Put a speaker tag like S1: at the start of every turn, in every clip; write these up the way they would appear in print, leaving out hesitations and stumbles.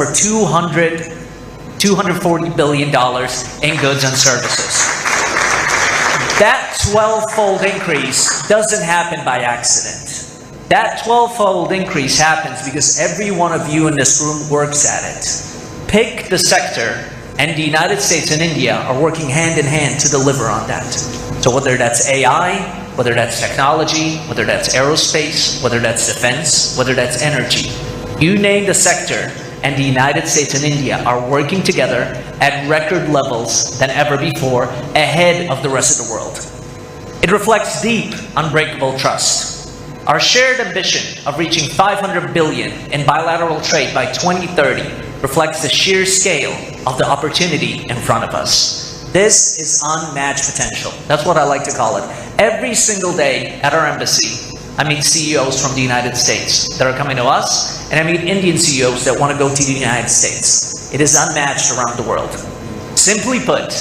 S1: for $240 billion in goods and services. That 12-fold increase doesn't happen by accident. That 12-fold increase happens because every one of you in this room works at it. Pick the sector, and the United States and India are working hand in hand to deliver on that. So whether that's AI, whether that's technology, whether that's aerospace, whether that's defense, whether that's energy, you name the sector, and the United States and India are working together at record levels than ever before, ahead of the rest of the world. It reflects deep, unbreakable trust. Our shared ambition of reaching $500 billion in bilateral trade by 2030 reflects the sheer scale of the opportunity in front of us. This is unmatched potential. That's what I like to call it. Every single day at our embassy, I meet CEOs from the United States that are coming to us, and I meet Indian CEOs that want to go to the United States. It is unmatched around the world. Simply put,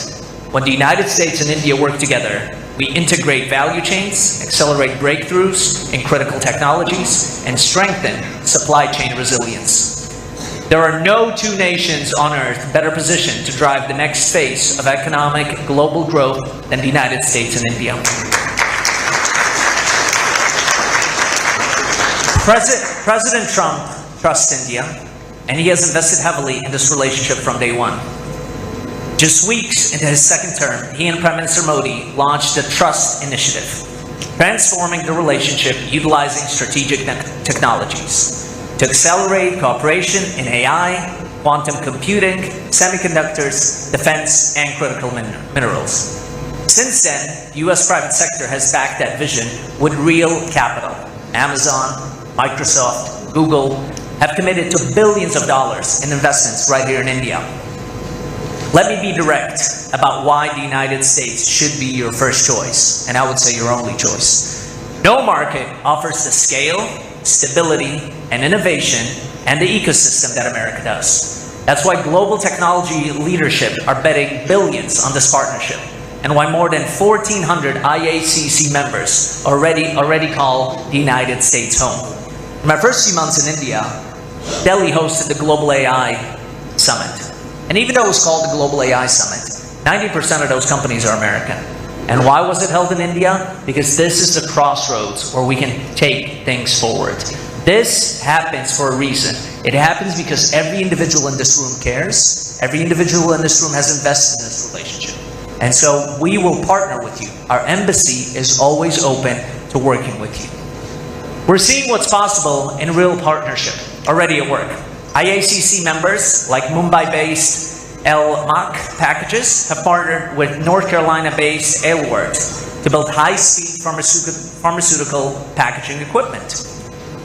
S1: when the United States and India work together, we integrate value chains, accelerate breakthroughs in critical technologies, and strengthen supply chain resilience. There are no two nations on earth better positioned to drive the next phase of economic global growth than the United States and India. President Trump trusts India, and he has invested heavily in this relationship from day one. Just weeks into his second term, he and Prime Minister Modi launched the Trust Initiative, transforming the relationship utilizing strategic technologies to accelerate cooperation in AI, quantum computing, semiconductors, defense, and critical minerals. Since then, the US private sector has backed that vision with real capital. Amazon, Microsoft, Google have committed to billions of dollars in investments right here in India. Let me be direct about why the United States should be your first choice, and I would say your only choice. No market offers the scale, stability, and innovation, and the ecosystem that America does. That's why global technology leadership are betting billions on this partnership, and why more than 1,400 IACC members already call the United States home. In my first few months in India, Delhi hosted the Global AI Summit. And even though it was called the Global AI Summit, 90% of those companies are American. And why was it held in India? Because this is the crossroads where we can take things forward. This happens for a reason. It happens because every individual in this room cares. Every individual in this room has invested in this relationship. And so we will partner with you. Our embassy is always open to working with you. We're seeing what's possible in real partnership already at work. IACC members like Mumbai-based LMAC Packages have partnered with North Carolina-based Aylward to build high-speed pharmaceutical packaging equipment.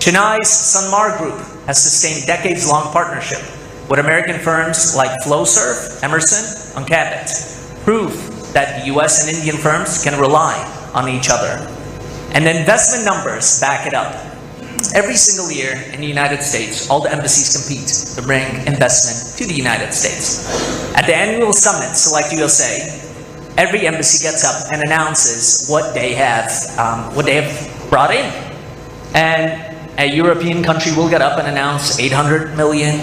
S1: Chennai's Sanmar Group has sustained decades-long partnership with American firms like Flowserve, Emerson, and Cabot, proof that the US and Indian firms can rely on each other. And the investment numbers back it up. Every single year in the United States, all the embassies compete to bring investment to the United States. At the annual summit, Select USA, every embassy gets up and announces what they have brought in. And a European country will get up and announce 800 million.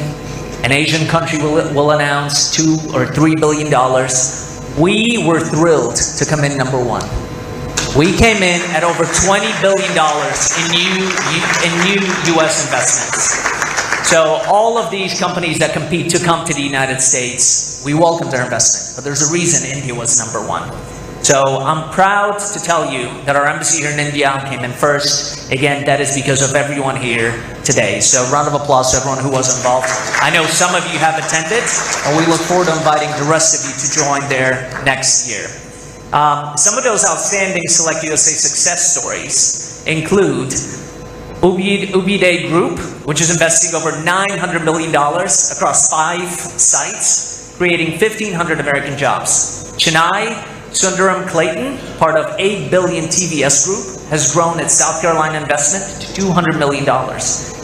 S1: An Asian country will announce $2 or $3 billion. We were thrilled to come in number one. We came in at over $20 billion in new US investments. So all of these companies that compete to come to the United States, we welcome their investment. But there's a reason India was number one. So I'm proud to tell you that our embassy here in India came in first. Again, that is because of everyone here today. So round of applause to everyone who was involved. I know some of you have attended, and we look forward to inviting the rest of you to join there next year. Some of those outstanding Select USA success stories include Ubide Group, which is investing over $900 million across 5 sites, creating 1,500 American jobs. Chennai Sundaram Clayton, part of $8 billion TVS Group, has grown its South Carolina investment to $200 million,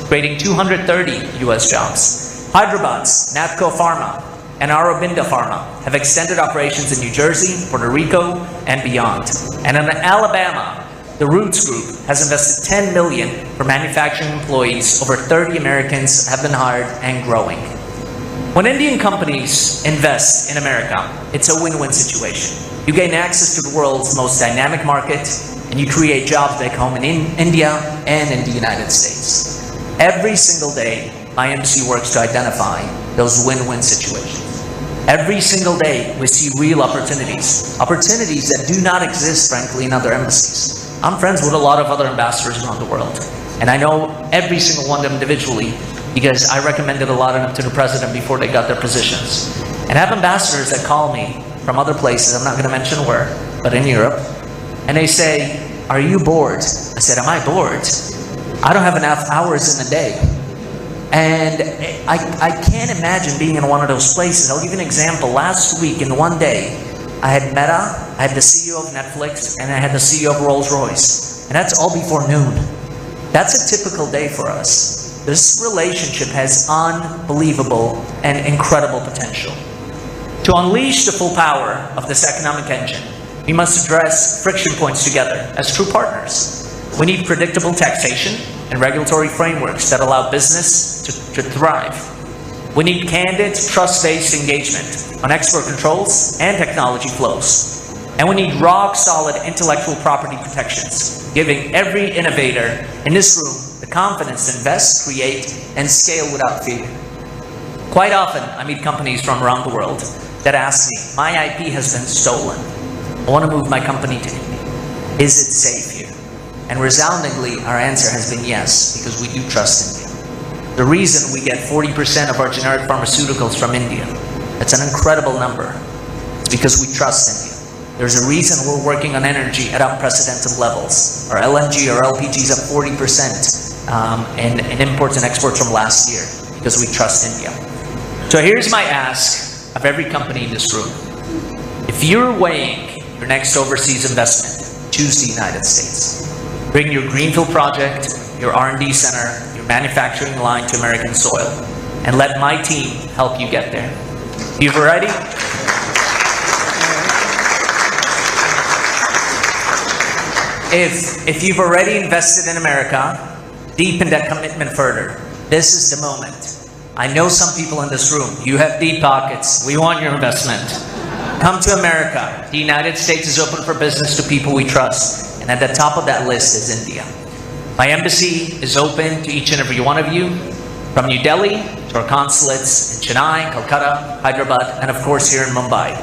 S1: creating 230 US jobs. Hyderabad's Natco Pharma and Aurobindo Pharma have extended operations in New Jersey, Puerto Rico, and beyond. And in Alabama, the Roots Group has invested $10 million for manufacturing employees. Over 30 Americans have been hired and growing. When Indian companies invest in America, it's a win-win situation. You gain access to the world's most dynamic market, and you create jobs back home in India and in the United States. Every single day, my embassy works to identify those win-win situations. Every single day, we see real opportunities that do not exist, frankly, in other embassies. I'm friends with a lot of other ambassadors around the world, and I know every single one of them individually because I recommended a lot of them to the president before they got their positions. And I have ambassadors that call me from other places, I'm not going to mention where, but in Europe, and they say, "Are you bored?" I said, "Am I bored? I don't have enough hours in the day." And I can't imagine being in one of those places. I'll give you an example. Last week, in one day, I had Meta, I had the CEO of Netflix, and I had the CEO of Rolls-Royce. And that's all before noon. That's a typical day for us. This relationship has unbelievable and incredible potential. To unleash the full power of this economic engine, we must address friction points together as true partners. We need predictable taxation and regulatory frameworks that allow business to thrive. We need candid, trust-based engagement on export controls and technology flows. And we need rock-solid intellectual property protections, giving every innovator in this room the confidence to invest, create, and scale without fear. Quite often, I meet companies from around the world that ask me, "My IP has been stolen. I want to move my company to India. Is it safe here?" And resoundingly, our answer has been yes, because we do trust India. The reason we get 40% of our generic pharmaceuticals from India, that's an incredible number, it's because we trust India. There's a reason we're working on energy at unprecedented levels. Our LNG, our LPG is up 40% in imports and exports from last year, because we trust India. So here's my ask of every company in this room. If you're weighing your next overseas investment, choose the United States. Bring your greenfield project, your R&D center, your manufacturing line to American soil, and let my team help you get there. You ready? If you've already invested in America, deepen that commitment further. This is the moment. I know some people in this room, you have deep pockets. We want your investment. Come to America. The United States is open for business to people we trust. And at the top of that list is India. My embassy is open to each and every one of you, from New Delhi to our consulates in Chennai, Calcutta, Hyderabad, and of course here in Mumbai.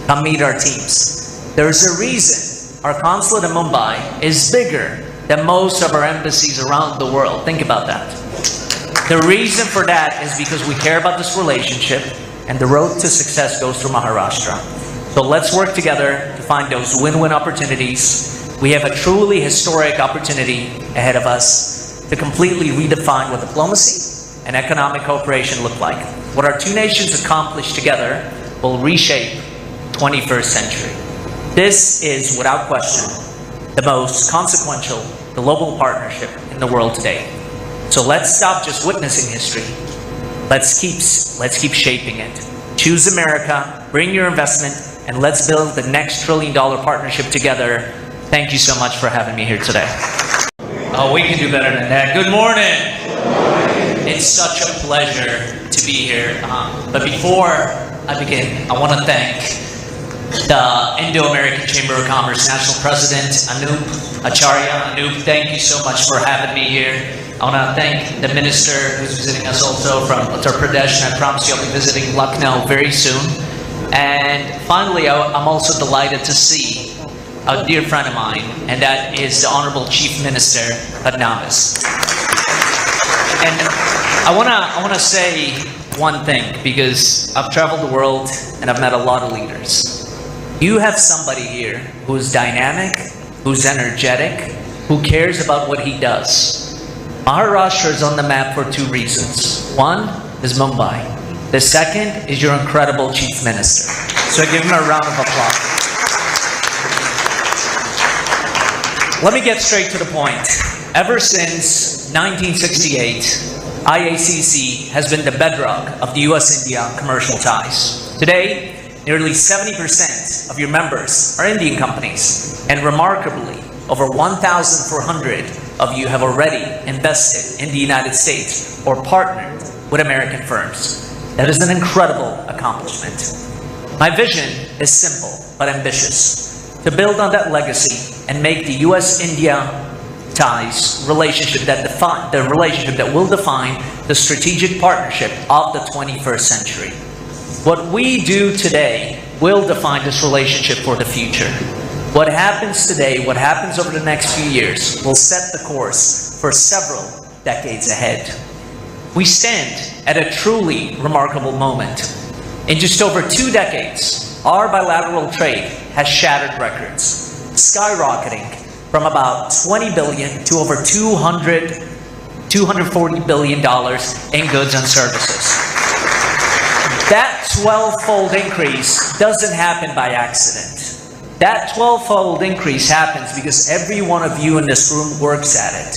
S1: Come meet our teams. There's a reason our consulate in Mumbai is bigger than most of our embassies around the world. Think about that. The reason for that is because we care about this relationship, and the road to success goes through Maharashtra. So let's work together to find those win-win opportunities. We have a truly historic opportunity ahead of us to completely redefine what diplomacy and economic cooperation look like. What our two nations accomplish together will reshape the 21st century. This is, without question, the most consequential global partnership in the world today. So let's stop just witnessing history. Let's keep shaping it. Choose America, bring your investment, and let's build the next trillion-dollar partnership together. Thank you so much for having me here today. Oh, we can do better than that. Good morning. It's such a pleasure to be here. But before I begin, I want to thank the Indo-American Chamber of Commerce National President, Anup Acharya. Anup, thank you so much for having me here. I want to thank the minister who's visiting us also from Uttar Pradesh, and I promise you I'll be visiting Lucknow very soon. And finally, I'm also delighted to see a dear friend of mine, and that is the Honorable Chief Minister Fadnavis. And I want to say one thing, because I've traveled the world and I've met a lot of leaders. You have somebody here who's dynamic, who's energetic, who cares about what he does. Maharashtra is on the map for two reasons. One is Mumbai. The second is your incredible Chief Minister. So give him a round of applause. Let me get straight to the point. Ever since 1968, IACC has been the bedrock of the US-India commercial ties. Today, nearly 70% of your members are Indian companies, and remarkably, over 1,400 of you have already invested in the United States or partnered with American firms. That is an incredible accomplishment. My vision is simple but ambitious: to build on that legacy and make the US-India ties relationship that will define the strategic partnership of the 21st century. What we do today will define this relationship for the future. What happens today, what happens over the next few years, will set the course for several decades ahead. We stand at a truly remarkable moment. In just over 2 decades, our bilateral trade has shattered records, skyrocketing from about $20 billion to over $240 billion in goods and services. That 12-fold increase doesn't happen by accident. That 12-fold increase happens because every one of you in this room works at it.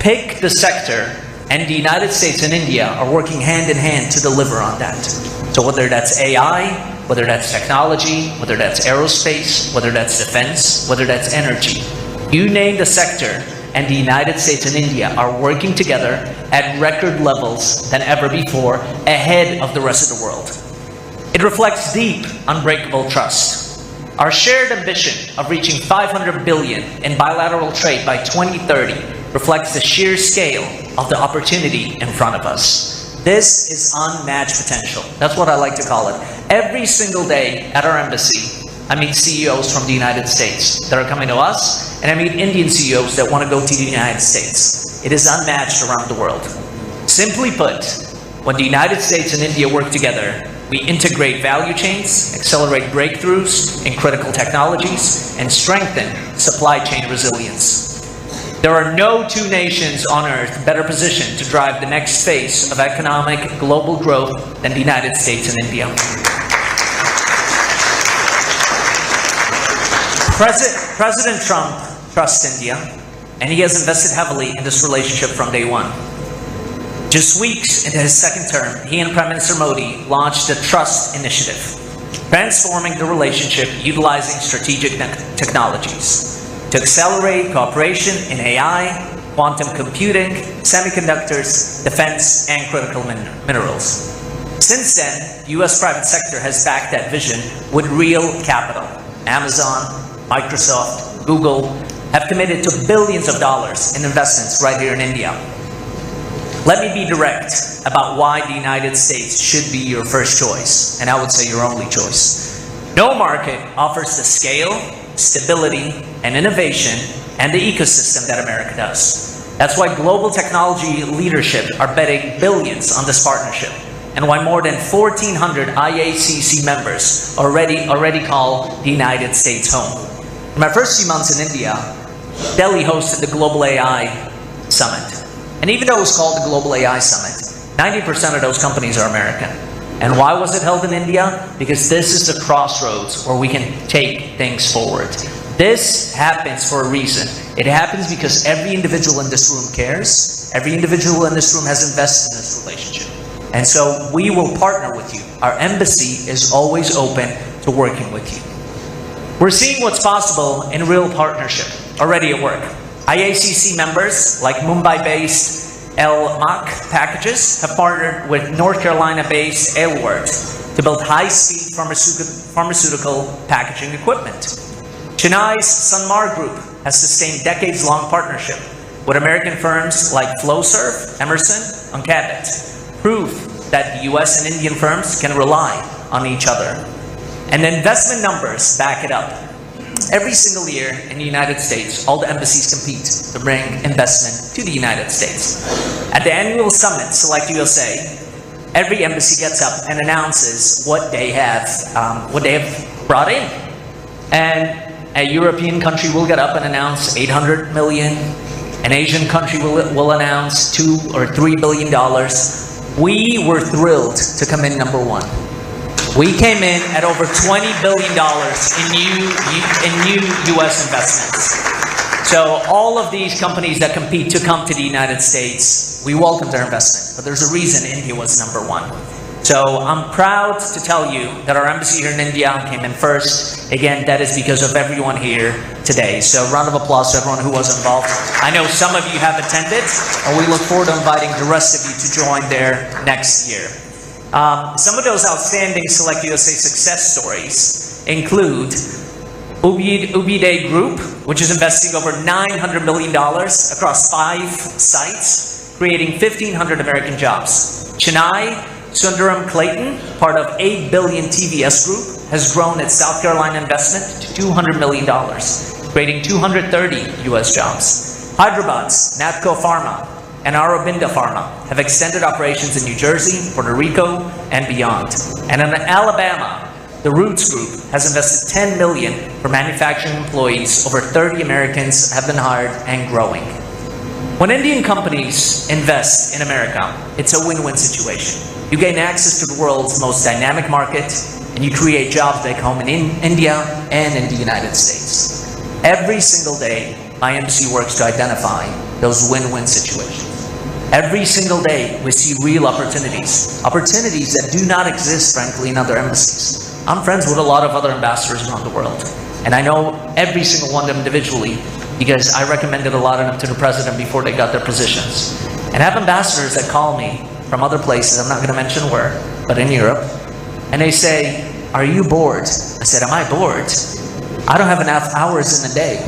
S1: Pick the sector, and the United States and India are working hand in hand to deliver on that. So whether that's AI, whether that's technology, whether that's aerospace, whether that's defense, whether that's energy, you name the sector, and the United States and India are working together at record levels than ever before, ahead of the rest of the world. It reflects deep, unbreakable trust. Our shared ambition of reaching $500 billion in bilateral trade by 2030 reflects the sheer scale of the opportunity in front of us. This is unmatched potential. That's what I like to call it. Every single day at our embassy, I meet CEOs from the United States that are coming to us, and I meet Indian CEOs that want to go to the United States. It is unmatched around the world. Simply put, when the United States and India work together, we integrate value chains, accelerate breakthroughs in critical technologies, and strengthen supply chain resilience. There are no two nations on earth better positioned to drive the next phase of economic global growth than the United States and India. President Trump trusts India, and he has invested heavily in this relationship from day one. Just weeks into his second term, he and Prime Minister Modi launched the Trust Initiative, transforming the relationship utilizing strategic technologies to accelerate cooperation in AI, quantum computing, semiconductors, defense, and critical minerals. Since then, the US private sector has backed that vision with real capital. Amazon, Microsoft, Google have committed to billions of dollars in investments right here in India. Let me be direct about why the United States should be your first choice, and I would say your only choice. No market offers the scale, stability, and innovation, and the ecosystem that America does. That's why global technology leadership are betting billions on this partnership, and why more than 1,400 IACC members already call the United States home. In my first few months in India, Delhi hosted the Global AI Summit. And even though it was called the Global AI Summit, 90% of those companies are American. And why was it held in India? Because this is the crossroads where we can take things forward. This happens for a reason. It happens because every individual in this room cares. Every individual in this room has invested in this relationship. And so we will partner with you. Our embassy is always open to working with you. We're seeing what's possible in real partnership already at work. IACC members like Mumbai-based El-Mak Packages have partnered with North Carolina-based Aylward to build high-speed pharmaceutical packaging equipment. Chennai's Sanmar Group has sustained decades-long partnership with American firms like Flowserve, Emerson, and Cabot, proof that the US and Indian firms can rely on each other. And the investment numbers back it up. Every single year in the United States, all the embassies compete to bring investment to the United States. At the annual summit, Select USA, every embassy gets up and announces what they have brought in. And a European country will get up and announce 800 million. An Asian country will announce $2 or $3 billion. We were thrilled to come in number one. We came in at over $20 billion in new US investments. So all of these companies that compete to come to the United States, we welcome their investment. But there's a reason India was number one. So I'm proud to tell you that our embassy here in India came in first. Again, that is because of everyone here today. So round of applause to everyone who was involved. I know some of you have attended, and we look forward to inviting the rest of you to join there next year. Some of those outstanding Select USA success stories include Ubide Group, which is investing over $900 million across 5 sites, creating 1,500 American jobs. Chennai Sundaram Clayton, part of $8 billion TVS Group, has grown its South Carolina investment to $200 million, creating 230 US jobs. Hyderabad's Natco Pharma and Aurobindo Pharma have extended operations in New Jersey, Puerto Rico, and beyond. And in Alabama, the Roots Group has invested $10 million for manufacturing employees. Over 30 Americans have been hired and growing. When Indian companies invest in America, it's a win-win situation. You gain access to the world's most dynamic market, and you create jobs back home in India and in the United States. Every single day, my embassy works to identify those win-win situations. Every single day, we see real opportunities that do not exist, frankly, in other embassies. I'm friends with a lot of other ambassadors around the world, and I know every single one of them individually because I recommended a lot of them to the president before they got their positions. And I have ambassadors that call me from other places, I'm not going to mention where, but in Europe, and they say, "Are you bored?" I said, "Am I bored? I don't have enough hours in a day."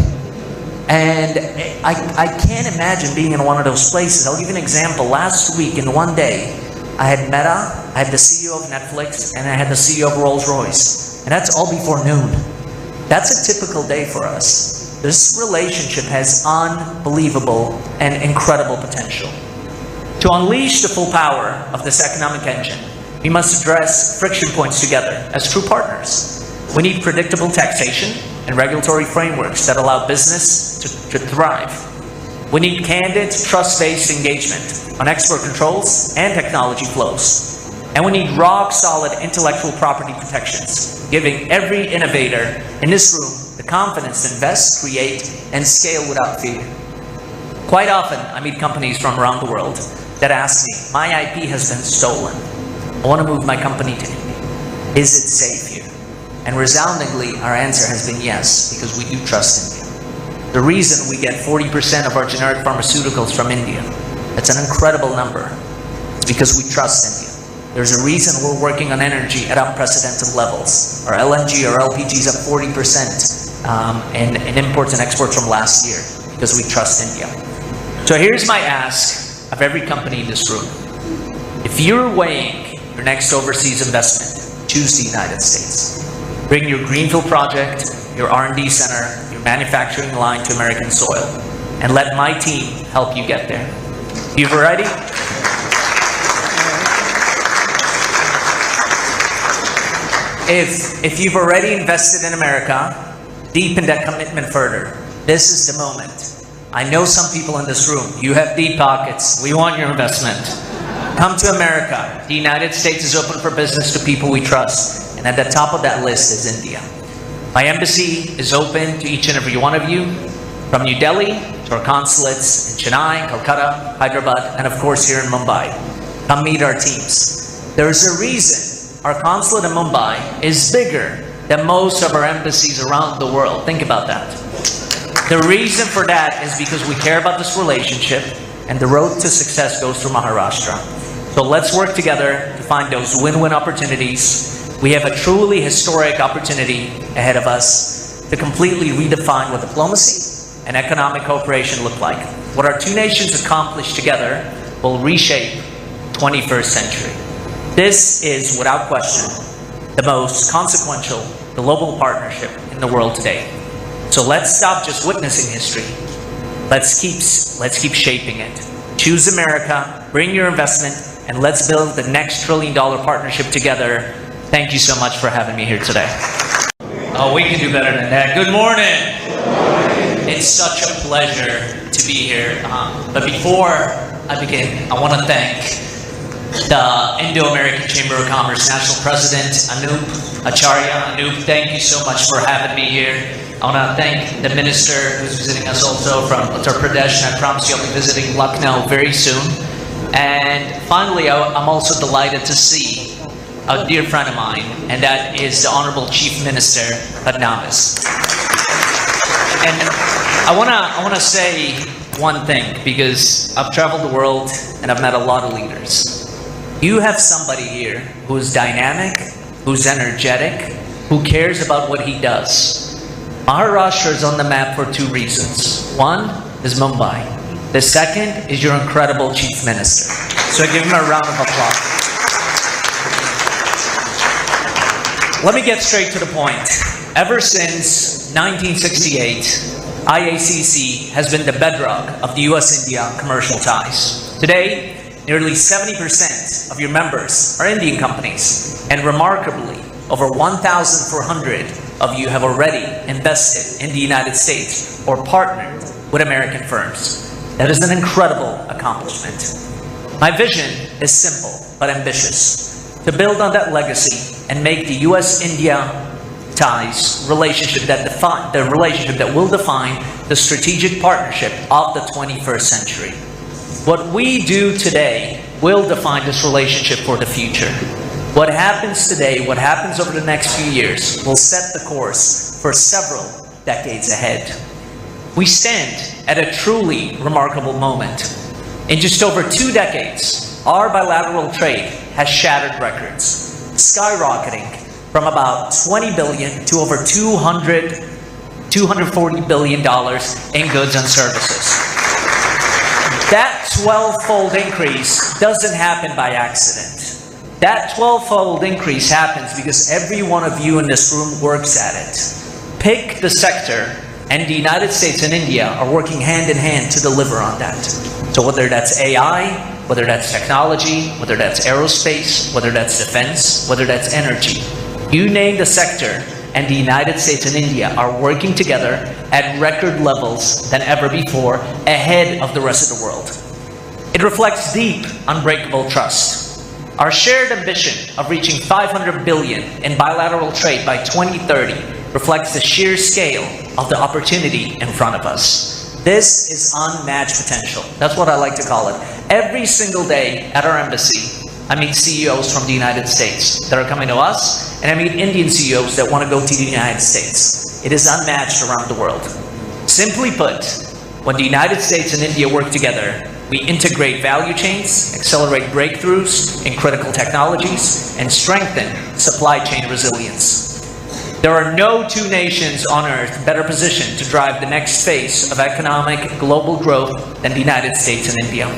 S1: And I can't imagine being in one of those places. I'll give you an example. Last week, in one day, I had Meta, I had the CEO of Netflix, and I had the CEO of Rolls-Royce. And that's all before noon. That's a typical day for us. This relationship has unbelievable and incredible potential. To unleash the full power of this economic engine, we must address friction points together as true partners. We need predictable taxation and regulatory frameworks that allow business to thrive. We need candid, trust-based engagement on export controls and technology flows. And we need rock-solid intellectual property protections, giving every innovator in this room the confidence to invest, create, and scale without fear. Quite often, I meet companies from around the world that ask me, "My IP has been stolen. I want to move my company to India. Is it safe here?" And resoundingly, our answer has been yes, because we do trust India. The reason we get 40% of our generic pharmaceuticals from India, that's an incredible number. It's because we trust India. There's a reason we're working on energy at unprecedented levels. Our LNG, our LPG is up 40% in imports and exports from last year, because we trust India. So here's my ask of every company in this room. If you're weighing your next overseas investment, choose the United States. Bring your greenfield project, your R&D center, your manufacturing line to American soil, and let my team help you get there. You ready? If you've already invested in America, deepen that commitment further. This is the moment. I know some people in this room, you have deep pockets. We want your investment. Come to America. The United States is open for business to people we trust. And at the top of that list is India. My embassy is open to each and every one of you, from New Delhi to our consulates in Chennai, Calcutta, Hyderabad, and of course here in Mumbai. Come meet our teams. There's a reason our consulate in Mumbai is bigger than most of our embassies around the world. Think about that. The reason for that is because we care about this relationship, and the road to success goes through Maharashtra. So let's work together to find those win-win opportunities. We have a truly historic opportunity ahead of us to completely redefine what diplomacy and economic cooperation look like. What our two nations accomplish together will reshape the 21st century. This is, without question, the most consequential global partnership in the world today. So let's stop just witnessing history. Let's keep shaping it. Choose America, bring your investment, and let's build the next trillion-dollar partnership together. Thank you so much for having me here today. Oh, we can do better than that. Good morning. It's such a pleasure to be here. But before I begin, I want to thank the Indo-American Chamber of Commerce National President, Anup Acharya. Anup, thank you so much for having me here. I want to thank the minister who's visiting us also from Uttar Pradesh, and I promise you I'll be visiting Lucknow very soon. And finally, I'm also delighted to see a dear friend of mine, and that is the Honorable Chief Minister Fadnavis. And I wanna say one thing, because I've traveled the world and I've met a lot of leaders. You have somebody here who is dynamic, who's energetic, who cares about what he does. Maharashtra is on the map for two reasons. One is Mumbai. The second is your incredible Chief Minister. So give him a round of applause. Let me get straight to the point. Ever since 1968, IACC has been the bedrock of the US-India commercial ties. Today, nearly 70% of your members are Indian companies, and remarkably, over 1,400 of you have already invested in the United States or partnered with American firms. That is an incredible accomplishment. My vision is simple but ambitious: to build on that legacy and make the US-India ties relationship that will define the strategic partnership of the 21st century. What we do today will define this relationship for the future. What happens today, what happens over the next few years, will set the course for several decades ahead. We stand at a truly remarkable moment. In just over 2 decades, our bilateral trade has shattered records, skyrocketing from about $20 billion to over $240 billion in goods and services. That 12-fold increase doesn't happen by accident. That 12-fold increase happens because every one of you in this room works at it. Pick the sector, and the United States and India are working hand in hand to deliver on that. So whether that's AI, whether that's technology, whether that's aerospace, whether that's defense, whether that's energy, you name the sector, and the United States and India are working together at record levels than ever before, ahead of the rest of the world. It reflects deep, unbreakable trust. Our shared ambition of reaching $500 billion in bilateral trade by 2030 reflects the sheer scale of the opportunity in front of us. This is unmatched potential. That's what I like to call it. Every single day at our embassy, I meet CEOs from the United States that are coming to us, and I meet Indian CEOs that want to go to the United States. It is unmatched around the world. Simply put, when the United States and India work together, we integrate value chains, accelerate breakthroughs in critical technologies, and strengthen supply chain resilience. There are no two nations on earth better positioned to drive the next phase of economic global growth than the United States and India.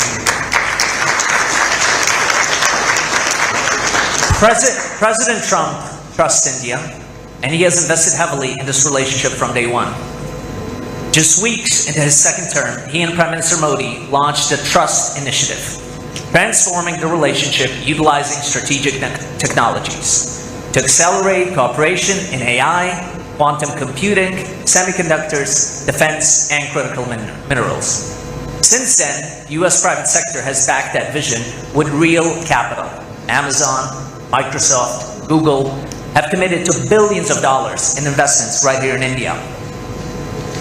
S1: President Trump trusts India, and he has invested heavily in this relationship from day one. Just weeks into his second term, he and Prime Minister Modi launched the Trust Initiative, transforming the relationship utilizing strategic technologies to accelerate cooperation in AI, quantum computing, semiconductors, defense, and critical minerals. Since then, the US private sector has backed that vision with real capital. Amazon, Microsoft, Google have committed to billions of dollars in investments right here in India.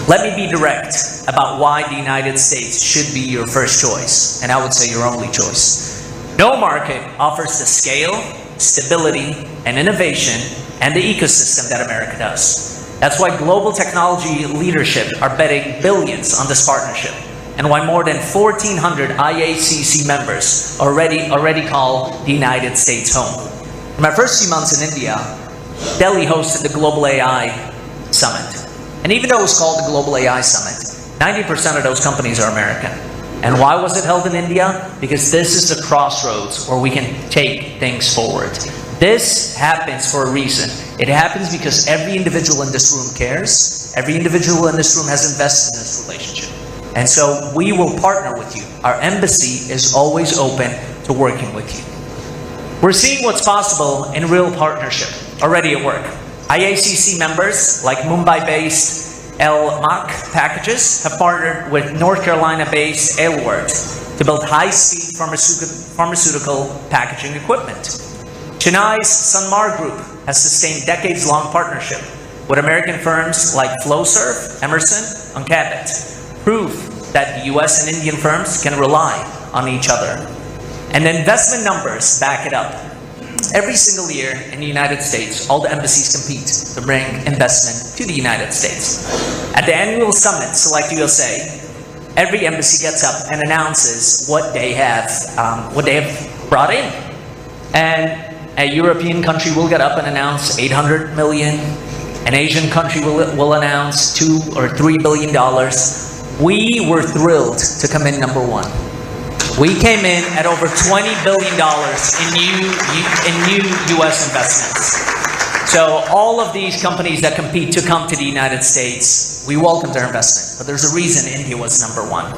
S1: Let me be direct about why the United States should be your first choice, and I would say your only choice. No market offers the scale, stability, and innovation, and the ecosystem that America does. That's why global technology leadership are betting billions on this partnership, and why more than 1,400 IACC members already call the United States home. In my first few months in India, Delhi hosted the Global AI Summit. And even though it was called the Global AI Summit, 90% of those companies are American. And why was it held in India? Because this is the crossroads where we can take things forward. This happens for a reason. It happens because every individual in this room cares. Every individual in this room has invested in this relationship. And so we will partner with you. Our embassy is always open to working with you. We're seeing what's possible in real partnership already at work. IACC members like Mumbai-based LMAC Packages have partnered with North Carolina-based Aylward to build high-speed pharmaceutical packaging equipment. Chennai's Sanmar Group has sustained decades-long partnership with American firms like Flowserve, Emerson, and Cabot, proof that the US and Indian firms can rely on each other. And the investment numbers back it up. Every single year in the United States, all the embassies compete to bring investment to the United States. At the annual summit, Select USA, every embassy gets up and announces what they have brought in. And a European country will get up and announce 800 million. An Asian country will announce $2 or $3 billion. We were thrilled to come in number one. We came in at over $20 billion in new US investments. So all of these companies that compete to come to the United States, we welcome their investment. But there's a reason India was number one.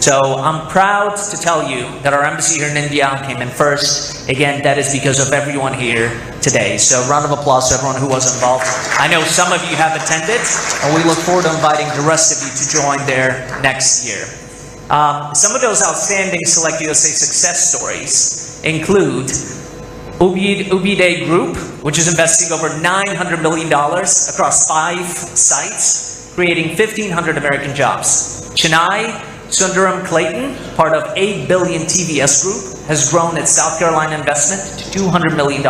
S1: So I'm proud to tell you that our embassy here in India came in first. Again, that is because of everyone here today. So round of applause to everyone who was involved. I know some of you have attended, and we look forward to inviting the rest of you to join there next year. Some of those outstanding Select USA success stories include Ubide Group, which is investing over $900 million across 5 sites, creating 1,500 American jobs. Chennai Sundaram Clayton, part of $8 billion TVS Group, has grown its South Carolina investment to $200 million,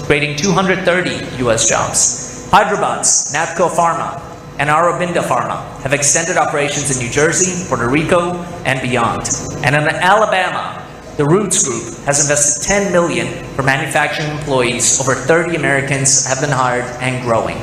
S1: creating 230 US jobs. Hyderabad's Natco Pharma and Aurobindo Pharma have extended operations in New Jersey, Puerto Rico, and beyond. And in Alabama, the Roots Group has invested $10 million for manufacturing employees. Over 30 Americans have been hired and growing.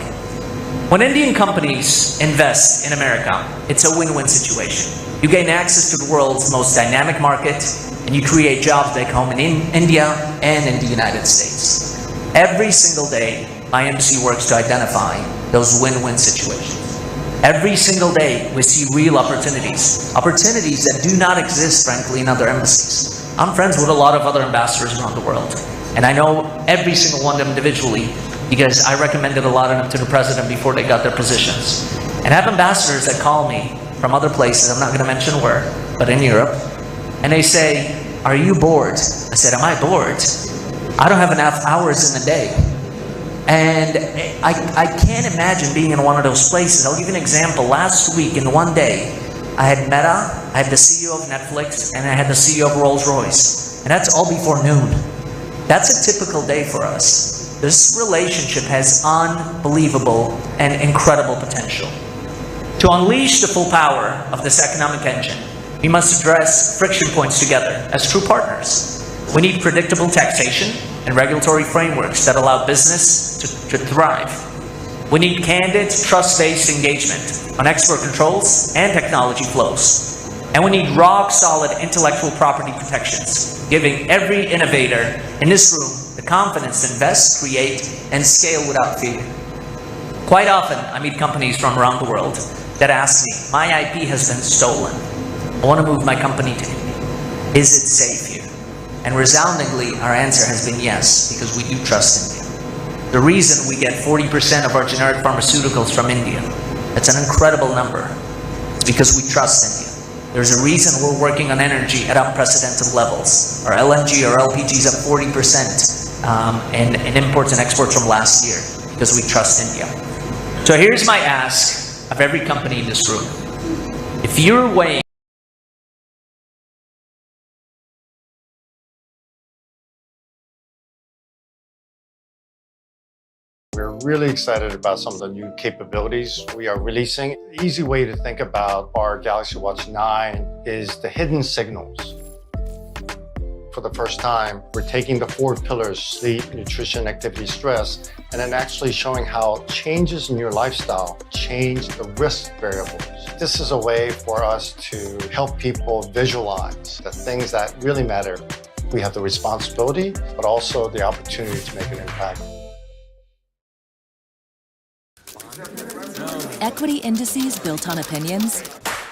S1: When Indian companies invest in America, it's a win-win situation. You gain access to the world's most dynamic market, and you create jobs back home in India and in the United States. Every single day, my embassy works to identify those win-win situations. Every single day, we see real opportunities that do not exist, frankly, in other embassies. I'm friends with a lot of other ambassadors around the world, and I know every single one of them individually because I recommended a lot of them to the president before they got their positions. And I have ambassadors that call me from other places, I'm not going to mention where, but in Europe, and they say, "Are you bored?" I said, "Am I bored? I don't have enough hours in the day." And I can't imagine being in one of those places. I'll give you an example. Last week, in one day, I had Meta, I had the CEO of Netflix, and I had the CEO of Rolls-Royce. And that's all before noon. That's a typical day for us. This relationship has unbelievable and incredible potential. To unleash the full power of this economic engine, we must address friction points together as true partners. We need predictable taxation and regulatory frameworks that allow business to thrive. We need candid, trust-based engagement on export controls and technology flows. And we need rock-solid intellectual property protections, giving every innovator in this room the confidence to invest, create, and scale without fear. Quite often, I meet companies from around the world that ask me, "My IP has been stolen. I want to move my company to India. Is it safe here?" And resoundingly, our answer has been yes, because we do trust India. The reason we get 40% of our generic pharmaceuticals from India, that's an incredible number. It's because we trust India. There's a reason we're working on energy at unprecedented levels. Our LNG, our LPG is up 40% in imports and exports from last year, because we trust India. So here's my ask of every company in this room. If you're weighing
S2: We're really excited about some of the new capabilities we are releasing. The easy way to think about our Galaxy Watch 9 is the hidden signals. For the first time, we're taking the 4 pillars, sleep, nutrition, activity, stress, and then actually showing how changes in your lifestyle change the risk variables. This is a way for us to help people visualize the things that really matter. We have the responsibility, but also the opportunity to make an impact.
S3: Equity indices built on opinions?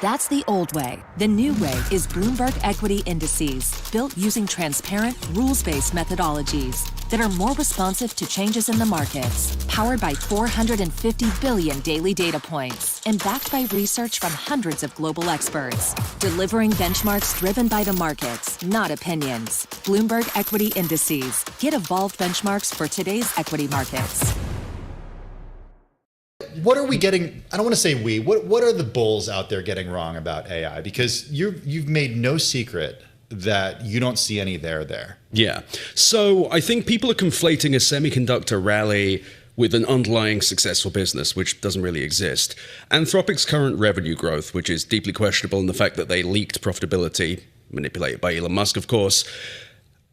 S3: That's the old way. The new way is Bloomberg Equity Indices, built using transparent, rules-based methodologies that are more responsive to changes in the markets, powered by 450 billion daily data points, and backed by research from hundreds of global experts, delivering benchmarks driven by the markets, not opinions. Bloomberg Equity Indices. Get evolved benchmarks for today's equity markets.
S4: What are we getting? I don't want to say we. What are the bulls out there getting wrong about AI? Because you've made no secret that you don't see any there.
S5: Yeah. So I think people are conflating a semiconductor rally with an underlying successful business, which doesn't really exist. Anthropic's current revenue growth, which is deeply questionable, and the fact that they leaked profitability, manipulated by Elon Musk, of course,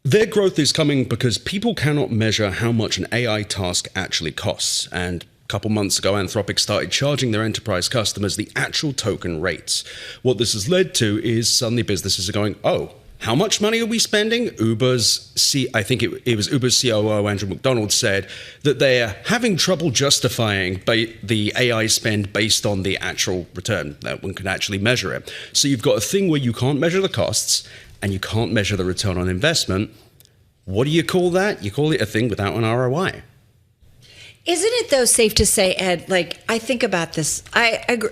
S5: Their growth is coming because people cannot measure how much an AI task actually costs. And a couple months ago, Anthropic started charging their enterprise customers the actual token rates. What this has led to is suddenly businesses are going, oh, how much money are we spending? I think it was Uber's COO, Andrew McDonald, said that they're having trouble justifying the AI spend based on the actual return, that one can actually measure it. So you've got a thing where you can't measure the costs and you can't measure the return on investment. What do you call that? You call it a thing without an ROI.
S6: Isn't it, though, safe to say, Ed, like, I think about this, I agree,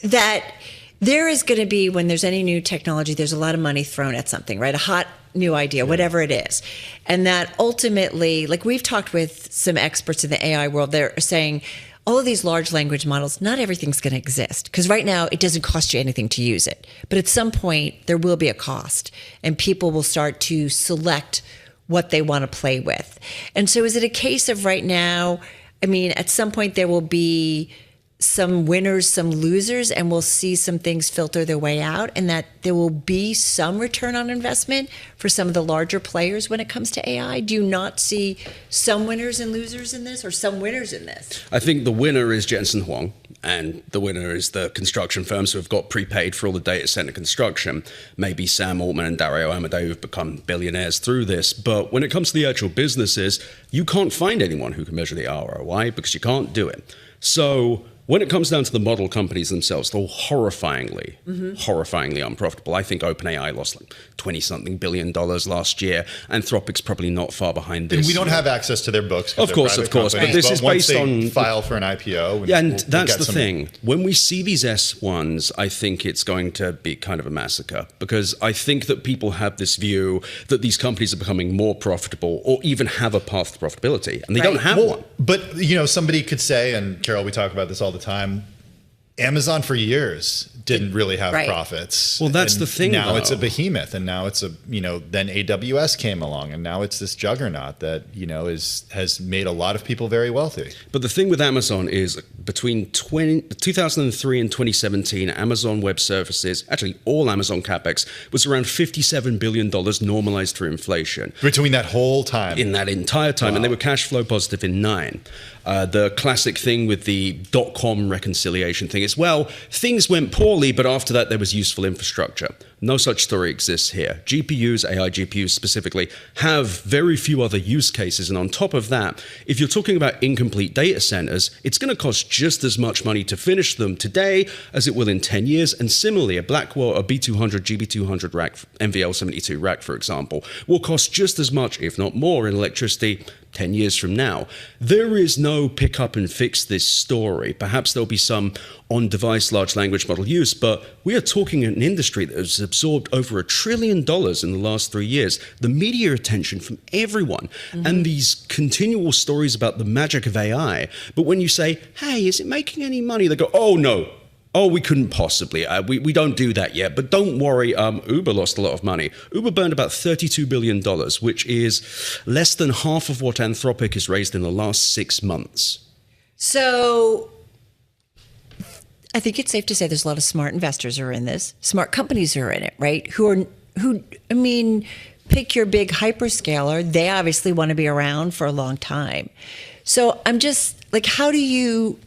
S6: that there is going to be, when there's any new technology, there's a lot of money thrown at something, right? A hot new idea, whatever it is. And that ultimately, like, we've talked with some experts in the AI world, they're saying, all of these large language models, not everything's going to exist. Because right now, it doesn't cost you anything to use it. But at some point, there will be a cost. And people will start to select what they want to play with. And so is it a case of right now, I mean, at some point, there will be some winners, some losers, and we'll see some things filter their way out, and that there will be some return on investment for some of the larger players when it comes to AI? Do you not see some winners and losers in this, or some winners in this?
S5: I think the winner is Jensen Huang, and the winner is the construction firms who have got prepaid for all the data center construction. Maybe Sam Altman and Dario Amodei who've become billionaires through this. But when it comes to the actual businesses, you can't find anyone who can measure the ROI because you can't do it. So when it comes down to the model companies themselves, they're all horrifyingly unprofitable. I think OpenAI lost like $20-something billion last year. Anthropic's probably not far behind this.
S4: And we don't have access to their books.
S5: Of course. But this is
S4: once
S5: based
S4: they
S5: on
S4: file for an IPO.
S5: Yeah, and that's the thing. When we see these S1s, I think it's going to be kind of a massacre, because I think that people have this view that these companies are becoming more profitable or even have a path to profitability, and they don't have one.
S4: But, you know, somebody could say, and Carol, we talk about this all the time, Amazon for years didn't really have profits.
S5: Well, that's the thing.
S4: Now
S5: though.
S4: It's a behemoth, and now it's a, you know, then AWS came along, and now it's this juggernaut that, you know, has made a lot of people very wealthy.
S5: But the thing with Amazon is between 2003 and 2017, Amazon Web Services, actually all Amazon CapEx, was around $57 billion normalized for inflation.
S4: Between that whole time.
S5: In that entire time. Wow. And they were cash flow positive in 9. The classic thing with the .com reconciliation thing is, well, things went poorly, but after that there was useful infrastructure. No such story exists here. GPUs, AI GPUs specifically, have very few other use cases. And on top of that, if you're talking about incomplete data centers, it's going to cost just as much money to finish them today as it will in 10 years. And similarly, a Blackwell, a B200, GB200 rack, NVL72 rack, for example, will cost just as much, if not more, in electricity 10 years from now. There is no pick up and fix this story. Perhaps there'll be some on-device large language model use, but we are talking an industry that has absorbed over $1 trillion in the last 3 years. The media attention from everyone, and these continual stories about the magic of AI. But when you say, hey, is it making any money? They go, oh, no. Oh, we couldn't possibly. We don't do that yet. But don't worry, Uber lost a lot of money. Uber burned about $32 billion, which is less than half of what Anthropic has raised in the last 6 months.
S6: So I think it's safe to say there's a lot of smart investors who are in this, smart companies who are in it, right? I mean, pick your big hyperscaler. They obviously want to be around for a long time. So I'm just like, how do you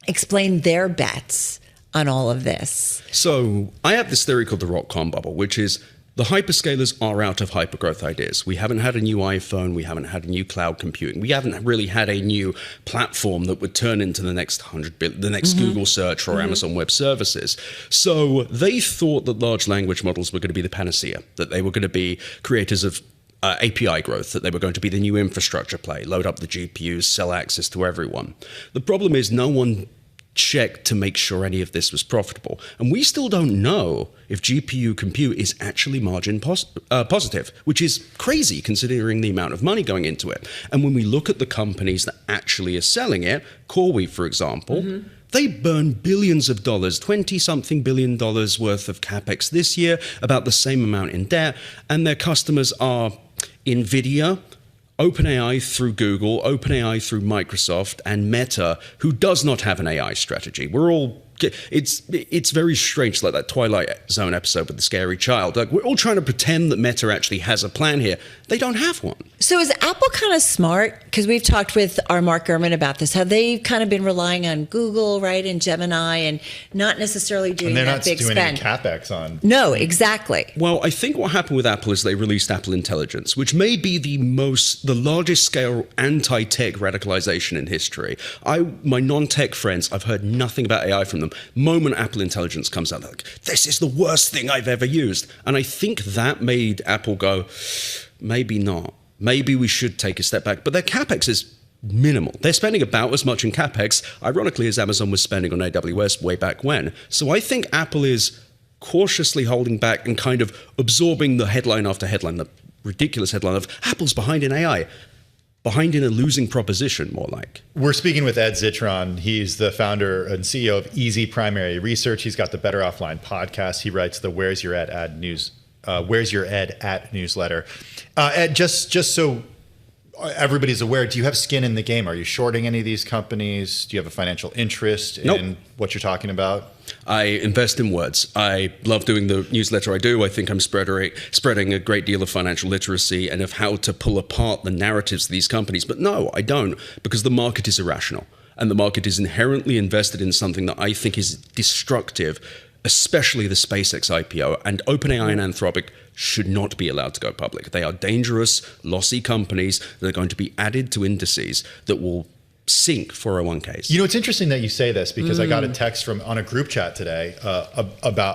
S6: explain their bets on all of this?
S5: So I have this theory called the .com bubble, which is the hyperscalers are out of hypergrowth ideas. We haven't had a new iPhone. We haven't had a new cloud computing. We haven't really had a new platform that would turn into the next Google search or Amazon Web Services. So they thought that large language models were going to be the panacea, that they were going to be creators of API growth, that they were going to be the new infrastructure play, load up the GPUs, sell access to everyone. The problem is no one checked to make sure any of this was profitable. And we still don't know if GPU compute is actually margin positive, which is crazy considering the amount of money going into it. And when we look at the companies that actually are selling it, CoreWeave, for example, they burn billions of dollars, 20-something billion dollars worth of CapEx this year, about the same amount in debt, and their customers are NVIDIA, OpenAI through Google, OpenAI through Microsoft, and Meta, who does not have an AI strategy. We're all it's very strange, like that Twilight Zone episode with the scary child. Like, we're all trying to pretend that Meta actually has a plan here. They don't have one.
S6: So is Apple kind of smart? Because we've talked with our Mark Gurman about this. Have they kind of been relying on Google, right, and Gemini, and not necessarily doing
S4: And they're
S6: that
S4: not
S6: big
S4: doing
S6: spend?
S4: any capex on.
S6: No, exactly.
S5: Well, I think what happened with Apple is they released Apple Intelligence, which may be the largest scale anti-tech radicalization in history. My non-tech friends, I've heard nothing about AI from them. Moment Apple Intelligence comes out, they're like, this is the worst thing I've ever used. And I think that made Apple go, maybe not. Maybe we should take a step back. But their capex is minimal. They're spending about as much in capex, ironically, as Amazon was spending on AWS way back when. So I think Apple is cautiously holding back and kind of absorbing the headline after headline, the ridiculous headline of Apple's behind in AI. Behind in a losing proposition, more like.
S4: We're speaking with Ed Zitron. He's the founder and CEO of Easy Primary Research. He's got the Better Offline podcast. He writes the Where's Your Ed at newsletter. Ed, just so everybody's aware, do you have skin in the game? Are you shorting any of these companies? Do you have a financial interest in what you're talking about?
S5: I invest in words. I love doing the newsletter I do. I think I'm spreading a great deal of financial literacy and of how to pull apart the narratives of these companies. But no, I don't, because the market is irrational. And the market is inherently invested in something that I think is destructive, especially the SpaceX IPO. And OpenAI and Anthropic should not be allowed to go public. They are dangerous, lossy companies that are going to be added to indices that will sink 401ks.
S4: You know, it's interesting that you say this, because I got a text on a group chat today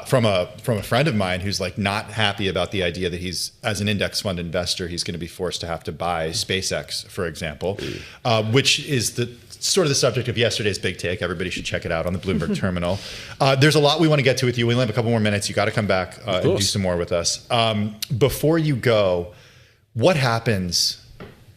S4: from a friend of mine who's like not happy about the idea that he's, as an index fund investor, he's going to be forced to have to buy SpaceX, for example, which is the sort of the subject of yesterday's big take. Everybody should check it out on the Bloomberg terminal. There's a lot we want to get to with you. We only have a couple more minutes. You got to come back and do some more with us. Before you go, what happens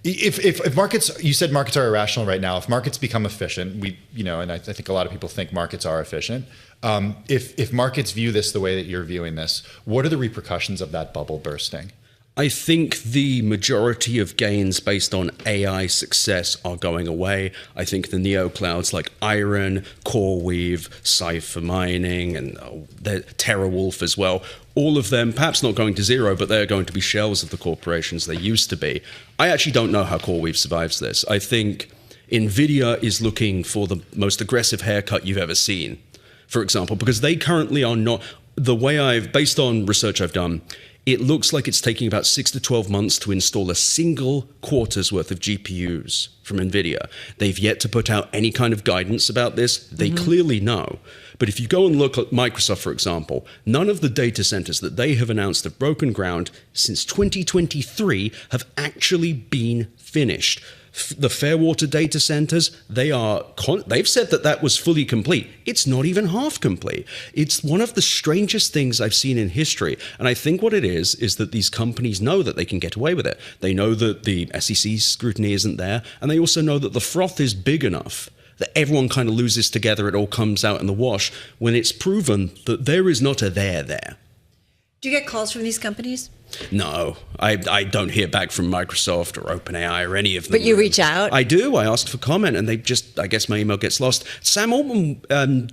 S4: if markets? You said markets are irrational right now. If markets become efficient, and I think a lot of people think markets are efficient. If markets view this the way that you're viewing this, what are the repercussions of that bubble bursting?
S5: I think the majority of gains based on AI success are going away. I think the neo clouds like Iron, CoreWeave, Cypher Mining, and TerraWolf as well, all of them, perhaps not going to zero, but they're going to be shells of the corporations they used to be. I actually don't know how CoreWeave survives this. I think NVIDIA is looking for the most aggressive haircut you've ever seen, for example, because they currently are not, based on research I've done, it looks like it's taking about 6 to 12 months to install a single quarter's worth of GPUs from NVIDIA. They've yet to put out any kind of guidance about this. They clearly know. But if you go and look at Microsoft, for example, none of the data centers that they have announced have broken ground since 2023 have actually been finished. The Fairwater data centers, they've said that was fully complete. It's not even half complete. It's one of the strangest things I've seen in history. And I think what it is that these companies know that they can get away with it. They know that the SEC scrutiny isn't there. And they also know that the froth is big enough that everyone kind of loses together. It all comes out in the wash when it's proven that there is not a there.
S6: Do you get calls from these companies?
S5: No, I don't hear back from Microsoft or OpenAI or any of them.
S6: But you reach out?
S5: I do. I ask for comment, and I guess my email gets lost. Sam Altman,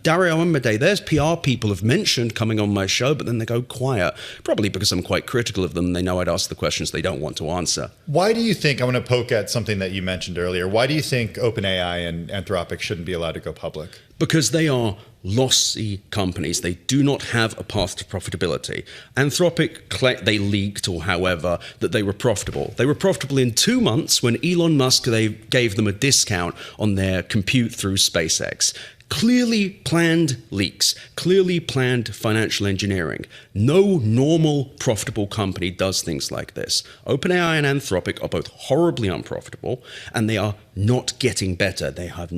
S5: Dario Amodei, there's PR people have mentioned coming on my show, but then they go quiet, probably because I'm quite critical of them. They know I'd ask the questions they don't want to answer.
S4: Why do you think, I want to poke at something that you mentioned earlier, why do you think OpenAI and Anthropic shouldn't be allowed to go public?
S5: Because they are lossy companies. They do not have a path to profitability. Anthropic, they leaked, or however, that they were profitable. They were profitable in 2 months when Elon Musk, they gave them a discount on their compute through SpaceX. Clearly planned leaks, clearly planned financial engineering. No normal profitable company does things like this. OpenAI and Anthropic are both horribly unprofitable, and they are not getting better. They have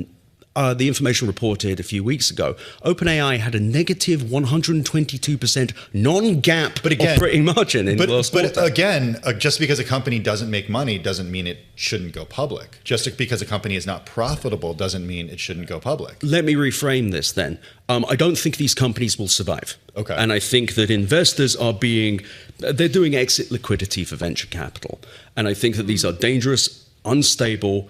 S5: the information reported a few weeks ago, OpenAI had a negative 122% non-GAAP operating margin in the last quarter.
S4: But again, just because a company doesn't make money doesn't mean it shouldn't go public. Just because a company is not profitable doesn't mean it shouldn't go public.
S5: Let me reframe this then. I don't think these companies will survive.
S4: Okay.
S5: And I think that investors they're doing exit liquidity for venture capital. And I think that these are dangerous, unstable,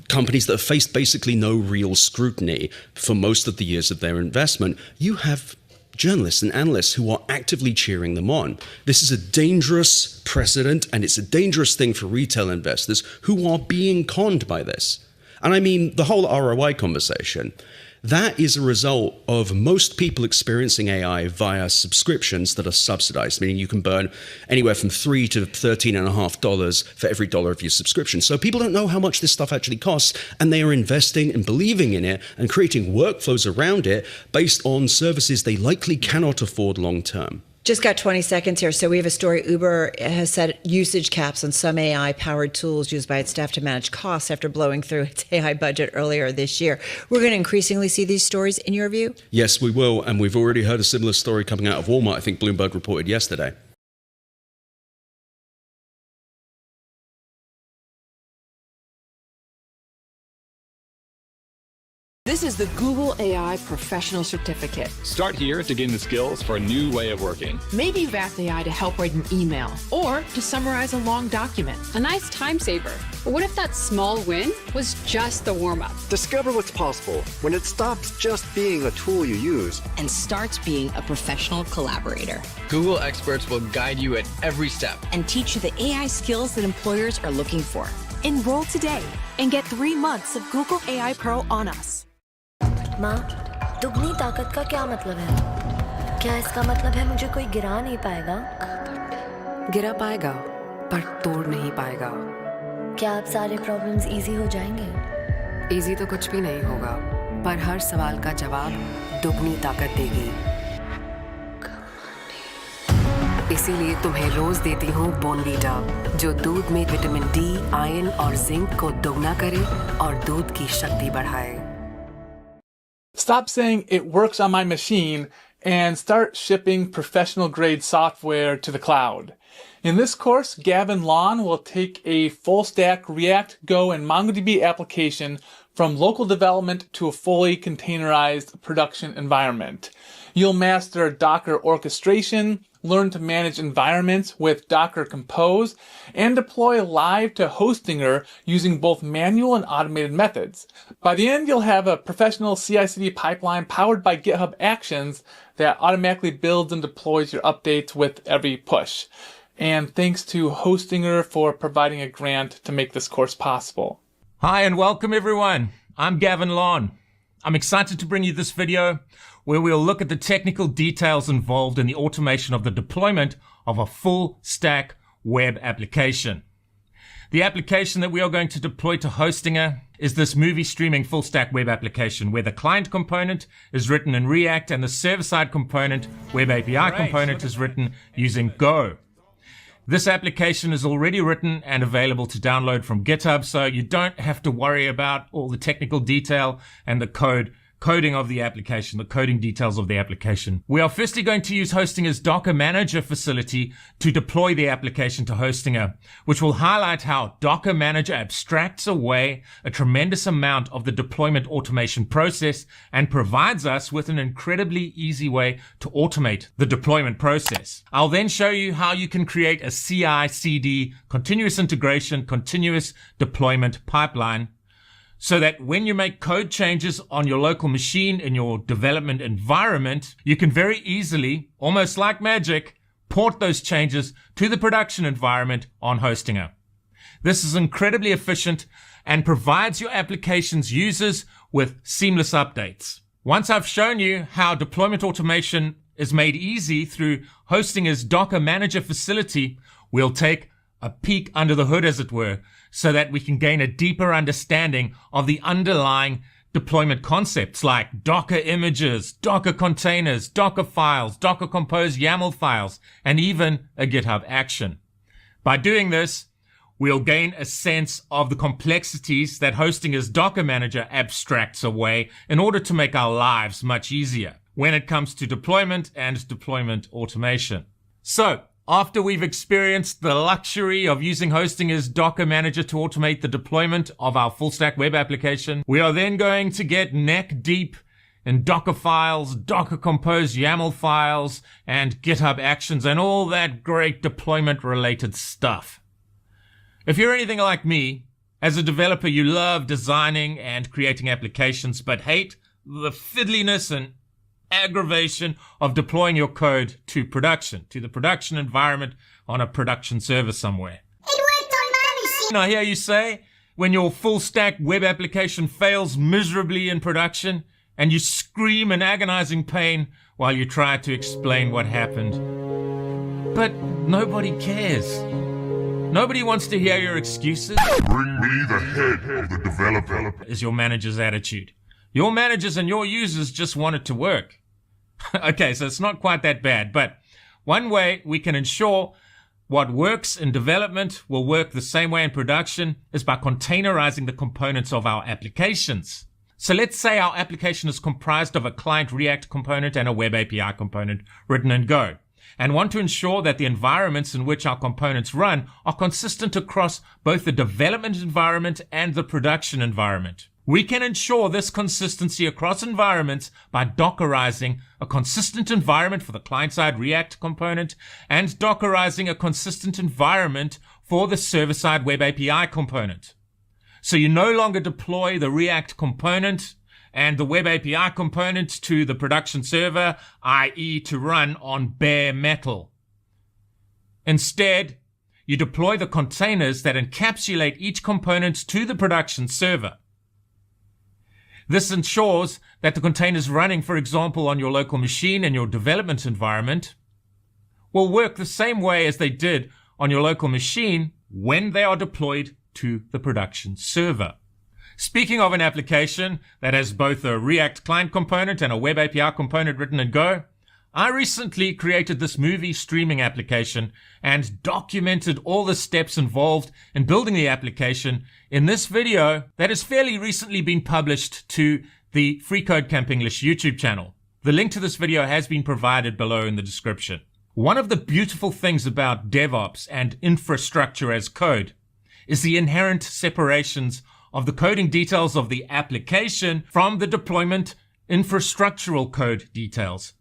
S5: companies that have faced basically no real scrutiny for most of the years of their investment, you have journalists and analysts who are actively cheering them on. This is a dangerous precedent, and it's a dangerous thing for retail investors who are being conned by this. And I mean, the whole ROI conversation, that is a result of most people experiencing AI via subscriptions that are subsidized, meaning you can burn anywhere from $3 to $13.50 for every dollar of your subscription. So people don't know how much this stuff actually costs, and they are investing and believing in it and creating workflows around it based on services they likely cannot afford long term.
S6: Just got 20 seconds here. So we have a story. Uber has set usage caps on some AI-powered tools used by its staff to manage costs after blowing through its AI budget earlier this year. We're going to increasingly see these stories, in your view?
S5: Yes, we will. And we've already heard a similar story coming out of Walmart. I think Bloomberg reported yesterday.
S7: This is the Google AI Professional Certificate.
S8: Start here to gain the skills for a new way of working.
S7: Maybe you've asked AI to help write an email or to summarize a long document.
S9: A nice time saver. But what if that small win was just the warm-up?
S10: Discover what's possible when it stops just being a tool you use
S11: and starts being a professional collaborator.
S12: Google experts will guide you at every step
S11: and teach you the AI skills that employers are looking for.
S13: Enroll today and get 3 months of Google AI Pro on us.
S14: माँ, दुगनी ताकत का क्या मतलब है? क्या इसका मतलब है मुझे कोई गिरा नहीं पाएगा?
S15: गिरा पाएगा, पर तोड़ नहीं पाएगा।
S14: क्या अब सारे प्रॉब्लम्स इजी हो जाएंगे?
S15: इजी तो कुछ भी नहीं होगा, पर हर सवाल का जवाब दुगनी ताकत देगी। इसीलिए तुम्हें रोज देती हूँ बोनवीटा, जो दूध में विटामिन डी, आयरन और जिंक को दोगुना करे और दूध की शक्ति बढ़ाए।
S16: Stop saying it works on my machine and start shipping professional-grade software to the cloud. In this course, Gavin Lawn will take a full-stack React, Go, and MongoDB application from local development to a fully containerized production environment. You'll master Docker orchestration, learn to manage environments with Docker Compose, and deploy live to Hostinger using both manual and automated methods. By the end, you'll have a professional CI/CD pipeline powered by GitHub Actions that automatically builds and deploys your updates with every push. And thanks to Hostinger for providing a grant to make this course possible.
S17: Hi and welcome everyone. I'm Gavin Lawn. I'm excited to bring you this video where we'll look at the technical details involved in the automation of the deployment of a full stack web application. The application that we are going to deploy to Hostinger is this movie streaming full stack web application where the client component is written in React and the server-side component, web API component, is written using Go. This application is already written and available to download from GitHub, so you don't have to worry about all the technical detail and the coding of the application, the coding details of the application. We are firstly going to use Hostinger's Docker Manager facility to deploy the application to Hostinger, which will highlight how Docker Manager abstracts away a tremendous amount of the deployment automation process and provides us with an incredibly easy way to automate the deployment process. I'll then show you how you can create a CI/CD, continuous integration, continuous deployment pipeline, so that when you make code changes on your local machine in your development environment, you can very easily, almost like magic, port those changes to the production environment on Hostinger. This is incredibly efficient and provides your application's users with seamless updates. Once I've shown you how deployment automation is made easy through Hostinger's Docker Manager facility, we'll take a peek under the hood, as it were, so that we can gain a deeper understanding of the underlying deployment concepts like Docker images, Docker containers, Docker files, Docker Compose YAML files, and even a GitHub action. By doing this, we'll gain a sense of the complexities that Hostinger's Docker Manager abstracts away in order to make our lives much easier when it comes to deployment and deployment automation. So, after we've experienced the luxury of using Hostinger's Docker Manager to automate the deployment of our full stack web application, we are then going to get neck deep in Docker files, Docker Compose YAML files, and GitHub actions and all that great deployment related stuff. If you're anything like me, As a developer, you love designing and creating applications, but hate the fiddliness and aggravation of deploying your code to production, to the production environment on a production server somewhere. I hear you say, when your full stack web application fails miserably in production, and you scream in agonizing pain while you try to explain what happened. But nobody cares. Nobody wants to hear your excuses.
S18: Bring me the head of the developer,
S17: is your manager's attitude. Your managers and your users just want it to work. Okay, so it's not quite that bad, but one way we can ensure what works in development will work the same way in production is by containerizing the components of our applications. So let's say our application is comprised of a client React component and a web API component written in Go, and want to ensure that the environments in which our components run are consistent across both the development environment and the production environment. We can ensure this consistency across environments by Dockerizing a consistent environment for the client-side React component and Dockerizing a consistent environment for the server-side Web API component. So you no longer deploy the React component and the Web API component to the production server, i.e. to run on bare metal. Instead, you deploy the containers that encapsulate each component to the production server. This ensures that the containers running, for example, on your local machine in your development environment will work the same way as they did on your local machine when they are deployed to the production server. Speaking of an application that has both a React client component and a Web API component written in Go, I recently created this movie streaming application and documented all the steps involved in building the application in this video that has fairly recently been published to the Free Code Camp English YouTube channel. The link to this video has been provided below in the description. One of the beautiful things about DevOps and infrastructure as code is the inherent separations of the coding details of the application from the deployment infrastructural code details.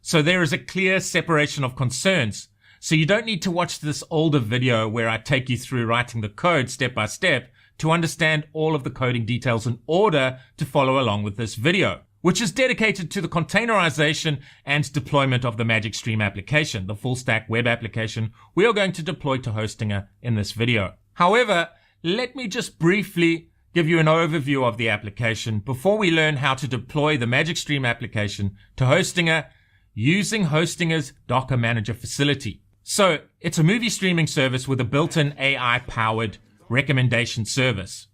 S17: So there is a clear separation of concerns. So you don't need to watch this older video where I take you through writing the code step by step to understand all of the coding details in order to follow along with this video, which is dedicated to the containerization and deployment of the Magic Stream application, the full stack web application we are going to deploy to Hostinger in this video. However, let me just briefly give you an overview of the application before we learn how to deploy the Magic Stream application to Hostinger using Hostinger's Docker Manager facility. So it's a movie streaming service with a built-in AI-powered recommendation service.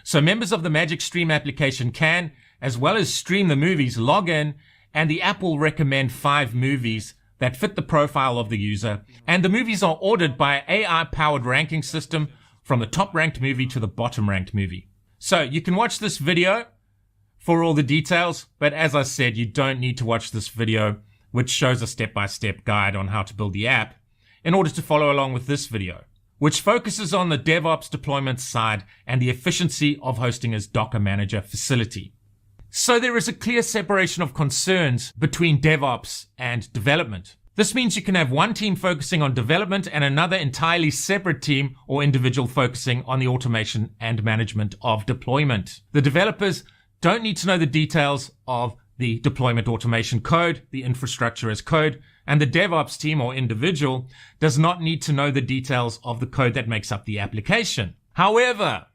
S17: So members of the Magic Stream application can, as well as stream the movies, log in, and the app will recommend 5 movies that fit the profile of the user, and the movies are ordered by an AI-powered ranking system from the top-ranked movie to the bottom-ranked movie. So you can watch this video for all the details, but as I said, you don't need to watch this video, which shows a step-by-step guide on how to build the app, in order to follow along with this video, which focuses on the DevOps deployment side and the efficiency of Hostinger's Docker Manager facility. So there is a clear separation of concerns between DevOps and development. This means you can have one team focusing on development and another entirely separate team or individual focusing on the automation and management of deployment. The developers don't need to know the details of the deployment automation code, the infrastructure as code, and the DevOps team or individual does not need to know the details of the code that makes up the application. However,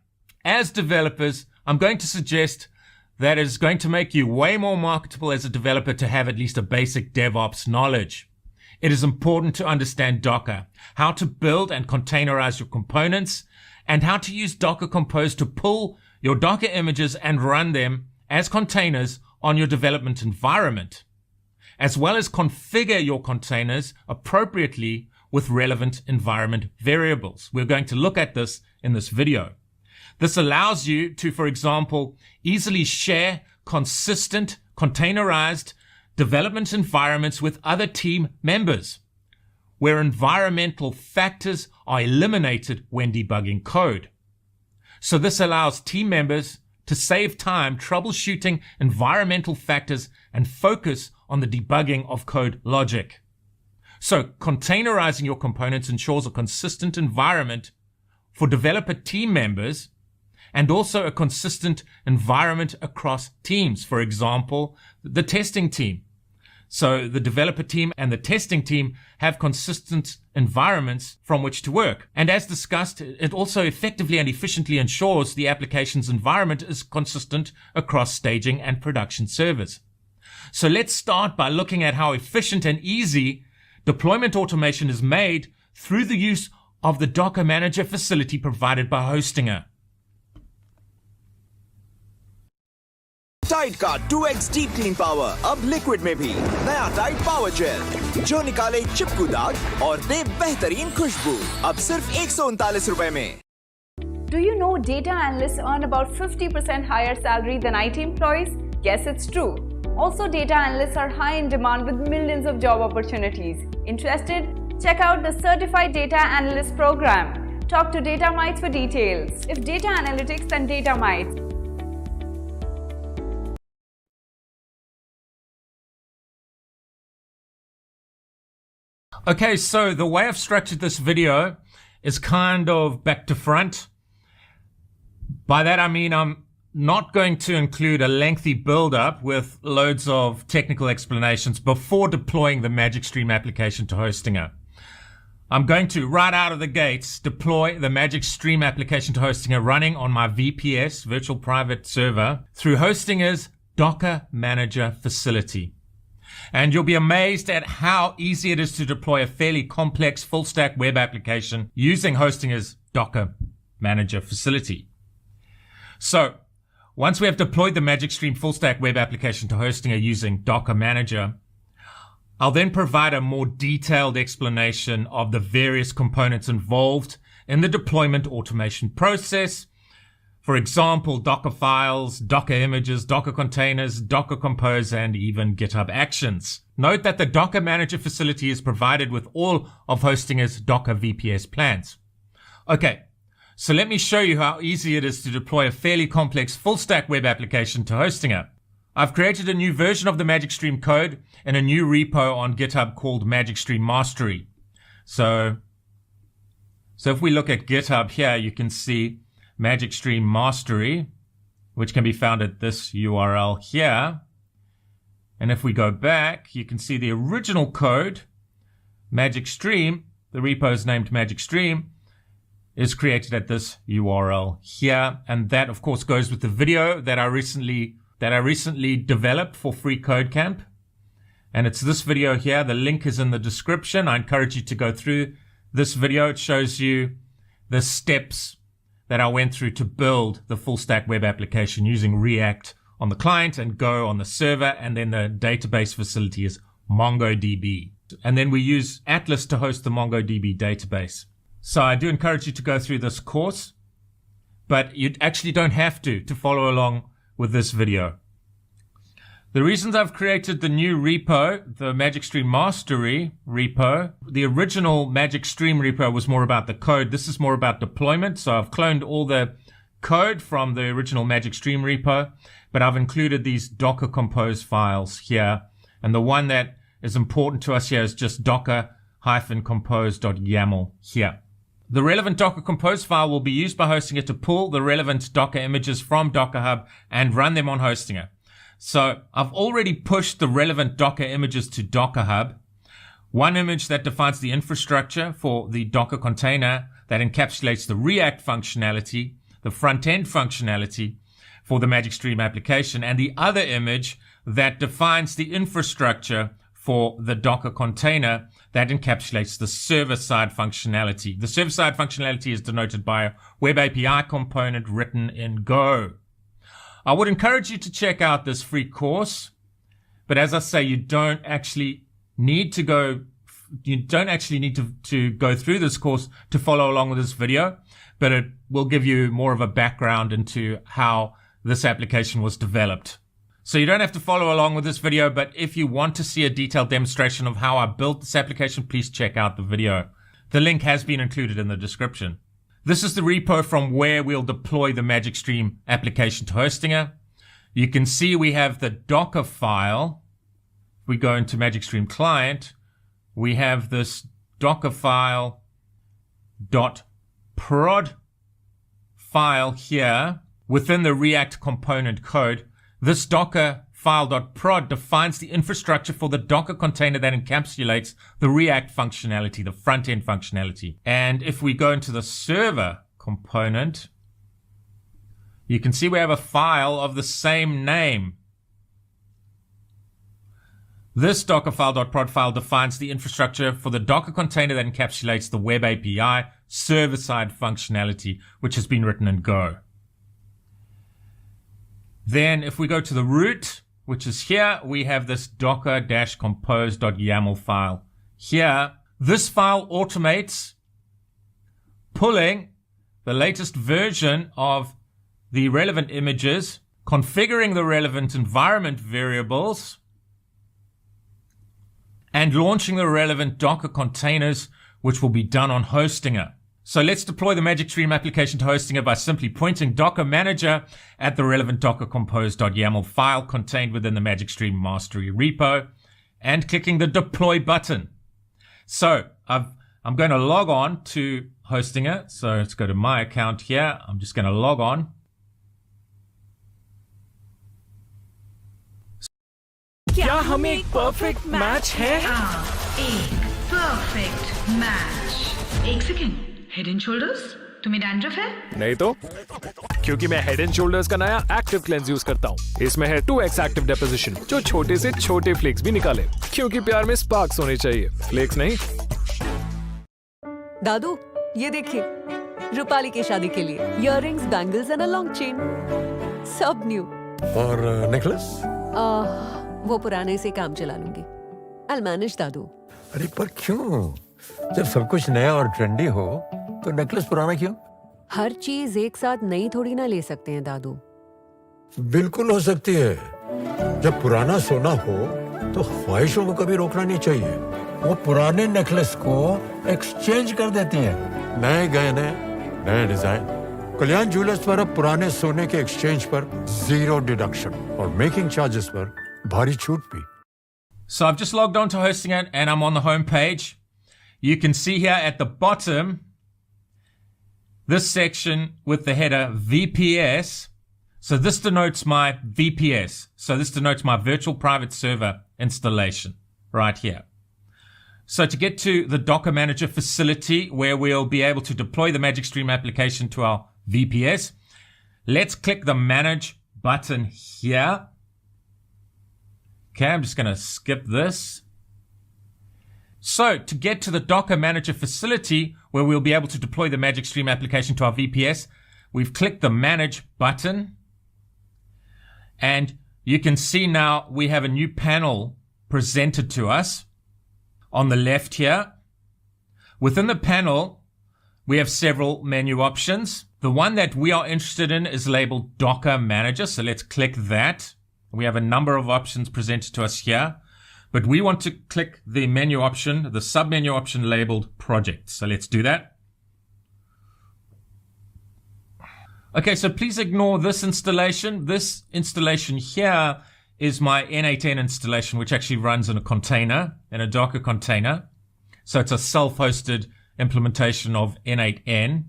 S17: as developers, I'm going to suggest that it's going to make you way more marketable as a developer to have at least a basic DevOps knowledge. It is important to understand Docker, how to build and containerize your components, and how to use Docker Compose to pull your Docker images and run them as containers on your development environment, as well as configure your containers appropriately with relevant environment variables. We're going to look at this in this video. This allows you to, for example, easily share consistent, containerized development environments with other team members, where environmental factors are eliminated when debugging code. So this allows team members to save time troubleshooting environmental factors and focus on the debugging of code logic. So containerizing your components ensures a consistent environment for developer team members and also a consistent environment across teams. For example, the testing team. So the developer team and the testing team have consistent environments from which to work. And as discussed, it also effectively and efficiently ensures the application's environment is consistent across staging and production servers. So let's start by looking at how efficient and easy deployment automation is made through the use of the Docker Manager facility provided by Hostinger.
S19: Tide का 2x deep clean power अब liquid में भी नया Tide power jail जो निकाले चिपकू दाग और दे बेहतरीन खुशबू अब सिर्फ 139 रुपए में।
S20: Do you know data analysts earn about 50% higher salary than IT employees? Yes, it's true. Also, data analysts are high in demand with millions of job opportunities. Interested? Check out the Certified Data Analyst program. Talk to Datamites for details. If data analytics, then Datamites.
S17: Okay, so the way I've structured this video is kind of back to front. By that I mean I'm not going to include a lengthy build-up with loads of technical explanations before deploying the Magic Stream application to Hostinger. I'm going to, right out of the gates, deploy the Magic Stream application to Hostinger running on my VPS, Virtual Private Server, through Hostinger's Docker Manager facility. And you'll be amazed at how easy it is to deploy a fairly complex full-stack web application using Hostinger's Docker Manager facility. So, once we have deployed the Magic Stream full-stack web application to Hostinger using Docker Manager, I'll then provide a more detailed explanation of the various components involved in the deployment automation process. For example, Docker files, Docker images, Docker containers, Docker Compose, and even GitHub Actions. Note that the Docker Manager facility is provided with all of Hostinger's Docker VPS plans. Okay, so let me show you how easy it is to deploy a fairly complex full-stack web application to Hostinger. I've created a new version of the Magic Stream code in a new repo on GitHub called Magic Stream Mastery. So if we look at GitHub here, you can see Magic Stream Mastery, which can be found at this URL here. And if we go back, you can see the original code, Magic Stream, the repo is named Magic Stream, is created at this URL here. And that, of course, goes with the video that I recently developed for Free Code Camp. And it's this video here. The link is in the description. I encourage you to go through this video. It shows you the steps that I went through to build the full stack web application using React on the client and Go on the server. And then the database facility is MongoDB. And then we use Atlas to host the MongoDB database. So I do encourage you to go through this course, but you actually don't have to follow along with this video. The reasons I've created the new repo, the Magic Stream Mastery repo, the original Magic Stream repo was more about the code. This is more about deployment. So I've cloned all the code from the original Magic Stream repo, but I've included these Docker Compose files here. And the one that is important to us here is just docker-compose.yaml here. The relevant Docker Compose file will be used by Hostinger to pull the relevant Docker images from Docker Hub and run them on Hostinger. So I've already pushed the relevant Docker images to Docker Hub. One image that defines the infrastructure for the Docker container that encapsulates the React functionality, the front-end functionality for the Magic Stream application, and the other image that defines the infrastructure for the Docker container that encapsulates the server-side functionality. The server-side functionality is denoted by a Web API component written in Go. I would encourage you to check out this free course, but as I say, you don't actually need to go through this course to follow along with this video, but it will give you more of a background into how this application was developed. So you don't have to follow along with this video, but if you want to see a detailed demonstration of how I built this application, please check out the video. The link has been included in the description. This is the repo from where we'll deploy the Magic Stream application to Hostinger. You can see we have the Docker file. If we go into Magic Stream client, we have this Docker file .prod file here within the React component code, this Docker file.prod defines the infrastructure for the Docker container that encapsulates the React functionality, the front-end functionality. And if we go into the server component, you can see we have a file of the same name. This Docker file.prod file defines the infrastructure for the Docker container that encapsulates the Web API server-side functionality, which has been written in Go. Then if we go to the root, which is here, we have this docker-compose.yaml file. Here, this file automates pulling the latest version of the relevant images, configuring the relevant environment variables, and launching the relevant Docker containers, which will be done on Hostinger. So let's deploy the Magic Stream application to Hostinger by simply pointing Docker Manager at the relevant docker-compose.yaml file contained within the Magic Stream mastery repo and clicking the deploy button. So I'm going to log on to Hostinger. So let's go to my account here. I'm just going to log on.
S13: क्या हम एक perfect match है?
S21: एक perfect match. एक second, head and shoulders, तुम्हें dandruff है?
S22: नहीं तो, क्योंकि मैं हेड एंड शोल्डर्स का नया एक्टिव क्लेंस यूज करता हूँ। इसमें है 2x एक्टिव डेपोजिशन, जो छोटे से छोटे फ्लेक्स भी निकाले, क्योंकि प्यार में स्पार्क्स होने चाहिए, फ्लेक्स नहीं।
S23: दादू, ये देखिए, रूपाली की शादी के लिए earrings, bangles and a long chain, सब न्यू।
S10: और नेकलेस?
S23: वो पुराने से काम चला लूंगी। I'll manage, दादू।
S10: अरे पर क्यों? जब सब कुछ नया और ट्रेंडी हो, तो नेकलेस पुराना क्यों?
S23: हर चीज एक साथ नई थोड़ी ना ले सकते हैं दादू।
S10: बिल्कुल हो सकती है। जब पुराना सोना हो, तो ख्वाहिशों को कभी रोकना नहीं चाहिए। वो पुराने नेकलेस को एक्सचेंज कर देती हैं। नए गहने, नए डिजाइन। कल्याण ज्वेलर्स पर अब पुराने सोने के एक्सचेंज पर 0 डिडक्शन और मेकिंग चार्जेस पर भारी छूट भी।
S17: So I've just logged on to Hostinger and I'm on the home page. You can see here at the bottom, this section with the header VPS. So this denotes my VPS. So this denotes my virtual private server installation right here. So to get to the Docker Manager facility where we'll be able to deploy the Magic Stream application to our VPS, let's click the Manage button here. Okay, I'm just going to skip this. So to get to the Docker Manager facility where we'll be able to deploy the Magic Stream application to our VPS, we've clicked the Manage button. And you can see now we have a new panel presented to us on the left here. Within the panel, we have several menu options. The one that we are interested in is labeled Docker Manager. So let's click that. We have a number of options presented to us here, but we want to click the menu option, the sub-menu option labeled Project. So let's do that. Okay, so please ignore this installation. This installation here is my N8N installation, which actually runs in a container, in a Docker container. So it's a self-hosted implementation of N8N,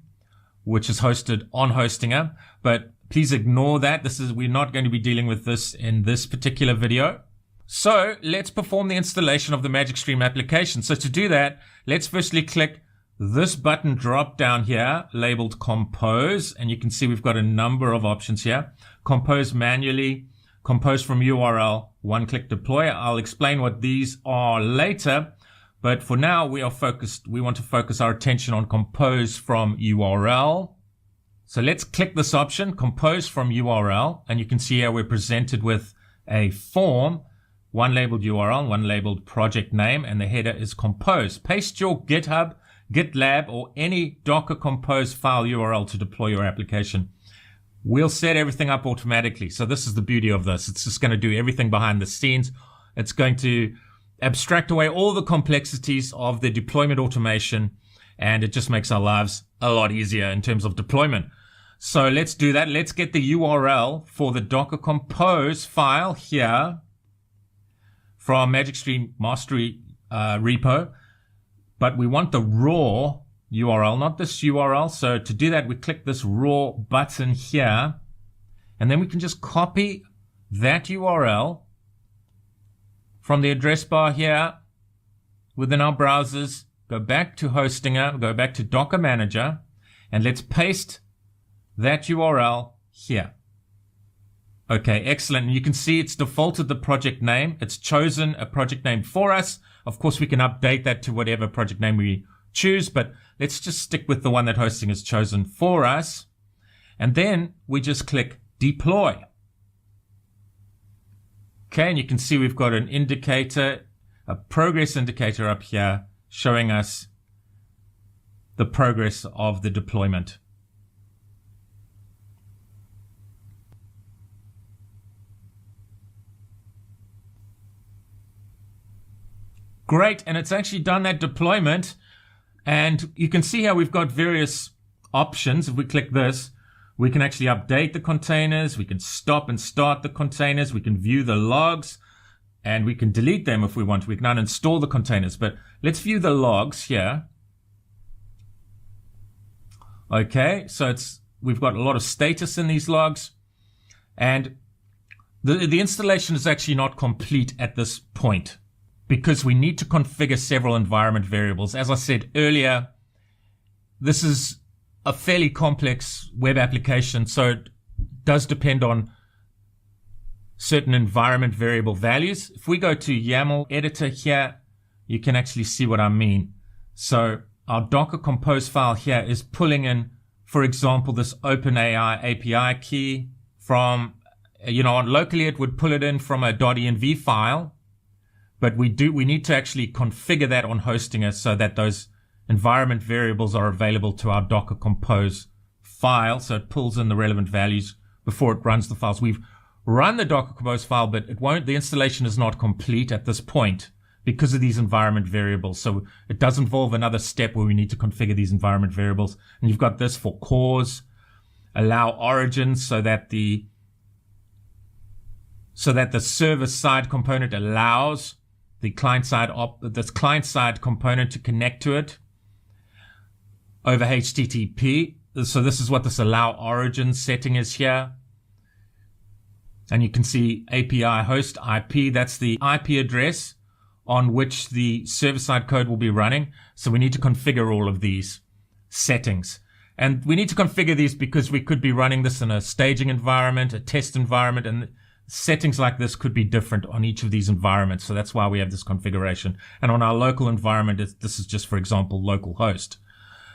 S17: which is hosted on Hostinger, but please ignore that. We're not going to be dealing with this in this particular video. So let's perform the installation of the Magic Stream application. So to do that, let's firstly click this button drop down here labeled Compose. And you can see we've got a number of options here. Compose manually, compose from URL, one-click deploy. I'll explain what these are later. But for now, we want to focus our attention on compose from URL. So let's click this option, compose from URL, and you can see here we're presented with a form, one labeled URL, one labeled project name, and the header is compose. Paste your GitHub, GitLab, or any Docker Compose file URL to deploy your application. We'll set everything up automatically. So this is the beauty of this. It's just going to do everything behind the scenes. It's going to abstract away all the complexities of the deployment automation, and it just makes our lives a lot easier in terms of deployment. So let's do that. Let's get the URL for the Docker Compose file here from Magic Stream Mastery repo. But we want the raw URL, not this URL. So to do that, we click this raw button here. And then we can just copy that URL from the address bar here within our browsers, go back to Hostinger, go back to Docker Manager, and let's paste that URL here. Okay, excellent. And you can see it's defaulted the project name. It's chosen a project name for us. Of course, we can update that to whatever project name we choose, but let's just stick with the one that hosting has chosen for us. And then we just click deploy. Okay, and you can see we've got an indicator, a progress indicator up here showing us the progress of the deployment. Great, and it's actually done that deployment. And you can see how we've got various options. If we click this, we can actually update the containers. We can stop and start the containers. We can view the logs, and we can delete them if we want. We can uninstall the containers, but let's view the logs here. Okay, so we've got a lot of status in these logs, and the installation is actually not complete at this point, because we need to configure several environment variables. As I said earlier, this is a fairly complex web application, so it does depend on certain environment variable values. If we go to YAML editor here, you can actually see what I mean. So our Docker Compose file here is pulling in, for example, this OpenAI API key from, locally it would pull it in from a .env file. But we need to actually configure that on Hostinger so that those environment variables are available to our Docker Compose file. So it pulls in the relevant values before it runs the files. We've run the Docker Compose file, but the installation is not complete at this point because of these environment variables. So it does involve another step where we need to configure these environment variables. And you've got this for cause, allow origins so that the server-side component allows the client-side component to connect to it over HTTP. So this is what this allow origin setting is here. And you can see API host IP. That's the IP address on which the server-side code will be running. So we need to configure all of these settings. And we need to configure these because we could be running this in a staging environment, a test environment, and settings like this could be different on each of these environments. So that's why we have this configuration. And on our local environment, this is just, for example, localhost.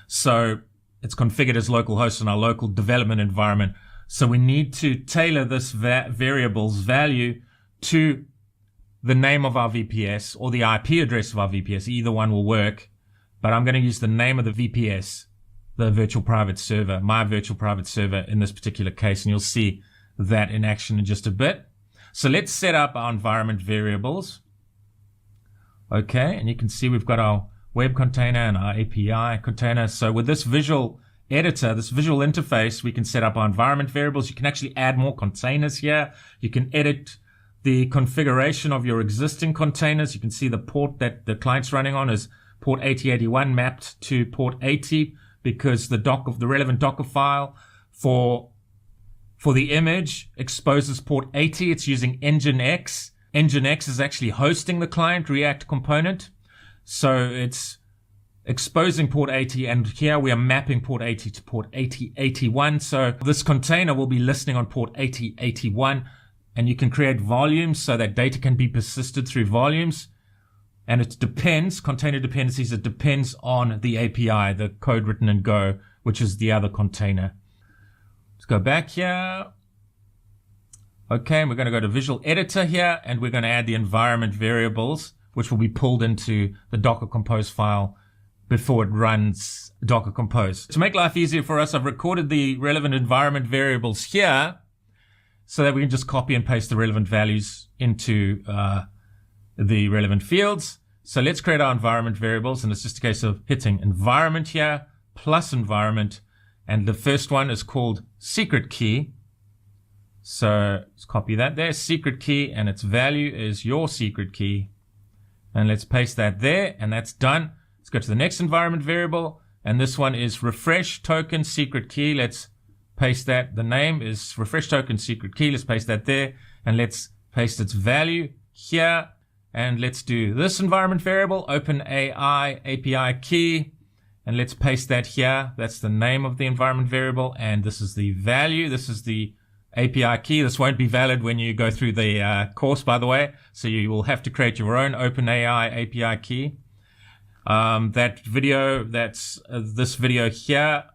S17: So it's configured as localhost in our local development environment. So we need to tailor this variable's value to the name of our VPS or the IP address of our VPS. Either one will work, but I'm going to use the name of the VPS, the virtual private server, my virtual private server in this particular case. And you'll see that in action in just a bit. So let's set up our environment variables. Okay, and you can see we've got our web container and our API container. So with this visual editor, this visual interface, we can set up our environment variables. You can actually add more containers here. You can edit the configuration of your existing containers. You can see the port that the client's running on is port 8081 mapped to port 80 because the relevant Docker file for the image exposes port 80. It's using Nginx. Nginx is actually hosting the client React component. So it's exposing port 80, and here we are mapping port 80 to port 8081. So this container will be listening on port 8081, and you can create volumes so that data can be persisted through volumes. And it depends, container dependencies, it depends on the API, the code written in Go, which is the other container. Let's go back here. Okay, and we're going to go to Visual Editor here, and we're going to add the environment variables, which will be pulled into the Docker Compose file before it runs Docker Compose. To make life easier for us, I've recorded the relevant environment variables here so that we can just copy and paste the relevant values into the relevant fields. So let's create our environment variables, and it's just a case of hitting environment here, plus environment, and the first one is called secret key. So let's copy that there, secret key, and its value is your secret key. And let's paste that there, and that's done. Let's go to the next environment variable, and this one is refresh token secret key. Let's paste that. The name is refresh token secret key. Let's paste that there. And let's paste its value here. And let's do this environment variable, OpenAI API key. And let's paste that here. That's the name of the environment variable. And this is the value. This is the API key. This won't be valid when you go through the course, by the way. So you will have to create your own OpenAI API key. That video, that's this video here.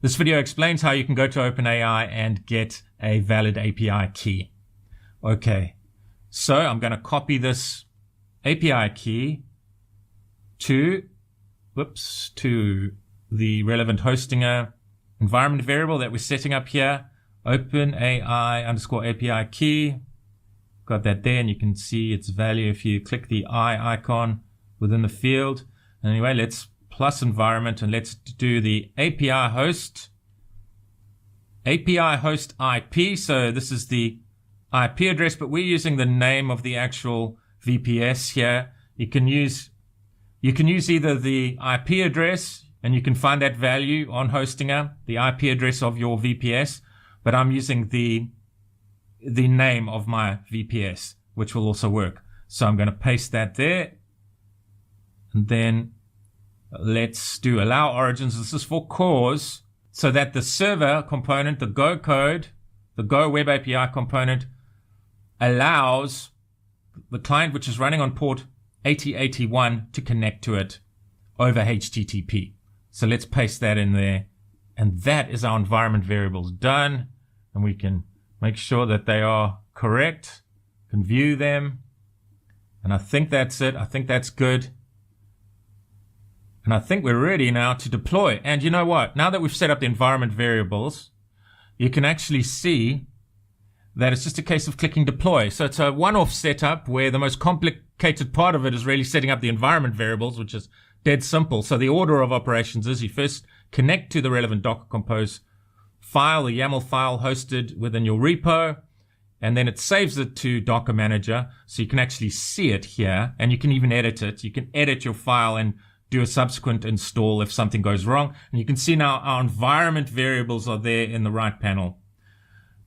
S17: This video explains how you can go to OpenAI and get a valid API key. Okay. So I'm going to copy this API key to the relevant hostinger environment variable that we're setting up here. OpenAI _ API key. Got that there, and you can see its value if you click the I icon within the field. Anyway, let's plus environment, and let's do the API host IP. So this is the IP address, but we're using the name of the actual VPS here. You can use either the IP address, and you can find that value on Hostinger, the IP address of your VPS, but I'm using the name of my VPS, which will also work. So I'm going to paste that there. And then let's do allow origins. This is for cause, so that the server component, the Go code, the Go Web API component, allows the client, which is running on port 8081, to connect to it over HTTP. So let's paste that in there. And that is our environment variables done. And we can make sure that they are correct, can view them. And I think that's it. I think that's good. And I think we're ready now to deploy. And you know what? Now that we've set up the environment variables, you can actually see that it's just a case of clicking deploy. So it's a one-off setup where the most complicated part of it is really setting up the environment variables, which is dead simple. So the order of operations is you first connect to the relevant Docker Compose file, the YAML file hosted within your repo, and then it saves it to Docker Manager. So you can actually see it here, and you can even edit it. You can edit your file and do a subsequent install if something goes wrong. And you can see now our environment variables are there in the right panel.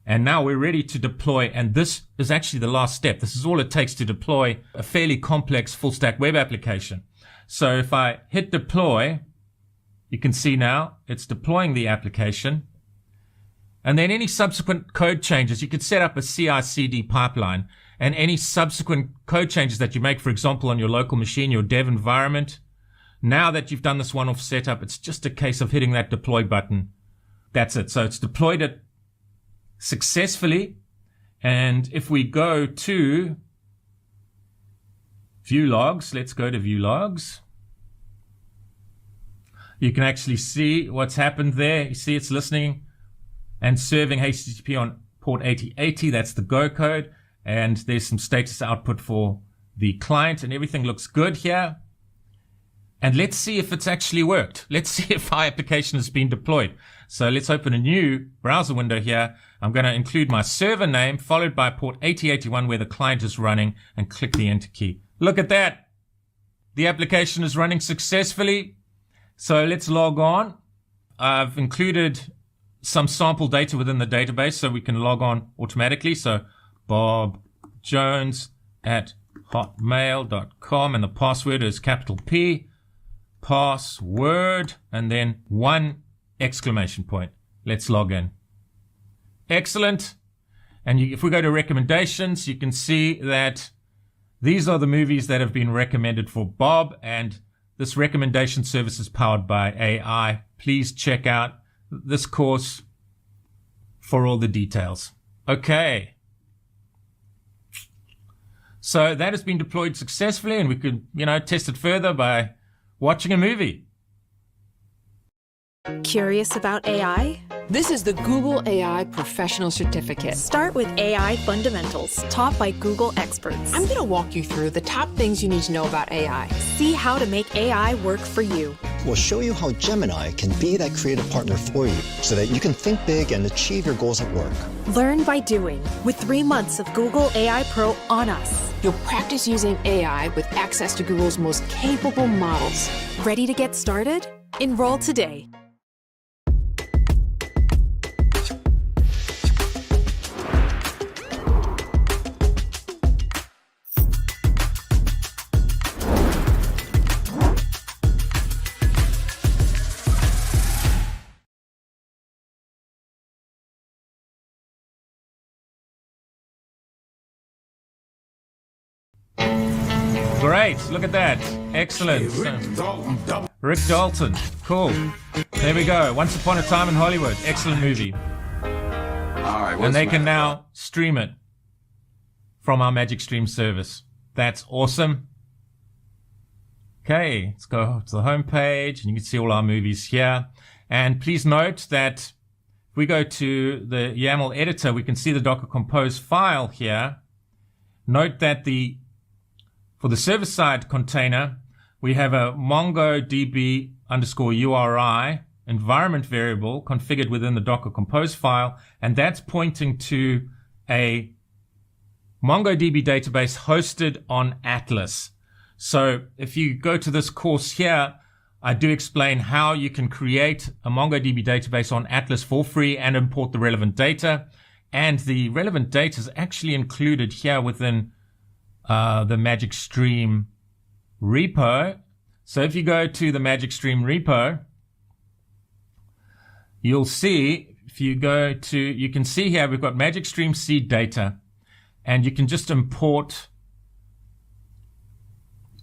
S17: And now we're ready to deploy. And this is actually the last step. This is all it takes to deploy a fairly complex full stack web application. So if I hit deploy, you can see now it's deploying the application. And then any subsequent code changes, you could set up a CI/CD pipeline, and any subsequent code changes that you make, for example, on your local machine, your dev environment, now that you've done this one-off setup, it's just a case of hitting that deploy button. That's it. So it's deployed it successfully. And if we go to view logs, let's go to view logs. You can actually see what's happened there. You see it's listening and serving HTTP on port 8080. That's the Go code. And there's some status output for the client, and everything looks good here. And let's see if it's actually worked. Let's see if our application has been deployed. So let's open a new browser window here. I'm going to include my server name followed by port 8081 where the client is running, and click the enter key. Look at that. The application is running successfully. So let's log on. I've included some sample data within the database so we can log on automatically. So bobjones@hotmail.com, and the password is capital P. Password, and then 1 exclamation point. Let's log in. Excellent. And if we go to recommendations, you can see that these are the movies that have been recommended for Bob, and this recommendation service is powered by AI. Please check out this course for all the details. Okay. So that has been deployed successfully, and we could, test it further by watching a movie.
S13: Curious about AI?
S7: This is the Google AI Professional Certificate.
S13: Start with AI fundamentals, taught by Google experts.
S7: I'm going to walk you through the top things you need to know about AI.
S13: See how to make AI work for you.
S1: We'll show you how Gemini can be that creative partner for you so that you can think big and achieve your goals at work.
S13: Learn by doing with 3 months of Google AI Pro on us.
S7: You'll practice using AI with access to Google's most capable models.
S13: Ready to get started? Enroll today.
S17: Great. Look at that. Excellent. Rick Dalton. Cool. There we go. Once Upon a Time in Hollywood. Excellent movie.
S2: All right.
S17: And they can now stream it from our Magic Stream service. That's awesome. Okay, let's go to the home page, and you can see all our movies here. And please note that if we go to the YAML editor, we can see the Docker Compose file here. Note that for the server-side container, we have a MongoDB _URI environment variable configured within the Docker Compose file, and that's pointing to a MongoDB database hosted on Atlas. So if you go to this course here, I do explain how you can create a MongoDB database on Atlas for free and import the relevant data. And the relevant data is actually included here within the Magic Stream repo. So if you go to the Magic Stream repo, you'll see, you can see here we've got Magic Stream seed data, and you can just import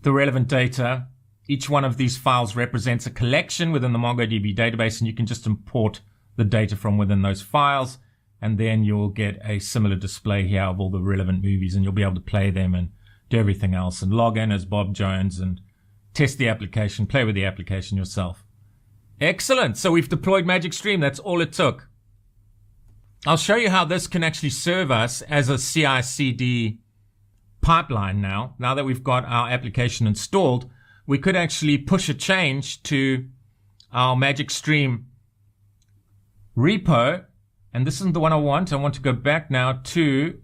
S17: the relevant data. Each one of these files represents a collection within the MongoDB database, and you can just import the data from within those files, and then you'll get a similar display here of all the relevant movies, and you'll be able to play them and do everything else and log in as Bob Jones and test the application, play with the application yourself. Excellent. So we've deployed Magic Stream. That's all it took. I'll show you how this can actually serve us as a CI/CD pipeline now. Now that we've got our application installed, we could actually push a change to our Magic Stream repo. And this isn't the one I want. I want to go back now to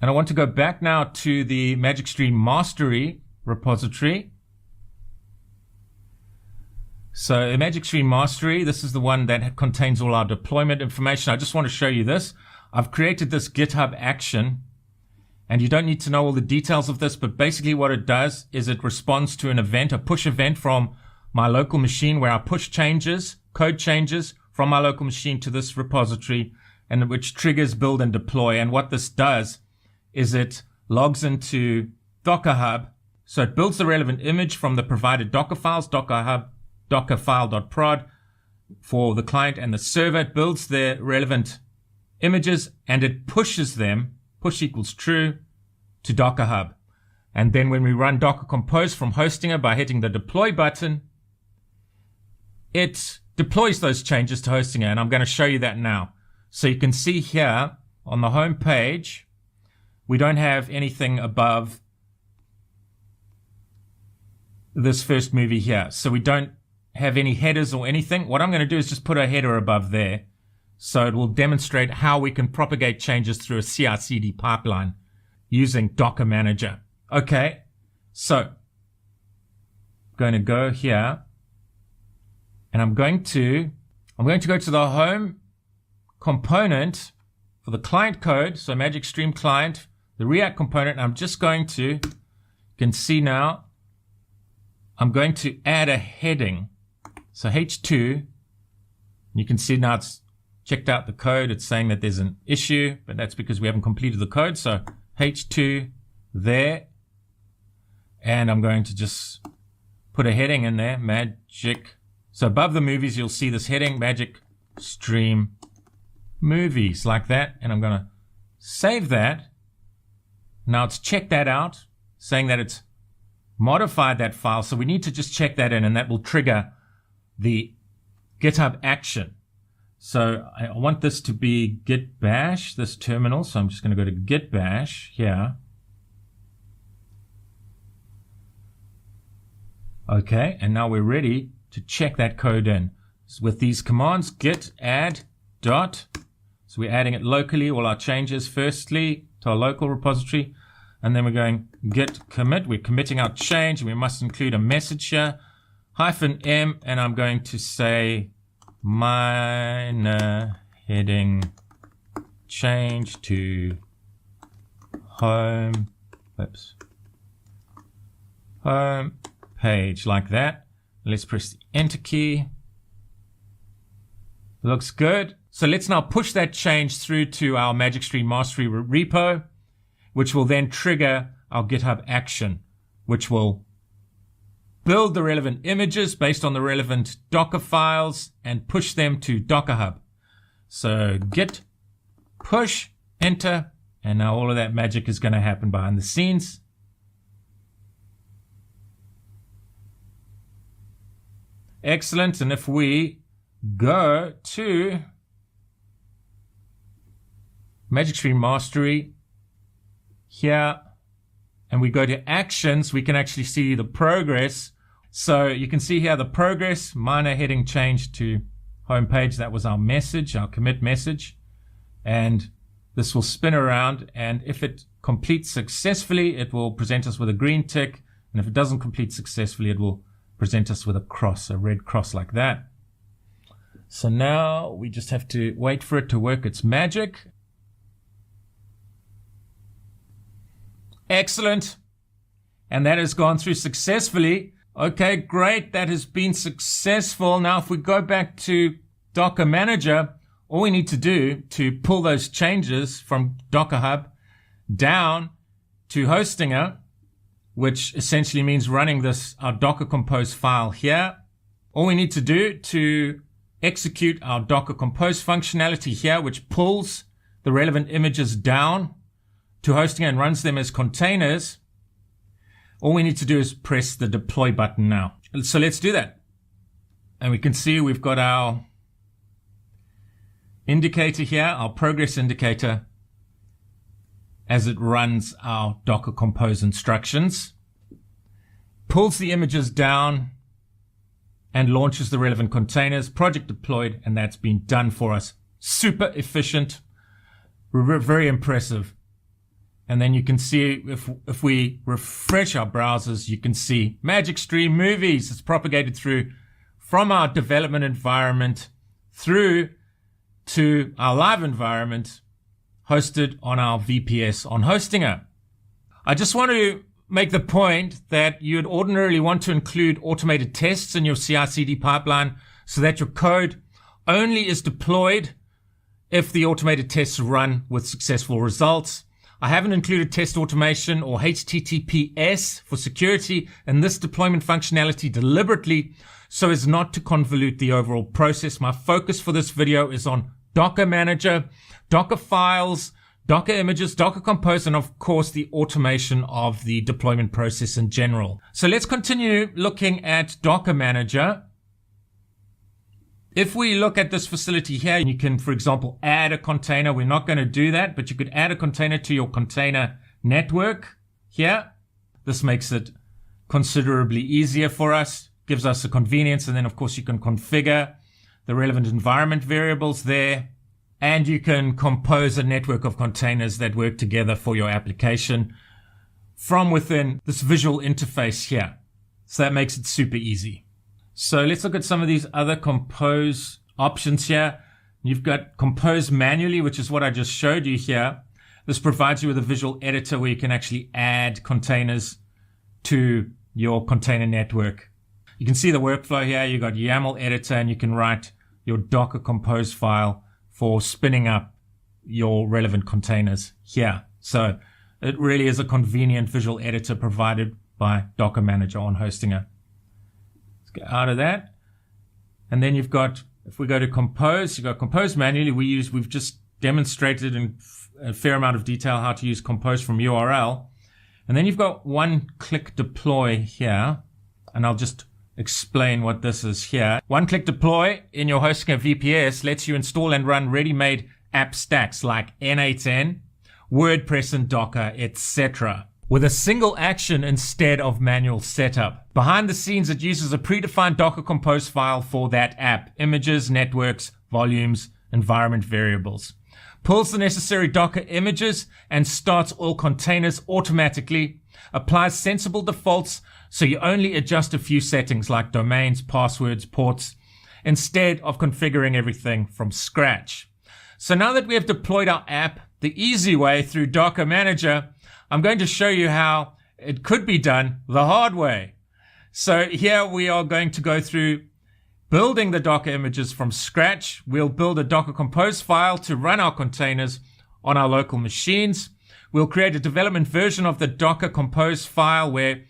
S17: the Magic Stream mastery repository. So in Magic Stream Mastery, this is the one that contains all our deployment information. I just want to show you this. I've created this GitHub action, and you don't need to know all the details of this, but basically what it does is it responds to an event, a push event from my local machine, where I push changes, code changes from my local machine to this repository, and which triggers build and deploy. And what this does is it logs into Docker Hub. So it builds the relevant image from the provided Docker files, Docker Hub, dockerfile.prod for the client and the server. It builds the relevant images and it pushes them, push equals true, to Docker Hub. And then when we run Docker Compose from Hostinger by hitting the deploy button, it deploys those changes to Hostinger. And I'm going to show you that now. So you can see here on the home page, we don't have anything above this first movie here. So we don't have any headers or anything. What I'm going to do is just put a header above there. So it will demonstrate how we can propagate changes through a CI/CD pipeline using Docker Manager. Okay, so I'm going to go here and I'm going to go to the home component for the client code. So Magic Stream client, the React component. And I'm just going to, you can see now, I'm going to add a heading. So H2, you can see now it's checked out the code. It's saying that there's an issue, but that's because we haven't completed the code. So H2 there. And I'm going to just put a heading in there, Magic. So above the movies, you'll see this heading, Magic Stream Movies, like that. And I'm going to save that. Now it's checked that out, saying that it's modified that file. So we need to just check that in, and that will trigger the GitHub action. So I want this to be git bash, this terminal. So I'm just going to go to git bash here. Okay, and now we're ready to check that code in. So with these commands, git add dot. So we're adding it locally, all our changes firstly to our local repository. And then we're going git commit. We're committing our change, and we must include a message here. -m, and I'm going to say minor heading change to home page, like that. Let's press the enter key. Looks good. So let's now push that change through to our Magic Stream Mastery repo, which will then trigger our GitHub action, which will build the relevant images based on the relevant Docker files and push them to Docker Hub. So git push, enter, and now all of that magic is going to happen behind the scenes. Excellent. And if we go to Magic Stream Mastery here, and we go to actions, we can actually see the progress. So you can see here the progress, minor heading change to home page. That was our message, our commit message. And this will spin around. And if it completes successfully, it will present us with a green tick. And if it doesn't complete successfully, it will present us with a cross, a red cross like that. So now we just have to wait for it to work its magic. Excellent. And that has gone through successfully. Okay, great. That has been successful. Now, if we go back to Docker Manager, all we need to do to pull those changes from Docker Hub down to Hostinger, which essentially means running our Docker Compose file here. All we need to do to execute our Docker Compose functionality here, which pulls the relevant images down to Hostinger and runs them as containers. All we need to do is press the deploy button now. So let's do that. And we can see we've got our indicator here, our progress indicator, as it runs our Docker Compose instructions, pulls the images down and launches the relevant containers, project deployed, and that's been done for us. Super efficient, very impressive. And then you can see if we refresh our browsers, you can see Magic Stream Movies. It's propagated through from our development environment through to our live environment hosted on our VPS on Hostinger. I just want to make the point that you'd ordinarily want to include automated tests in your CI/CD pipeline so that your code only is deployed if the automated tests run with successful results. I haven't included test automation or HTTPS for security in this deployment functionality deliberately so as not to convolute the overall process. My focus for this video is on Docker Manager, Docker files, Docker images, Docker Compose, and of course the automation of the deployment process in general. So let's continue looking at Docker Manager. If we look at this facility here, you can, for example, add a container. We're not going to do that, but you could add a container to your container network here. This makes it considerably easier for us, gives us a convenience, and then of course you can configure the relevant environment variables there, and you can compose a network of containers that work together for your application from within this visual interface here. So that makes it super easy. So let's look at some of these other compose options here. You've got compose manually, which is what I just showed you here. This provides you with a visual editor where you can actually add containers to your container network. You can see the workflow here. You've got YAML editor, and you can write your Docker Compose file for spinning up your relevant containers here. So it really is a convenient visual editor provided by Docker Manager on Hostinger. Out of that, and then you've got, if we go to compose, you've got compose manually. We've just demonstrated in a fair amount of detail how to use compose from URL, and then you've got one-click deploy here, and I'll just explain what this is here. One-click deploy in your Hostinger VPS lets you install and run ready-made app stacks like N8N, WordPress, and Docker, etc., with a single action instead of manual setup. Behind the scenes, it uses a predefined Docker Compose file for that app, images, networks, volumes, environment variables. Pulls the necessary Docker images and starts all containers automatically. Applies sensible defaults so you only adjust a few settings like domains, passwords, ports, instead of configuring everything from scratch. So now that we have deployed our app the easy way through Docker Manager, I'm going to show you how it could be done the hard way. So here we are going to go through building the Docker images from scratch. We'll build a Docker Compose file to run our containers on our local machines. We'll create a development version of the Docker Compose file where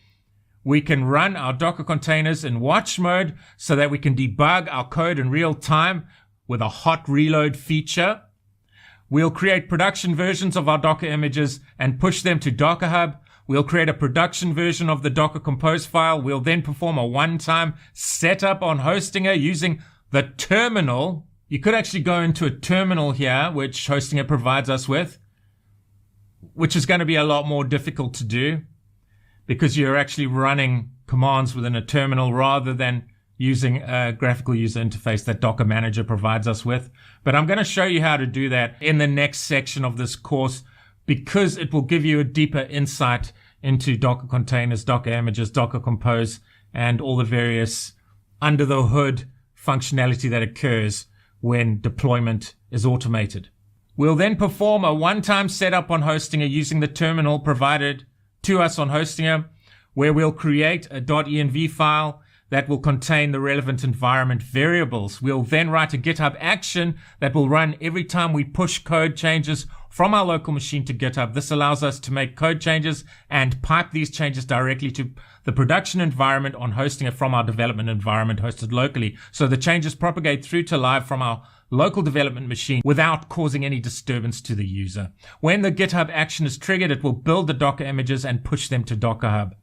S17: we can run our Docker containers in watch mode so that we can debug our code in real time with a hot reload feature. We'll create production versions of our Docker images and push them to Docker Hub. We'll create a production version of the Docker Compose file. We'll then perform a one-time setup on Hostinger using the terminal. You could actually go into a terminal here, which Hostinger provides us with, which is going to be a lot more difficult to do because you're actually running commands within a terminal rather than using a graphical user interface that Docker Manager provides us with. But I'm going to show you how to do that in the next section of this course because it will give you a deeper insight into Docker containers, Docker images, Docker Compose, and all the various under the hood functionality that occurs when deployment is automated. We'll then perform a one-time setup on Hostinger using the terminal provided to us on Hostinger, where we'll create a .env file that will contain the relevant environment variables. We'll then write a GitHub action that will run every time we push code changes from our local machine to GitHub. This allows us to make code changes and pipe these changes directly to the production environment on Hostinger from our development environment hosted locally. So the changes propagate through to live from our local development machine without causing any disturbance to the user. When the GitHub action is triggered, it will build the Docker images and push them to Docker Hub.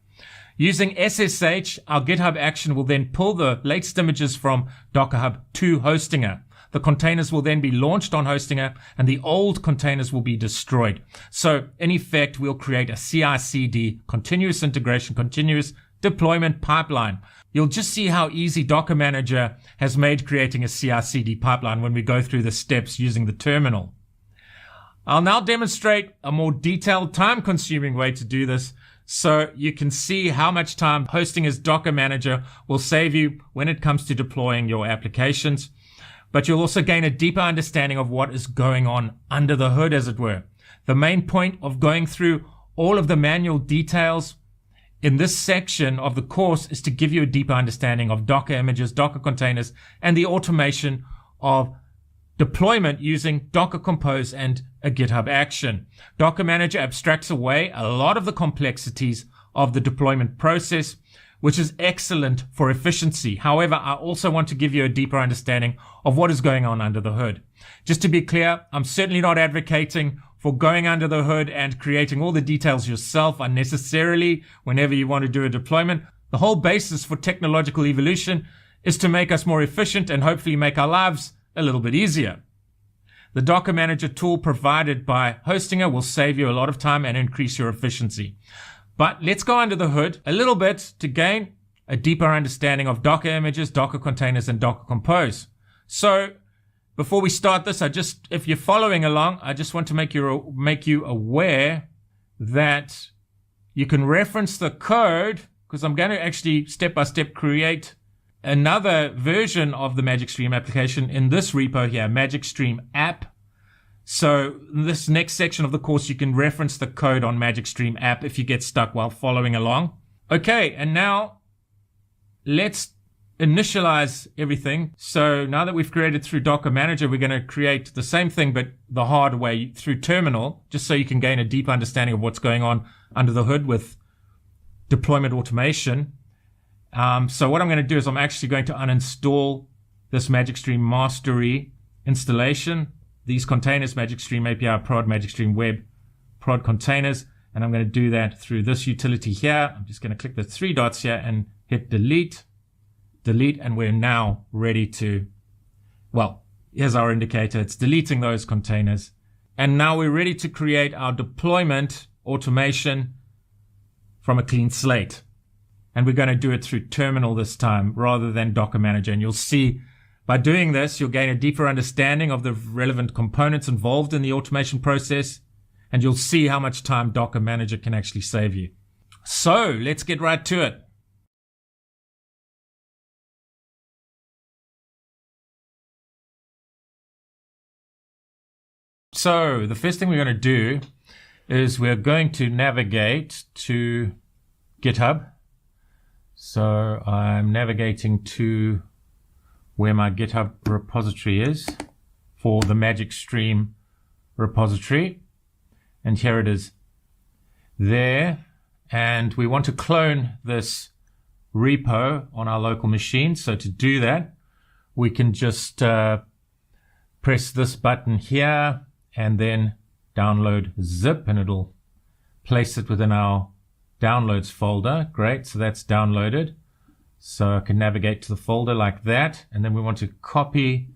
S17: Using SSH, our GitHub action will then pull the latest images from Docker Hub to Hostinger. The containers will then be launched on Hostinger and the old containers will be destroyed. So in effect, we'll create a CI/CD, continuous integration, continuous deployment pipeline. You'll just see how easy Docker Manager has made creating a CI/CD pipeline when we go through the steps using the terminal. I'll now demonstrate a more detailed, time-consuming way to do this so you can see how much time Hostinger's Docker Manager will save you when it comes to deploying your applications. But you'll also gain a deeper understanding of what is going on under the hood, as it were. The main point of going through all of the manual details in this section of the course is to give you a deeper understanding of Docker images, Docker containers, and the automation of deployment using Docker Compose and a GitHub action. Docker Manager abstracts away a lot of the complexities of the deployment process, which is excellent for efficiency. However, I also want to give you a deeper understanding of what is going on under the hood. Just to be clear, I'm certainly not advocating for going under the hood and creating all the details yourself unnecessarily whenever you want to do a deployment. The whole basis for technological evolution is to make us more efficient and hopefully make our lives a little bit easier. The Docker Manager tool provided by Hostinger will save you a lot of time and increase your efficiency. But let's go under the hood a little bit to gain a deeper understanding of Docker images, Docker containers, and Docker Compose. So before we start this, if you're following along, I just want to make you aware that you can reference the code because I'm going to actually step by step create another version of the Magic Stream application in this repo here, Magic Stream app. So in this next section of the course, you can reference the code on Magic Stream app if you get stuck while following along. Okay, and now let's initialize everything. So now that we've created through Docker Manager, we're going to create the same thing, but the hard way through terminal, just so you can gain a deep understanding of what's going on under the hood with deployment automation. So what I'm going to do is I'm actually going to uninstall this Magic Stream Mastery installation, these containers, Magic Stream API prod, Magic Stream web prod containers, and I'm going to do that through this utility here. I'm just going to click the three dots here and hit delete, and we're now ready to, well, here's our indicator. It's deleting those containers. And now we're ready to create our deployment automation from a clean slate. And we're going to do it through terminal this time rather than Docker Manager. And you'll see by doing this, you'll gain a deeper understanding of the relevant components involved in the automation process. And you'll see how much time Docker Manager can actually save you. So let's get right to it. So the first thing we're going to do is we're going to navigate to GitHub. So I'm navigating to where my GitHub repository is for the Magic Stream repository. And here it is there. And we want to clone this repo on our local machine. So to do that, we can just press this button here and then download zip, and it'll place it within our downloads folder. Great, so that's downloaded. So I can navigate to the folder like that, and then we want to copy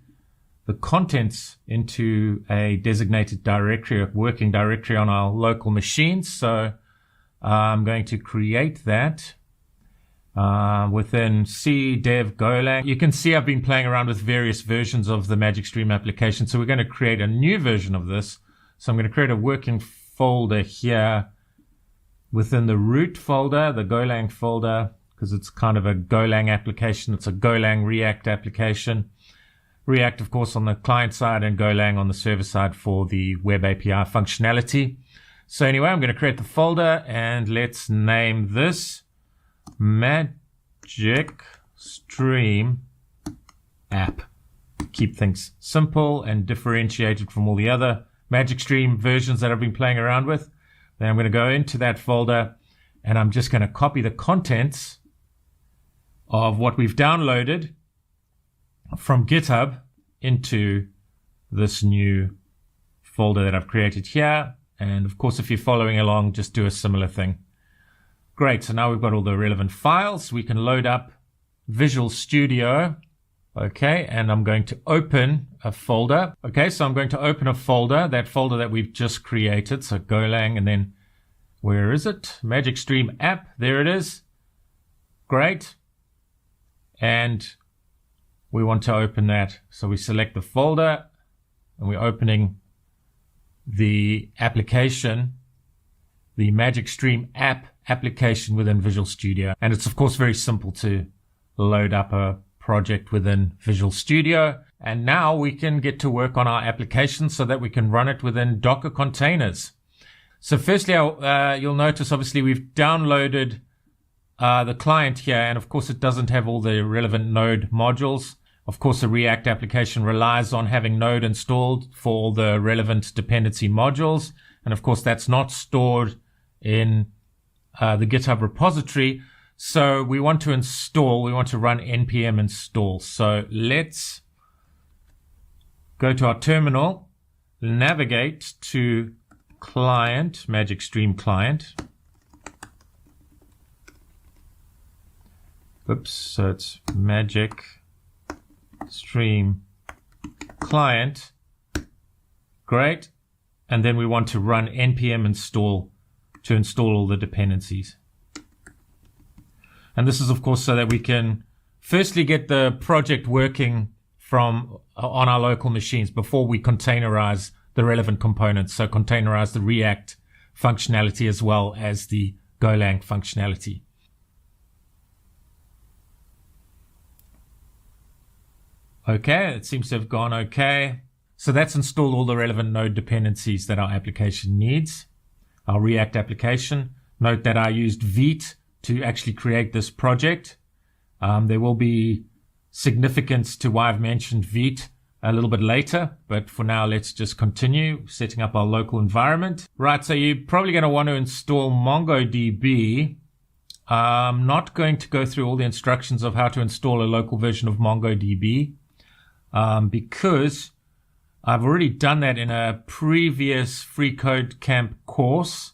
S17: the contents into a designated directory, a working directory on our local machine. So I'm going to create that within C dev Golang. You can see I've been playing around with various versions of the Magic Stream application. So we're going to create a new version of this. So I'm going to create a working folder here within the root folder, the Golang folder, because it's kind of a Golang application. It's a Golang React application. React, of course, on the client side, and Golang on the server side for the web API functionality. So anyway, I'm going to create the folder, and let's name this Magic Stream App. Keep things simple and differentiated from all the other Magic Stream versions that I've been playing around with. Then I'm going to go into that folder, and I'm just going to copy the contents of what we've downloaded from GitHub into this new folder that I've created here. And of course, if you're following along, just do a similar thing. Great, so now we've got all the relevant files. We can load up Visual Studio. Okay, and I'm going to open a folder. Okay, so I'm going to open a folder, that folder that we've just created. So Golang, and then where is it? Magic Stream App, there it is. Great. And we want to open that. So we select the folder, and we're opening the application, the Magic Stream App application within Visual Studio. And it's of course very simple to load up a project within Visual Studio. And now we can get to work on our application so that we can run it within Docker containers. So firstly, you'll notice obviously we've downloaded the client here, and of course it doesn't have all the relevant Node modules. Of course, the React application relies on having Node installed for all the relevant dependency modules. And of course, that's not stored in the GitHub repository. So we want to run npm install. So let's go to our terminal, navigate to client, Magic Stream client. Oops, so it's Magic Stream client. Great. And then we want to run npm install to install all the dependencies. And this is, of course, so that we can firstly get the project working on our local machines before we containerize the relevant components. So containerize the React functionality as well as the Golang functionality. Okay, it seems to have gone okay. So that's installed all the relevant Node dependencies that our application needs, our React application. Note that I used Vite to actually create this project. There will be significance to why I've mentioned Vite a little bit later, but for now, let's just continue setting up our local environment. Right, so you're probably going to want to install MongoDB. I'm not going to go through all the instructions of how to install a local version of MongoDB because I've already done that in a previous Free Code Camp course.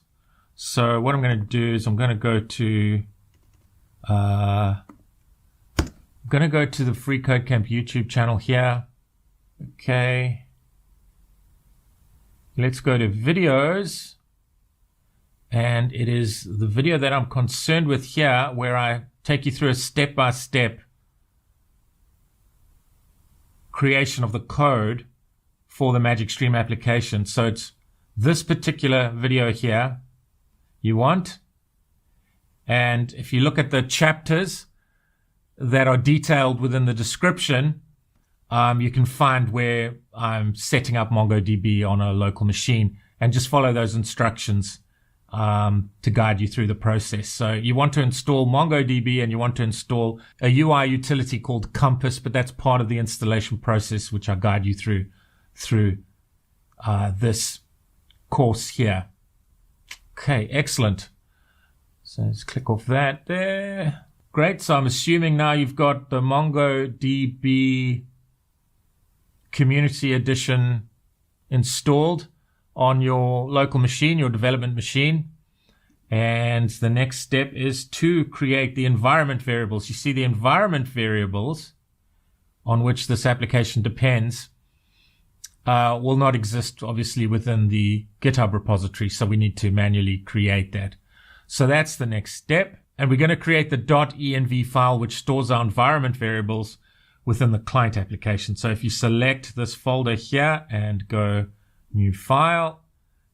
S17: So what I'm going to do is I'm going to go to the Free Code Camp YouTube channel here. Okay. Let's go to videos. And it is the video that I'm concerned with here where I take you through a step-by-step creation of the code for the Magic Stream application. So it's this particular video here you want. And if you look at the chapters that are detailed within the description, you can find where I'm setting up MongoDB on a local machine and just follow those instructions to guide you through the process. So you want to install MongoDB and you want to install a UI utility called Compass, but that's part of the installation process, which I guide you through this course here. Okay, excellent. So let's click off that there. Great. So I'm assuming now you've got the MongoDB Community Edition installed on your local machine, your development machine. And the next step is to create the environment variables. You see the environment variables on which this application depends will not exist, obviously, within the GitHub repository. So we need to manually create that. So that's the next step. And we're going to create the .env file, which stores our environment variables within the client application. So if you select this folder here and go new file,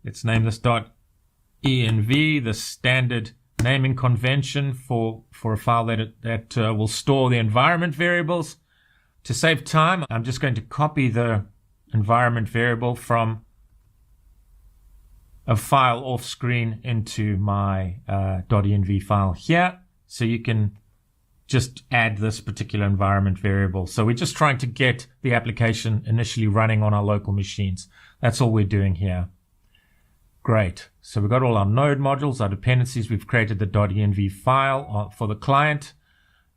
S17: let's name this .env, the standard naming convention for a file that will store the environment variables. To save time, I'm just going to copy the environment variable from a file off screen into my .env file here. So you can just add this particular environment variable. So we're just trying to get the application initially running on our local machines. That's all we're doing here. Great. So we've got all our node modules, our dependencies. We've created the .env file for the client.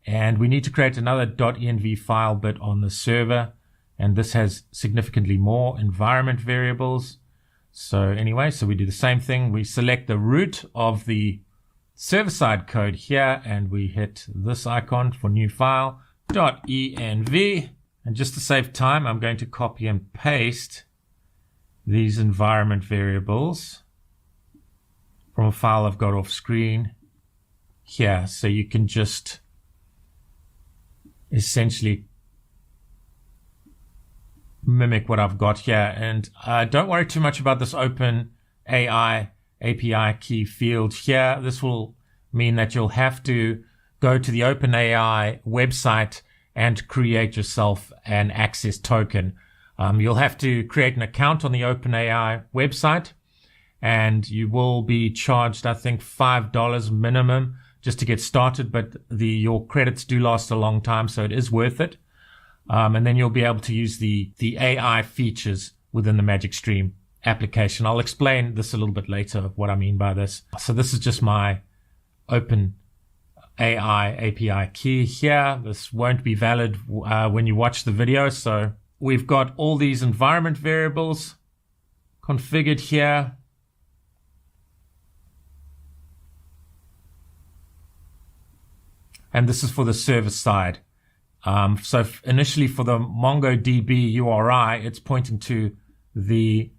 S17: And we need to create another .env file, but on the server. And this has significantly more environment variables. So anyway, so we do the same thing. We select the root of the server-side code here, and we hit this icon for new file, .env. And just to save time, I'm going to copy and paste these environment variables from a file I've got off screen here. So you can just essentially mimic what I've got here. And don't worry too much about this open AI API key field here. This will mean that you'll have to go to the OpenAI website and create yourself an access token. You'll have to create an account on the OpenAI website, and you will be charged, I think, $5 minimum just to get started, but your credits do last a long time, so it is worth it. And then you'll be able to use the AI features within the Magic Stream application. I'll explain this a little bit later, what I mean by this. So this is just my Open AI API key here. This won't be valid when you watch the video. So we've got all these environment variables configured here. And this is for the server side. So initially for the MongoDB URI, it's pointing to the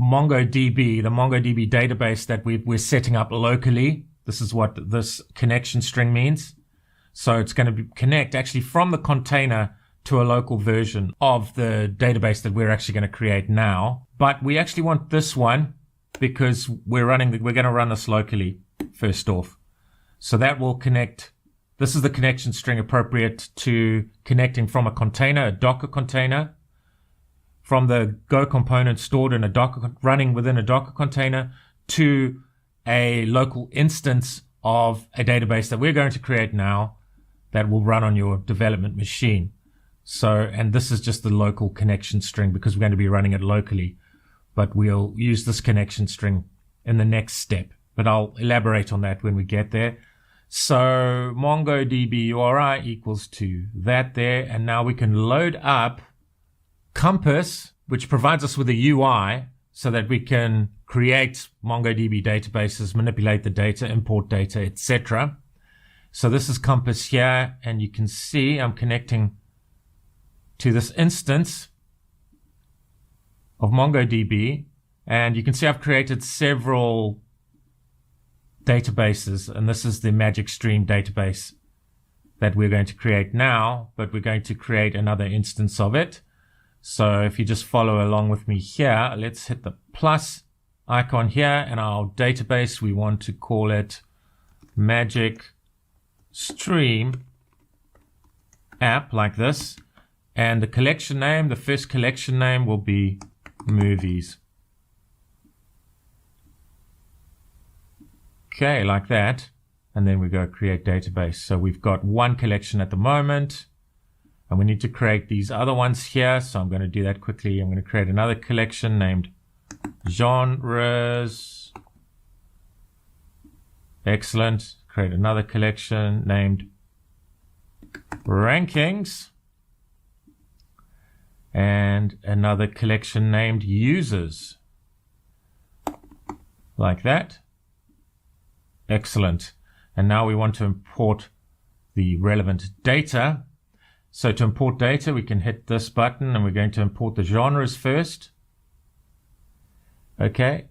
S17: MongoDB database that we're setting up locally. This is what this connection string means. So it's going to connect actually from the container to a local version of the database that we're actually going to create now. But we actually want this one because we're going to run this locally first off. So that will connect. This is the connection string appropriate to connecting from a container, a Docker container, from the Go component stored in a Docker, running within a Docker container, to a local instance of a database that we're going to create now that will run on your development machine. So, and this is just the local connection string because we're going to be running it locally, but we'll use this connection string in the next step, but I'll elaborate on that when we get there. So MongoDB URI equals to that there. And now we can load up Compass, which provides us with a UI so that we can create MongoDB databases, manipulate the data, import data, etc. So this is Compass here, and you can see I'm connecting to this instance of MongoDB, and you can see I've created several databases, and this is the Magic Stream database that we're going to create now, but we're going to create another instance of it. So if you just follow along with me here, let's hit the plus icon here, and our database, we want to call it Magic Stream app, like this. And the collection name, the first collection name will be movies. Okay, like that. And then we go create database. So we've got one collection at the moment, and we need to create these other ones here. So I'm going to do that quickly. I'm going to create another collection named genres. Excellent. Create another collection named rankings. And another collection named users. Like that. Excellent. And now we want to import the relevant data. So to import data, we can hit this button and we're going to import the genres first. Okay.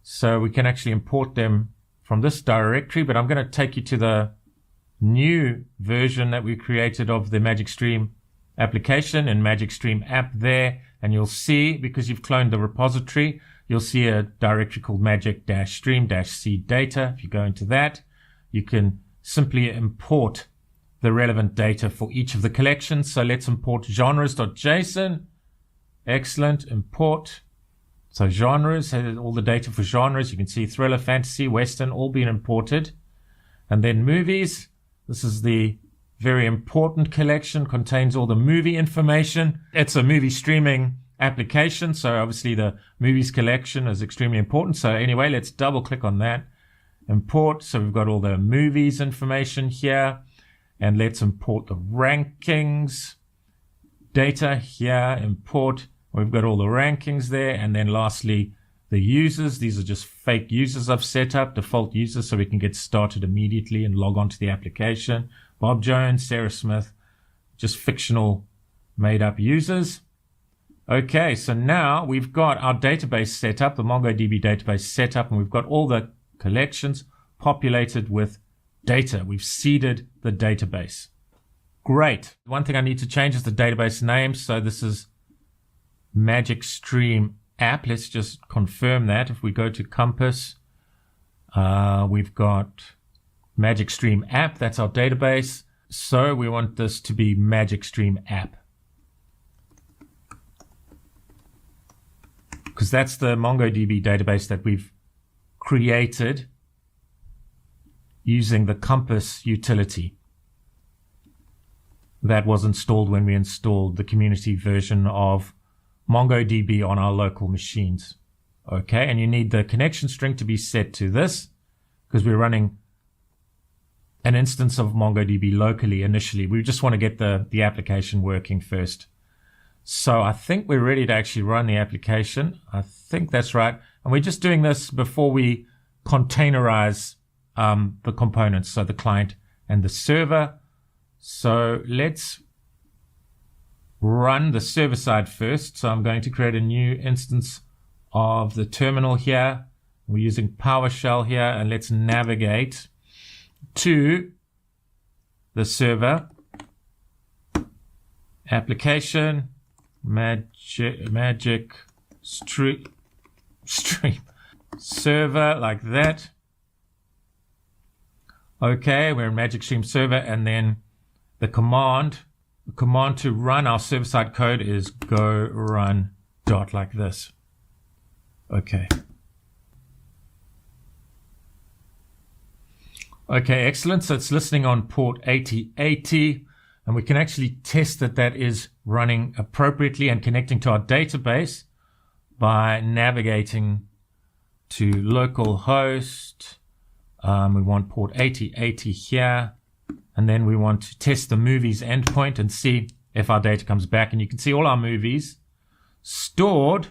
S17: So we can actually import them from this directory, but I'm going to take you to the new version that we created of the Magic Stream application in Magic Stream app there. And you'll see, because you've cloned the repository, you'll see a directory called magic-stream-c data. If you go into that, you can simply import the relevant data for each of the collections. So let's import genres.json. Excellent. Import. So genres has all the data for genres. You can see thriller, fantasy, western, all being imported. And then movies. This is the very important collection, contains all the movie information. It's a movie streaming application, so obviously the movies collection is extremely important. So anyway, let's double click on that. Import. So we've got all the movies information here. And let's import the rankings data here. Import. We've got all the rankings there. And then lastly, the users. These are just fake users I've set up, default users, so we can get started immediately and log on to the application. Bob Jones, Sarah Smith, just fictional made up users. Okay, so now we've got our database set up, the MongoDB database set up, and we've got all the collections populated with data. We've seeded the database. Great. One thing I need to change is the database name. So this is Magic Stream app. Let's just confirm that. If we go to Compass, we've got Magic Stream app. That's our database. So we want this to be Magic Stream app, because that's the MongoDB database that we've created using the Compass utility that was installed when we installed the community version of MongoDB on our local machines. Okay, and you need the connection string to be set to this because we're running an instance of MongoDB locally initially. We just want to get the application working first. So I think we're ready to actually run the application. I think that's right. And we're just doing this before we containerize the components, so the client and the server. So let's run the server side first. So I'm going to create a new instance of the terminal here. We're using PowerShell here, and let's navigate to the server application, Magic Stream server, like that. Okay, we're in Magic Stream server, and then the command to run our server-side code is go run dot like this. Okay. Okay, excellent. So it's listening on port 8080, and we can actually test that that is running appropriately and connecting to our database by navigating to localhost. We want port 8080 here, and then we want to test the movies endpoint and see if our data comes back. And you can see all our movies stored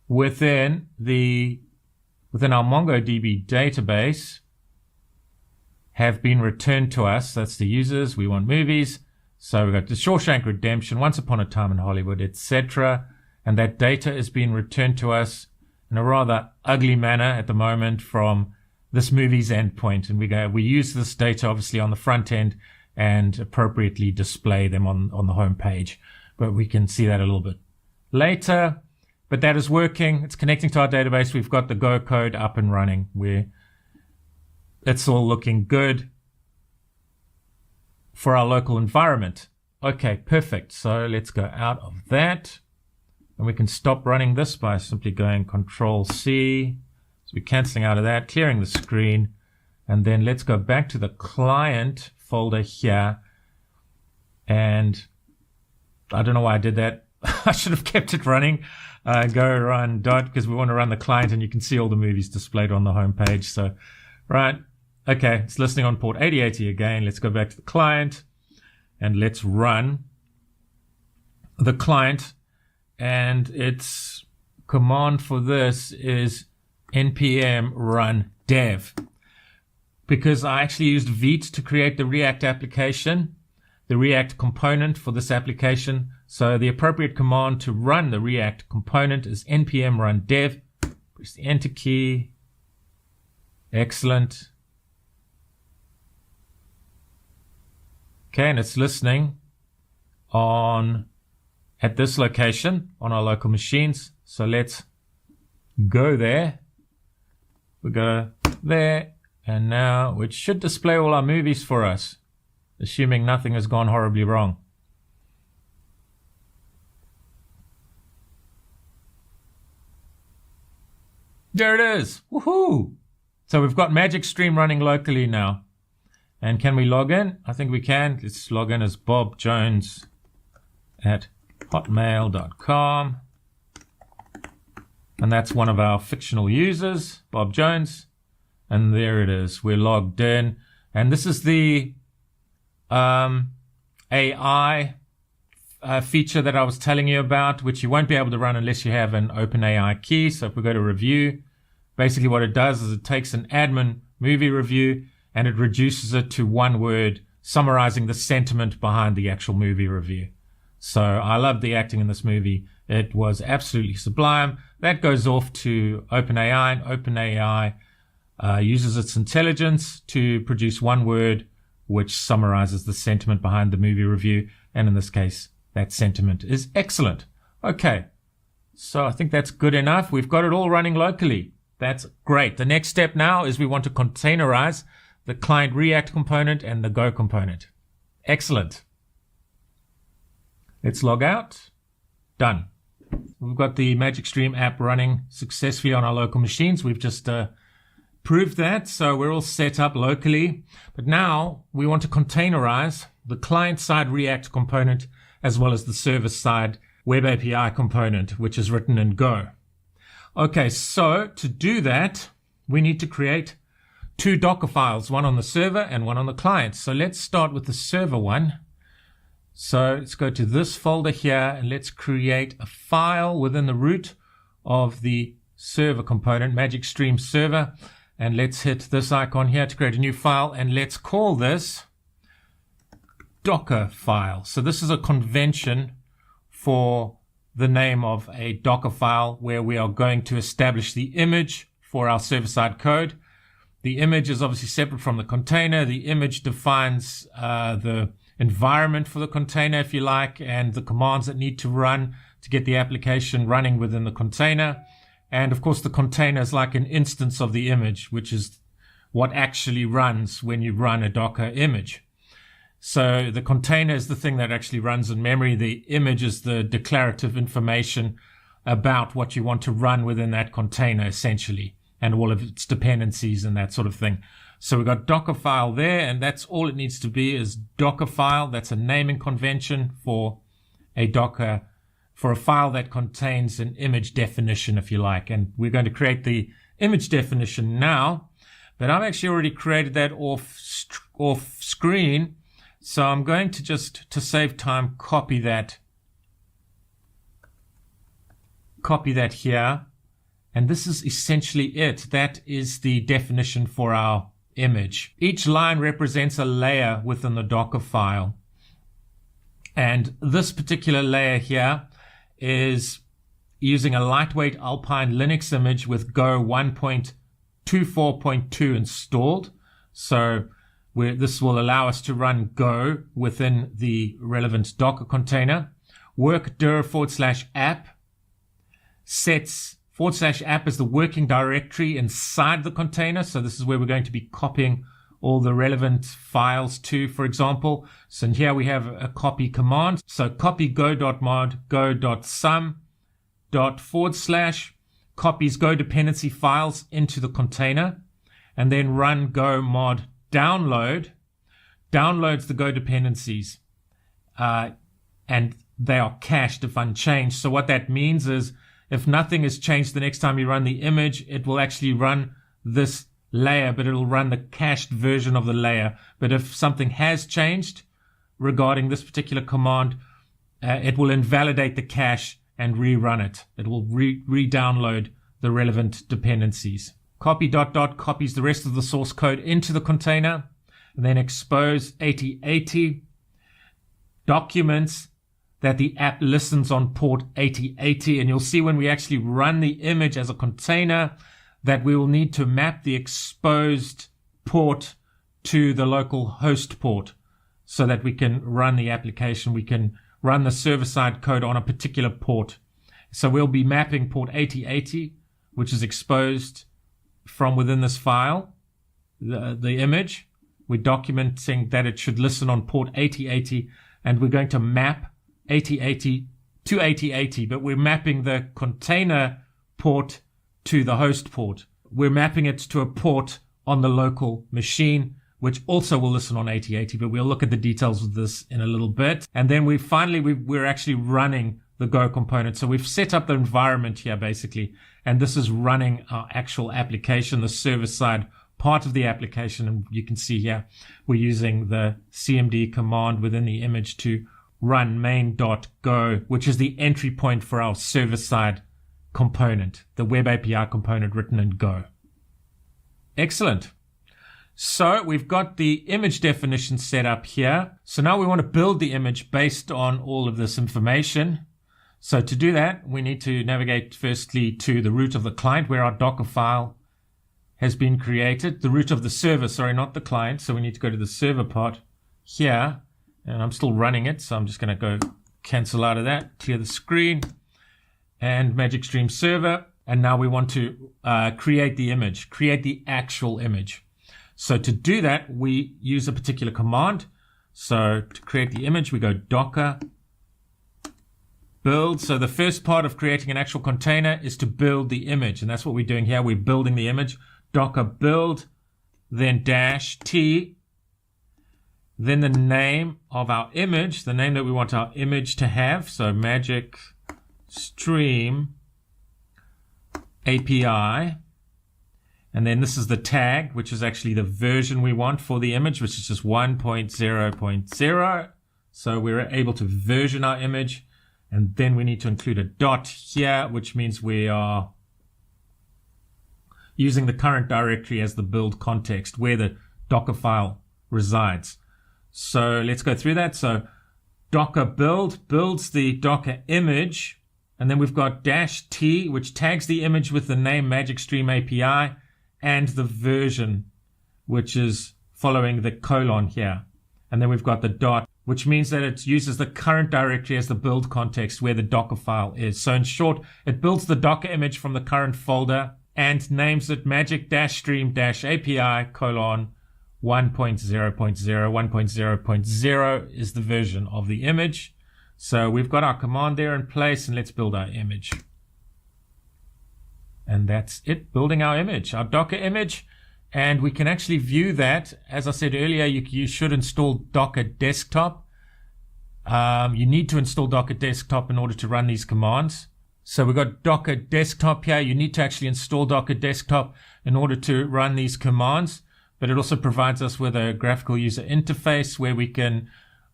S17: within our MongoDB database have been returned to us. That's the users. We want movies. So we've got The Shawshank Redemption, Once Upon a Time in Hollywood, etc. And that data is being returned to us in a rather ugly manner at the moment from this movie's endpoint. And we use this data obviously on the front end and appropriately display them on the home page. But we can see that a little bit later. But that is working. It's connecting to our database. We've got the Go code up and running. It's all looking good for our local environment. Okay, perfect. So let's go out of that. And we can stop running this by simply going Control C. So we're canceling out of that, clearing the screen, and then let's go back to the client folder here. And I don't know why I did that. I should have kept it running. Go run dot, because we want to run the client, and you can see all the movies displayed on the home page. So, right. Okay, it's listening on port 8080 again. Let's go back to the client and let's run the client. And its command for this is npm run dev, because I actually used Vite to create the React application, the React component for this application. So the appropriate command to run the React component is npm run dev. Press the enter key. Excellent. Okay, and it's listening at this location on our local machines. So let's go there. We go there, and now it should display all our movies for us, assuming nothing has gone horribly wrong. There it is. Woohoo! So we've got Magic Stream running locally now. And can we log in? I think we can. Let's log in as Bob Jones at hotmail.com. And that's one of our fictional users, Bob Jones. And there it is. We're logged in. And this is the AI feature that I was telling you about, which you won't be able to run unless you have an OpenAI key. So if we go to review, basically what it does is it takes an admin movie review and it reduces it to one word, summarizing the sentiment behind the actual movie review. So I love the acting in this movie. It was absolutely sublime. That goes off to OpenAI, and OpenAI uses its intelligence to produce one word which summarizes the sentiment behind the movie review. And in this case, that sentiment is excellent. Okay, so I think that's good enough. We've got it all running locally. That's great. The next step now is we want to containerize the client React component and the Go component. Excellent. Let's log out. Done. We've got the Magic Stream app running successfully on our local machines. We've just proved that, so we're all set up locally. But now we want to containerize the client-side React component as well as the server-side Web API component, which is written in Go. Okay, so to do that, we need to create two Docker files, one on the server and one on the client. So let's start with the server one. So let's go to this folder here and let's create a file within the root of the server component, Magic Stream server. And let's hit this icon here to create a new file, and let's call this Docker file. So this is a convention for the name of a Docker file where we are going to establish the image for our server-side code. The image is obviously separate from the container. The image defines the environment for the container, if you like, and the commands that need to run to get the application running within the container. And of course, the container is like an instance of the image, which is what actually runs when you run a Docker image. So the container is the thing that actually runs in memory. The image is the declarative information about what you want to run within that container, essentially, and all of its dependencies and that sort of thing. So we've got Docker file there, and that's all it needs to be is Docker file. That's a naming convention for a Docker, for a file that contains an image definition, if you like. And we're going to create the image definition now, but I've actually already created that off screen. So I'm going to just, to save time, copy that here. And this is essentially it. That is the definition for our image. Each line represents a layer within the Docker file. And this particular layer here is using a lightweight Alpine Linux image with Go 1.24.2 installed. So this will allow us to run Go within the relevant Docker container. Work dir /app sets /app is the working directory inside the container. So this is where we're going to be copying all the relevant files to, for example. So here we have a copy command. So copy go.mod, go.sum, /, copies Go dependency files into the container, and then run go mod download, downloads the Go dependencies, and they are cached if unchanged. So what that means is if nothing is changed the next time you run the image, it will actually run this layer, but it'll run the cached version of the layer. But if something has changed regarding this particular command, it will invalidate the cache and rerun it. It will re-download the relevant dependencies. Copy ... copies the rest of the source code into the container, and then expose 8080 documents that the app listens on port 8080. And you'll see when we actually run the image as a container that we will need to map the exposed port to the local host port so that we can run the application. We can run the server-side code on a particular port. So we'll be mapping port 8080, which is exposed from within this file, the image. We're documenting that it should listen on port 8080, and we're going to map 8080 to 8080, but we're mapping the container port to the host port. We're mapping it to a port on the local machine, which also will listen on 8080, but we'll look at the details of this in a little bit. And then we're actually running the Go component. So we've set up the environment here basically, and this is running our actual application, the server-side part of the application. And you can see here, we're using the cmd command within the image to run main.go, which is the entry point for our server-side component, the web API component written in Go. Excellent. So we've got the image definition set up here. So now we want to build the image based on all of this information. So to do that, we need to navigate firstly to the root of the client where our Docker file has been created. The root of the server, sorry, not the client. So we need to go to the server part here. And I'm still running it, so I'm just going to go cancel out of that, clear the screen, and Magic Stream Server. And now we want to create the image, create the actual image. So to do that, we use a particular command. So to create the image, we go docker build. So the first part of creating an actual container is to build the image. And that's what we're doing here. We're building the image. Docker build, then -t, then the name of our image, the name that we want our image to have. So Magic Stream API. And then this is the tag, which is actually the version we want for the image, which is just 1.0.0. So we're able to version our image. And then we need to include a dot here, which means we are using the current directory as the build context where the Docker file resides. So let's go through that. So Docker build builds the Docker image. And then we've got -t, which tags the image with the name Magic Stream API and the version, which is following the colon here. And then we've got the dot, which means that it uses the current directory as the build context where the Docker file is. So in short, it builds the Docker image from the current folder and names it magic-stream-api : 1.0.0. 1.0.0 is the version of the image. So we've got our command there in place, and let's build our image. And that's it, building our image, our Docker image. And we can actually view that. As I said earlier, you should install Docker Desktop. You need to install Docker Desktop in order to run these commands. So we've got Docker Desktop here. You need to actually install Docker Desktop in order to run these commands. But it also provides us with a graphical user interface where we can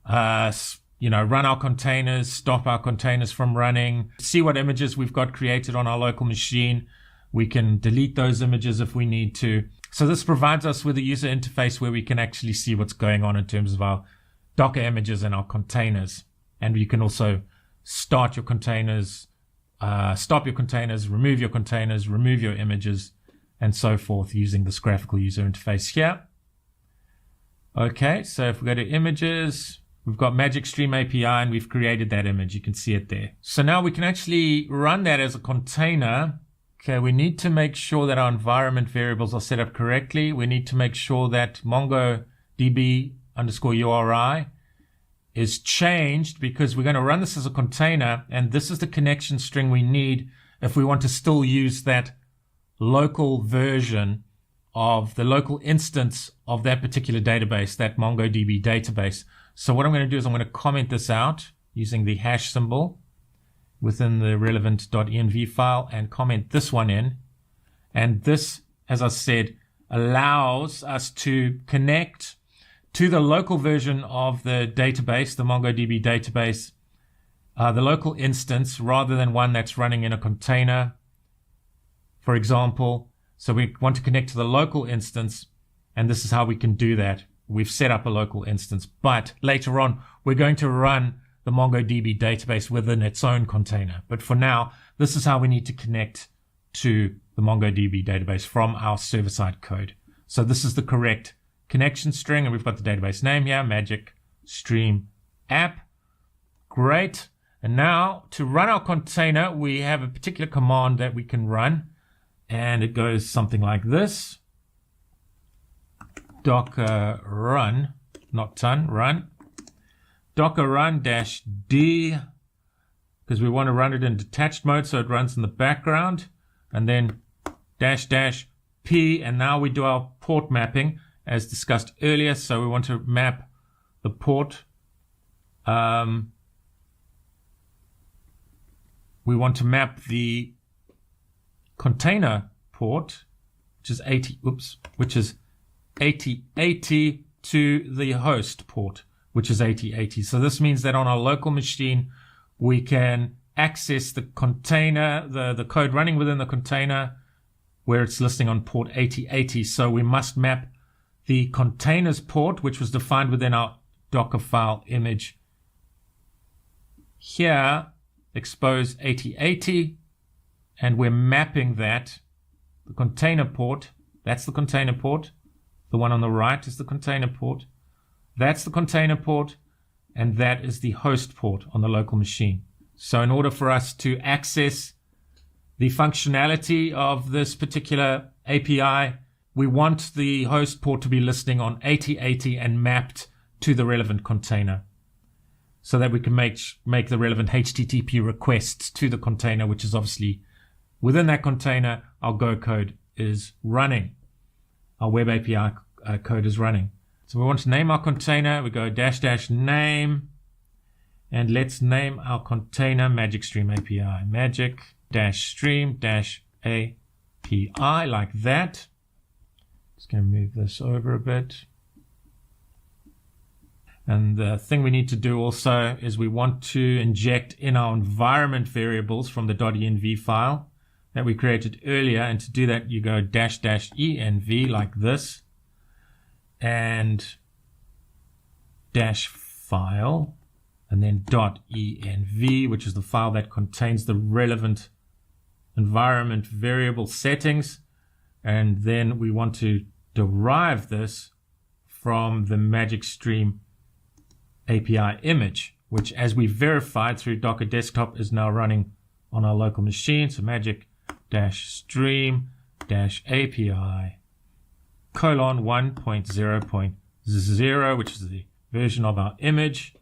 S17: run our containers, stop our containers from running, see what images we've got created on our local machine. We can delete those images if we need to. So this provides us with a user interface where we can actually see what's going on in terms of our Docker images and our containers. And you can also start your containers, stop your containers, remove your containers, remove your images, and so forth using this graphical user interface here. Okay, so if we go to images, we've got Magic Stream API and we've created that image. You can see it there. So now we can actually run that as a container. Okay, we need to make sure that our environment variables are set up correctly. We need to make sure that MongoDB_URI is changed because we're going to run this as a container, and this is the connection string we need if we want to still use that local version of the local instance of that particular database, that MongoDB database. So what I'm going to do is I'm going to comment this out using the hash symbol within the relevant .env file and comment this one in. And this, as I said, allows us to connect to the local version of the database, the MongoDB database, the local instance, rather than one that's running in a container, for example. So we want to connect to the local instance, and this is how we can do that. We've set up a local instance, but later on, we're going to run the MongoDB database within its own container. But for now, this is how we need to connect to the MongoDB database from our server-side code. So this is the correct connection string, and we've got the database name here, Magic Stream App. Great. And now to run our container, we have a particular command that we can run, and it goes something like this. Docker run, not ton, run. Docker run -d, because we want to run it in detached mode, so it runs in the background, and then --p, and now we do our port mapping as discussed earlier. So we want to map the port. We want to map the container port, which is 8080 to the host port, which is 8080. So this means that on our local machine, we can access the container, the code running within the container, where it's listing on port 8080. So we must map the containers port, which was defined within our Docker file image here, expose 8080, and we're mapping that, the container port, that's the container port. The one on the right is the container port. That's the container port, and that is the host port on the local machine. So in order for us to access the functionality of this particular API, we want the host port to be listing on 8080 and mapped to the relevant container, so that we can make the relevant HTTP requests to the container, which is obviously within that container, our Go code is running. Our web API code is running. So we want to name our container. We go --name, and let's name our container Magic Stream API. Magic-stream-API, like that. Just going to move this over a bit. And the thing we need to do also is we want to inject in our environment variables from the .env file that we created earlier. And to do that, you go --env like this, and -file, and then .env, which is the file that contains the relevant environment variable settings. And then we want to derive this from the Magic Stream API image, which, as we verified through Docker Desktop, is now running on our local machine. So magic-stream-API :1.0.0, which is the version of our image.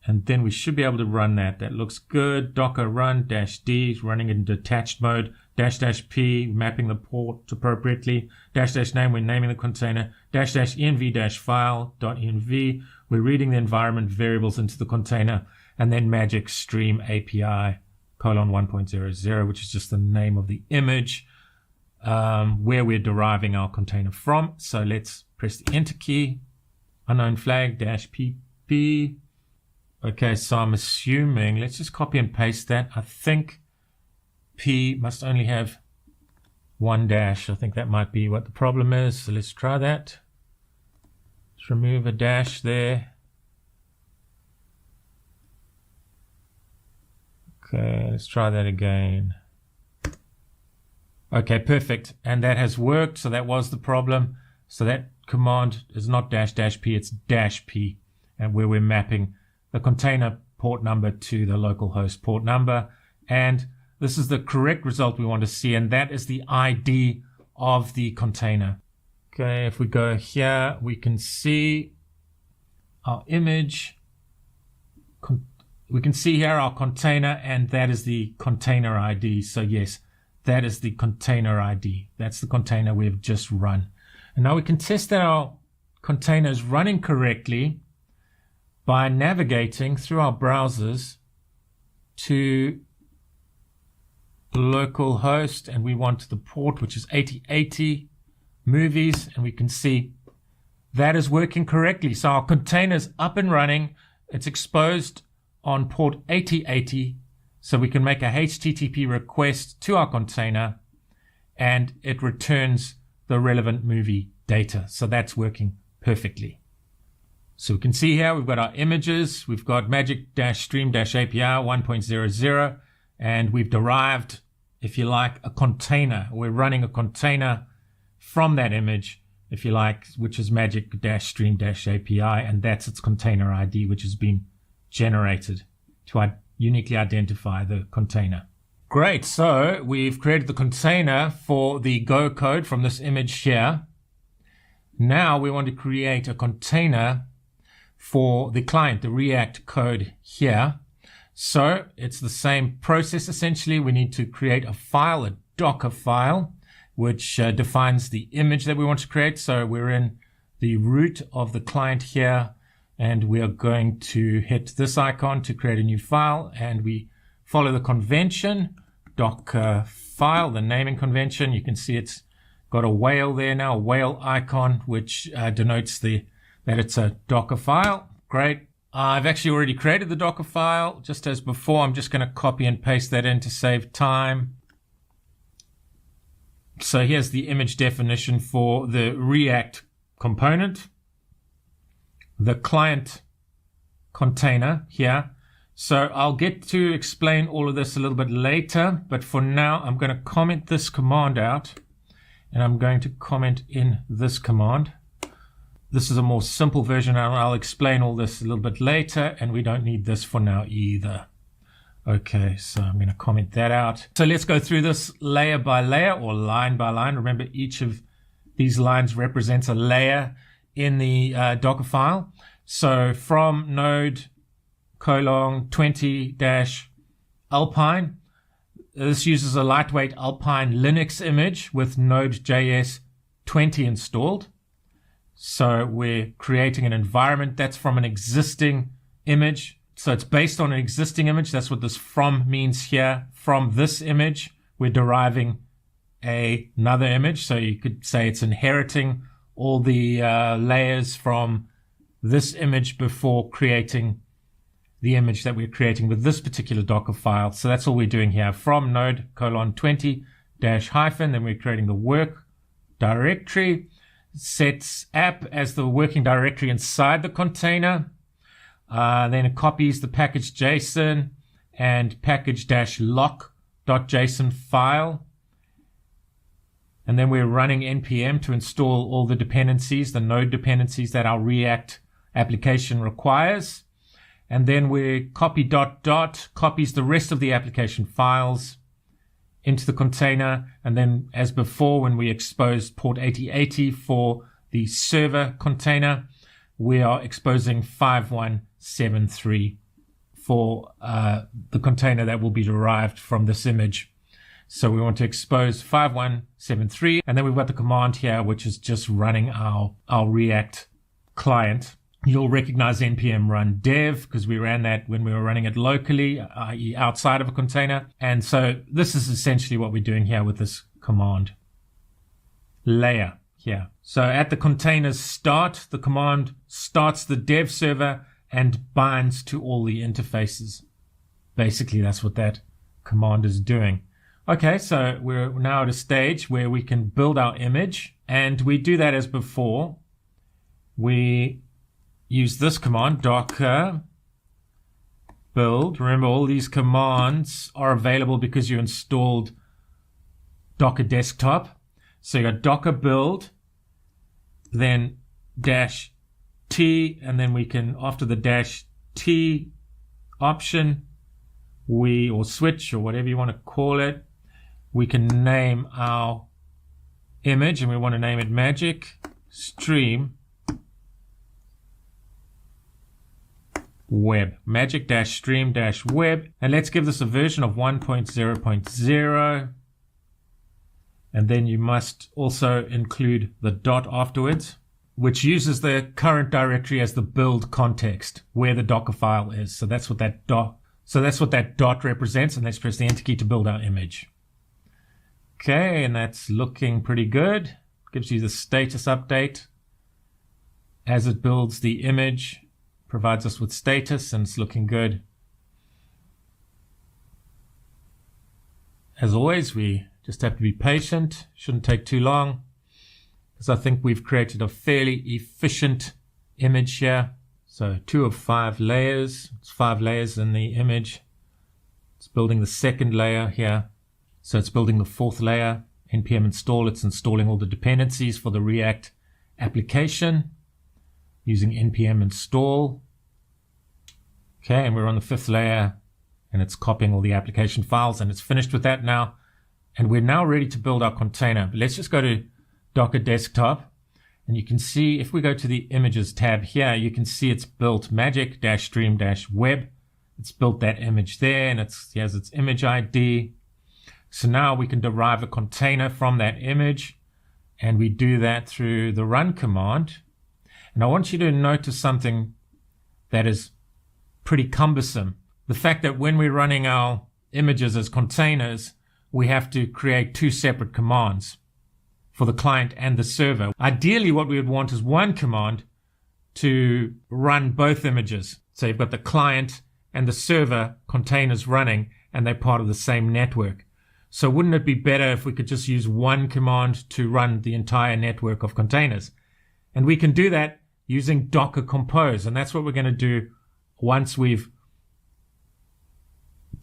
S17: And then we should be able to run that. That looks good. Docker run -d, running in detached mode. --p, mapping the port appropriately. --name, we're naming the container. --env-file.env, we're reading the environment variables into the container. And then Magic Stream API :1.0.0, which is just the name of the image, where we're deriving our container from. So let's press the enter key. Unknown flag -pp. Okay, so I'm assuming, let's just copy and paste that. I think P must only have one dash. I think that might be what the problem is. So let's try that. Let's remove a dash there. Okay, let's try that again. Okay, perfect. And that has worked. So that was the problem. So that command is not -p, it's -p, and where we're mapping the container port number to the local host port number. And this is the correct result we want to see, and that is the ID of the container. Okay, if we go here, we can see our image we can see here our container, and that is the container ID. So yes, that is the container ID. That's the container we've just run. And now we can test that our container is running correctly by navigating through our browsers to localhost, and we want the port, which is 8080 movies, and we can see that is working correctly. So our container is up and running. It's exposed on port 8080, so we can make a HTTP request to our container, and it returns the relevant movie data. So that's working perfectly. So we can see here we've got our images, we've got magic-stream-api 1.00, and we've derived, if you like, a container. We're running a container from that image, if you like, which is magic-stream-api, and that's its container ID, which has been generated to uniquely identify the container. Great, so we've created the container for the Go code from this image here. Now we want to create a container for the client, the React code here. So it's the same process essentially. We need to create a file, a Docker file, which defines the image that we want to create. So we're in the root of the client here, and we are going to hit this icon to create a new file, and we follow the convention, Docker file, the naming convention. You can see it's got a whale there now, a whale icon, which denotes that it's a Docker file. Great. I've actually already created the Docker file. Just as before, I'm just going to copy and paste that in to save time. So here's the image definition for the React component, the client container here. So I'll get to explain all of this a little bit later, but for now I'm going to comment this command out, and I'm going to comment in this command. This is a more simple version, and I'll explain all this a little bit later, and we don't need this for now either. Okay, so I'm going to comment that out. So let's go through this layer by layer or line by line. Remember, each of these lines represents a layer in the Docker file. So from node colon 20-Alpine, this uses a lightweight Alpine Linux image with Node.js 20 installed. So we're creating an environment that's from an existing image. So it's based on an existing image. That's what this from means here. From this image, we're deriving another image. So you could say it's inheriting all the layers from this image before creating the image that we're creating with this particular Docker file. So that's all we're doing here. From node colon 20-, then we're creating the work directory, sets app as the working directory inside the container. Then it copies the package.json and package-lock.json file. And then we're running npm to install all the dependencies, the node dependencies that our React application requires. And then we copy ... copies the rest of the application files into the container. And then as before, when we exposed port 8080 for the server container, we are exposing 5173 for the container that will be derived from this image. So we want to expose 5173, and then we've got the command here, which is just running our React client. You'll recognize npm run dev because we ran that when we were running it locally, i.e. outside of a container. And so this is essentially what we're doing here with this command layer here. So at the container's start, the command starts the dev server and binds to all the interfaces. Basically, that's what that command is doing. Okay, so we're now at a stage where we can build our image, and we do that as before. We use this command, docker build. Remember, all these commands are available because you installed Docker Desktop. So you got docker build, then -t, and then we can, after the -t option, or switch, or whatever you want to call it, we can name our image, and we want to name it Magic Stream web, magic-stream-web, and let's give this a version of 1.0.0, and then you must also include the dot afterwards, which uses the current directory as the build context where the Docker file is. So that's what that dot represents, and let's press the enter key to build our image. Okay, and that's looking pretty good. Gives you the status update as it builds the image. Provides us with status, and it's looking good. As always, we just have to be patient. Shouldn't take too long, because I think we've created a fairly efficient image here. So 2 of 5 layers. It's 5 layers in the image. It's building the second layer here. So it's building the 4th layer. npm install. It's installing all the dependencies for the React application using npm install. Okay, and we're on the 5th layer, and it's copying all the application files, and it's finished with that now. And we're now ready to build our container. But let's just go to Docker Desktop, and you can see if we go to the Images tab here, you can see it's built magic-stream-web. It's built that image there, and it has its image ID. So now we can derive a container from that image, and we do that through the run command. And I want you to notice something that is pretty cumbersome. The fact that when we're running our images as containers, we have to create 2 separate commands for the client and the server. Ideally, what we would want is one command to run both images. So you've got the client and the server containers running, and they're part of the same network. So wouldn't it be better if we could just use one command to run the entire network of containers? And we can do that using Docker Compose, and that's what we're going to do once we've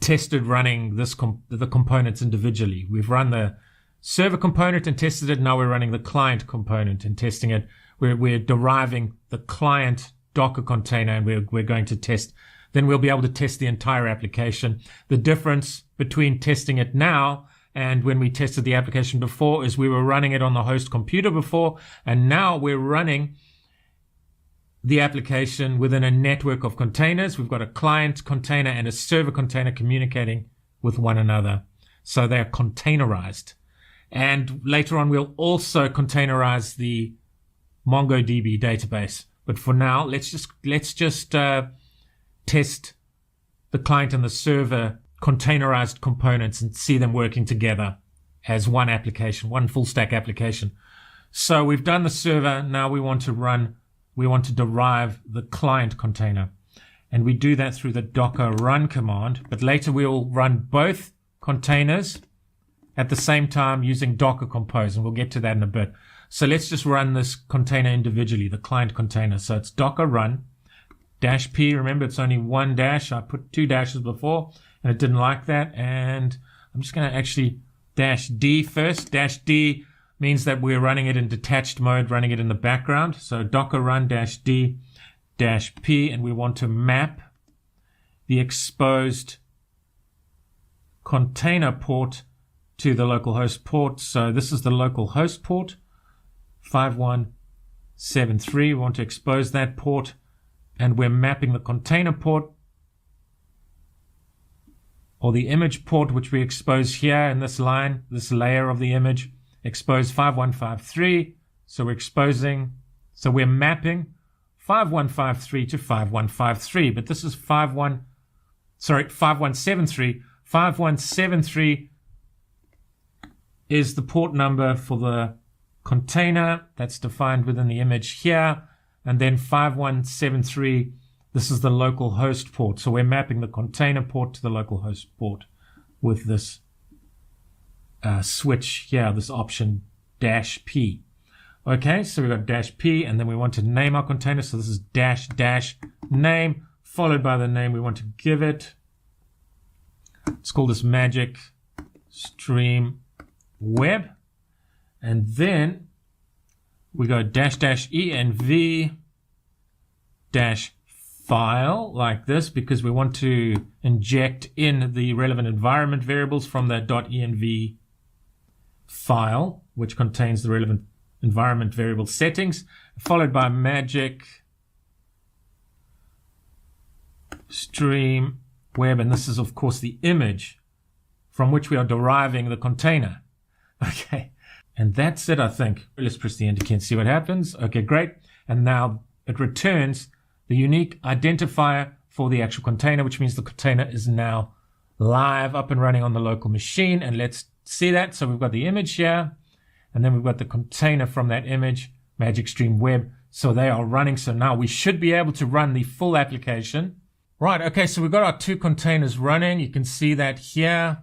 S17: tested running the components individually. We've run the server component and tested it. Now we're running the client component and testing it. We're deriving the client Docker container, and we're going to test. Then we'll be able to test the entire application. The difference between testing it now and when we tested the application before is we were running it on the host computer before, and now we're running the application within a network of containers. We've got a client container and a server container communicating with one another. So they're containerized. And later on, we'll also containerize the MongoDB database. But for now, let's just test the client and the server containerized components and see them working together as one application, one full stack application. So we've done the server. Now we want to derive the client container. And we do that through the Docker run command. But later we'll run both containers at the same time using Docker Compose. And we'll get to that in a bit. So let's just run this container individually, the client container. So it's Docker run -p. Remember, it's only one dash. I put 2 dashes before, and it didn't like that. And I'm just going to actually -d first. -d means that we're running it in detached mode, running it in the background. So Docker run -d -p, and we want to map the exposed container port to the localhost port. So this is the localhost port, 5173. We want to expose that port, and we're mapping the container port, or the image port, which we expose here in this line, this layer of the image, expose 5153. So we're exposing, so we're mapping 5153 to 5153, but this is 5173. 5173 is the port number for the container that's defined within the image here. And then 5173, this is the local host port. So we're mapping the container port to the local host port with this switch here, this option -p. Okay, so we've got -p, and then we want to name our container. So this is --name, followed by the name we want to give it. Let's call this Magic Stream Web. And then we go -env -file like this, because we want to inject in the relevant environment variables from that .env file, which contains the relevant environment variable settings, followed by magic stream web, and this is of course the image from which we are deriving the container. Okay, and that's it, I think. Let's press the enter key and see what happens. Okay, great. And now it returns the unique identifier for the actual container, which means the container is now live, up and running on the local machine. And let's see that. So we've got the image here, and then we've got the container from that image, Magic Stream Web. So they are running. So now we should be able to run the full application. Right, okay, so we've got our two containers running. You can see that here.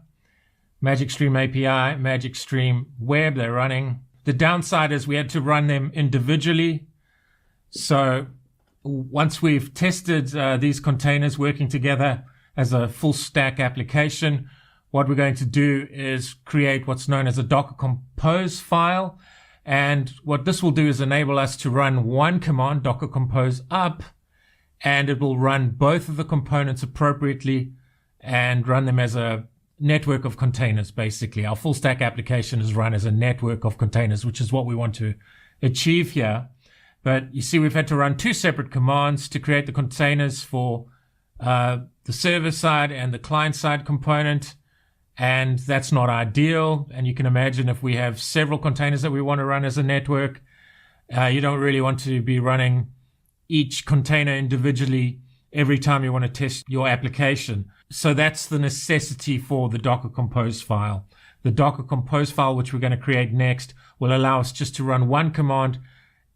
S17: Magic Stream API, Magic Stream Web, they're running. The downside is we had to run them individually. So once we've tested these containers working together as a full stack application, what we're going to do is create what's known as a Docker Compose file. And what this will do is enable us to run one command, Docker Compose up, and it will run both of the components appropriately and run them as a network of containers, basically. Our full stack application is run as a network of containers, which is what we want to achieve here. But you see, we've had to run two separate commands to create the containers for the server side and the client side component. And that's not ideal. And you can imagine if we have several containers that we want to run as a network, you don't really want to be running each container individually every time you want to test your application. So that's the necessity for the Docker Compose file. The Docker Compose file, which we're going to create next, will allow us just to run one command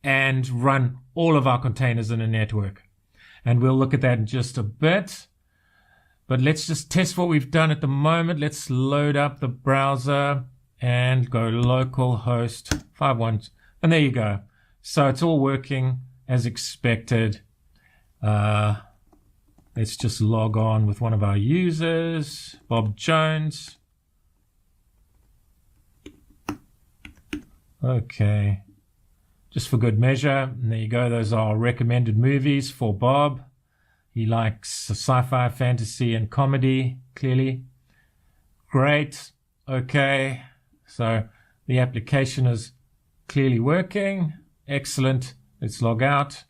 S17: and run all of our containers in a network. And we'll look at that in just a bit. But let's just test what we've done at the moment. Let's load up the browser and go localhost 51. And there you go. So it's all working as expected. Let's just log on with one of our users, Bob Jones. Okay. Just for good measure. And there you go. Those are recommended movies for Bob. He likes sci-fi, fantasy, and comedy, clearly. Great. Okay. So the application is clearly working. Excellent. Let's log out.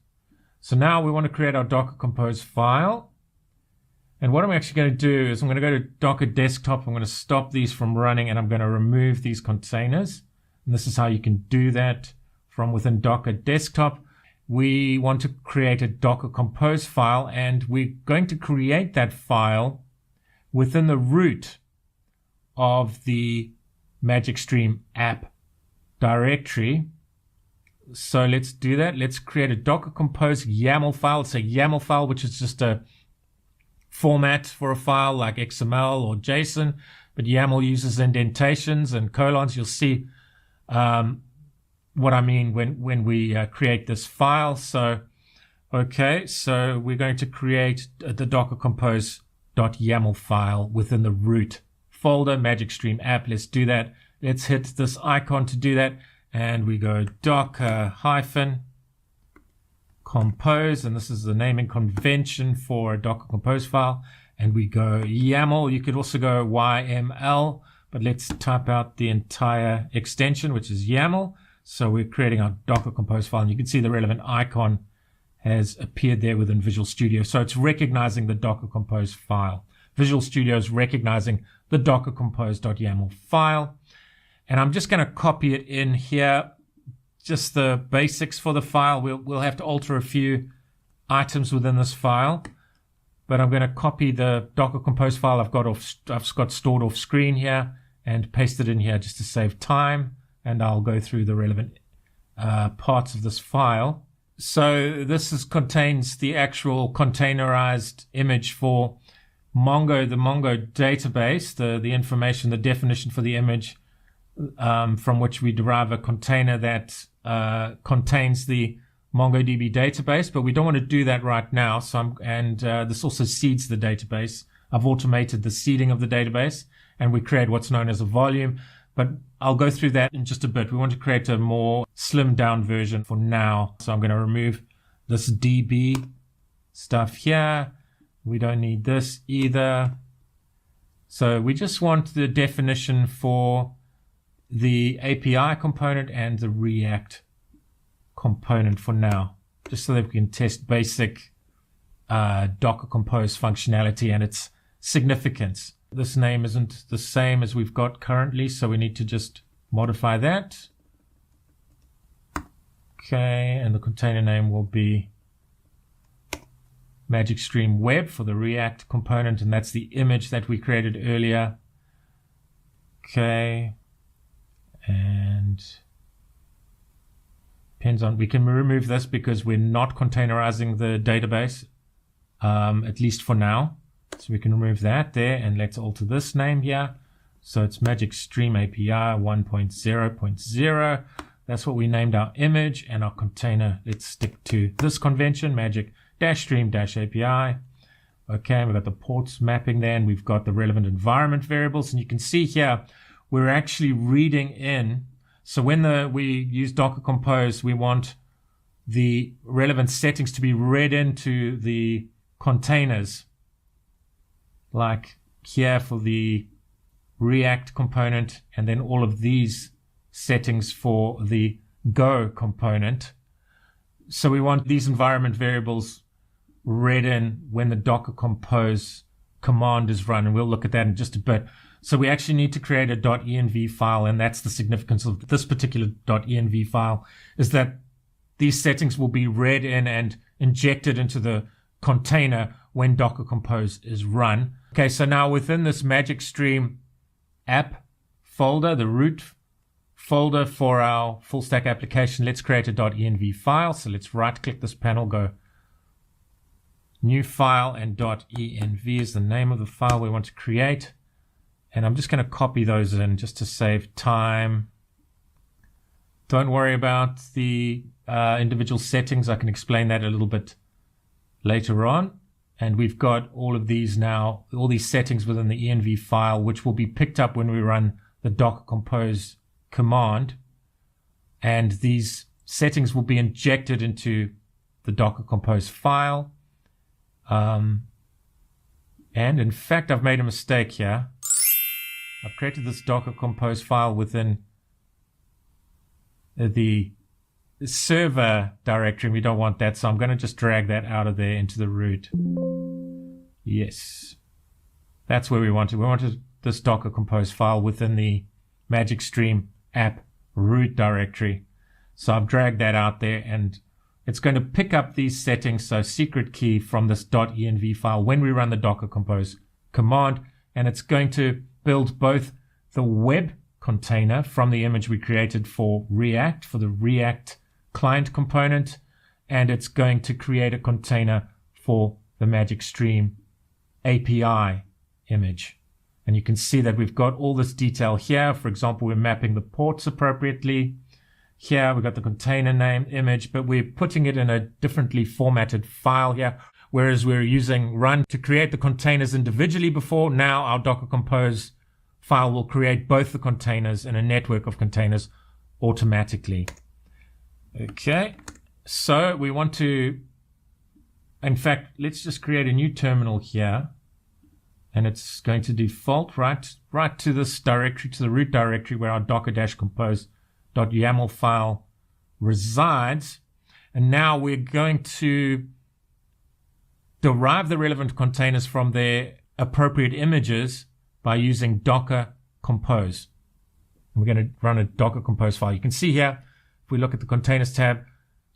S17: So now we want to create our Docker Compose file. And what I'm actually going to do is I'm going to go to Docker Desktop. I'm going to stop these from running, and I'm going to remove these containers. And this is how you can do that from within Docker Desktop. We want to create a Docker Compose file, and we're going to create that file within the root of the Magic Stream app directory. So let's do that. Let's create a Docker Compose YAML file. It's a YAML file, which is just a format for a file like XML or JSON, but YAML uses indentations and colons. You'll see what I mean when we create this file. So, okay, so we're going to create the Docker Compose.yaml file within the root folder, Magic Stream app. Let's do that. Let's hit this icon to do that. And we go Docker -compose, and this is the naming convention for a Docker Compose file. And we go YAML. You could also go YML, but let's type out the entire extension, which is YAML. So we're creating our Docker Compose file, and you can see the relevant icon has appeared there within Visual Studio. So it's recognizing the Docker Compose file. Visual Studio is recognizing the Docker Compose.yaml file. And I'm just going to copy it in here, just the basics for the file. We'll have to alter a few items within this file, but I'm going to copy the Docker Compose file I've got stored off screen here and paste it in here just to save time. And I'll go through the relevant parts of this file. So this contains the actual containerized image for Mongo, the Mongo database, the information, the definition for the image, from which we derive a container that contains the MongoDB database, but we don't want to do that right now. So this also seeds the database. I've automated the seeding of the database, and we create what's known as a volume. But I'll go through that in just a bit. We want to create a more slimmed down version for now. So I'm going to remove this DB stuff here. We don't need this either. So we just want the definition for the API component and the React component for now, just so that we can test basic Docker Compose functionality and its significance. This name isn't the same as we've got currently, so we need to just modify that. Okay, and the container name will be Magic Stream Web for the React component, and that's the image that we created earlier. Okay, and depends on, we can remove this because we're not containerizing the database, at least for now. So we can remove that there, and let's alter this name here. So it's Magic Stream API 1.0.0. That's what we named our image, and our container, let's stick to this convention, Magic-Stream-API. Okay, we've got the ports mapping there, and we've got the relevant environment variables. And you can see here, we're actually reading in. So when we use Docker Compose, we want the relevant settings to be read into the containers. Like here for the React component, and then all of these settings for the Go component. So we want these environment variables read in when the Docker Compose command is run, and we'll look at that in just a bit. So we actually need to create a .env file, and that's the significance of this particular .env file, is that these settings will be read in and injected into the container when Docker Compose is run. Okay, so now within this Magic Stream app folder, the root folder for our full stack application, let's create a .env file. So let's right click this panel, go new file, and .env is the name of the file we want to create. And I'm just going to copy those in just to save time. Don't worry about the individual settings. I can explain that a little bit later on. And we've got all of these now, all these settings within the env file, which will be picked up when we run the Docker Compose command. And these settings will be injected into the Docker Compose file. And in fact, I've made a mistake here. I've created this Docker Compose file within the server directory. We don't want that, so I'm going to just drag that out of there into the root. Yes, that's where we want it. We wanted this Docker Compose file within the Magic Stream app root directory. So I've dragged that out there, and it's going to pick up these settings, so secret key, from this .env file when we run the Docker Compose command, and it's going to build both the web container from the image we created for React, for the React client component, and it's going to create a container for the Magic Stream API image. And you can see that we've got all this detail here. For example, we're mapping the ports appropriately. Here we've got the container name, image, but we're putting it in a differently formatted file here. Whereas we're using run to create the containers individually before, now our Docker Compose file will create both the containers in a network of containers automatically. Okay, so we want to, in fact, let's just create a new terminal here, and it's going to default right to this directory, to the root directory where our docker-compose.yaml file resides. And now we're going to derive the relevant containers from their appropriate images by using Docker Compose. And we're going to run a Docker Compose file. You can see here, if we look at the containers tab,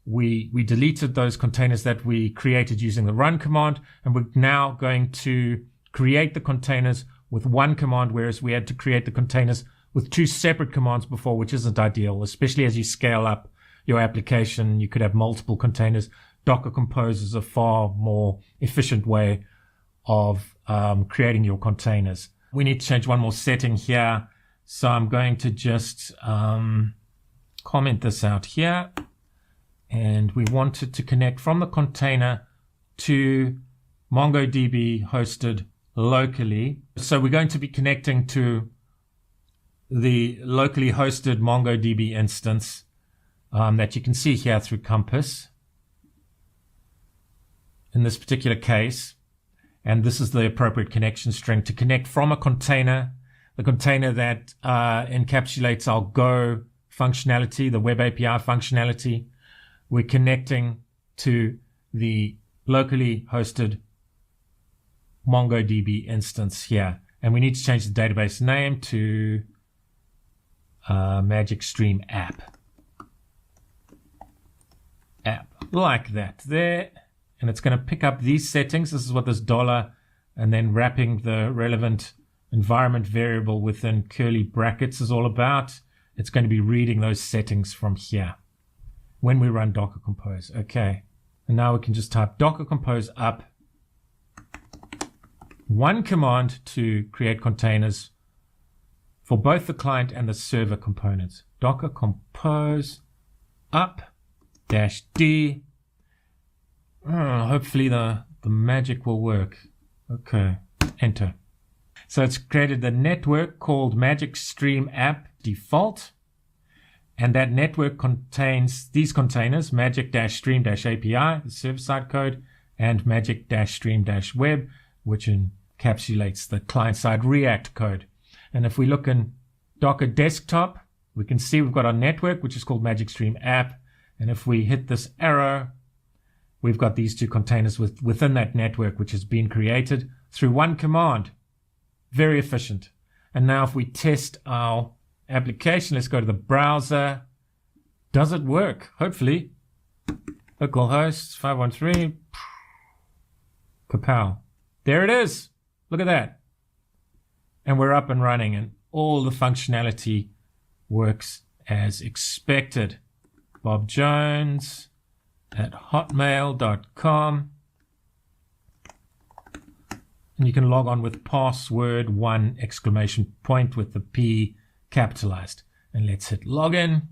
S17: we deleted those containers that we created using the run command, and we're now going to create the containers with one command, whereas we had to create the containers with two separate commands before, which isn't ideal, especially as you scale up your application. You could have multiple containers. Docker Compose is a far more efficient way of creating your containers. We need to change one more setting here. So I'm going to just comment this out here. And we want it to connect from the container to MongoDB hosted locally. So we're going to be connecting to the locally hosted MongoDB instance that you can see here through Compass in this particular case. And this is the appropriate connection string to connect from a container, the container that encapsulates our Go functionality, the web API functionality. We're connecting to the locally hosted MongoDB instance here. And we need to change the database name to Magic Stream App. Like that there. And it's going to pick up these settings. This is what this dollar, and then wrapping the relevant environment variable within curly brackets is all about. It's going to be reading those settings from here when we run Docker Compose. Okay. And now we can just type Docker Compose up. One command to create containers for both the client and the server components. Docker Compose up -D. Hopefully the magic will work. Okay, enter. So it's created the network called Magic Stream App default. And that network contains these containers, magic-stream-API, the server-side code, and magic-stream-web, which encapsulates the client-side React code. And if we look in Docker Desktop, we can see we've got our network, which is called Magic Stream App. And if we hit this arrow, we've got these two containers within that network, which has been created through one command. Very efficient. And now if we test our application, let's go to the browser. Does it work? Hopefully. Localhost 513. Kapow. There it is. Look at that. And we're up and running, and all the functionality works as expected. Bob Jones at hotmail.com. And you can log on with password 1 exclamation point with the P capitalized. And let's hit login.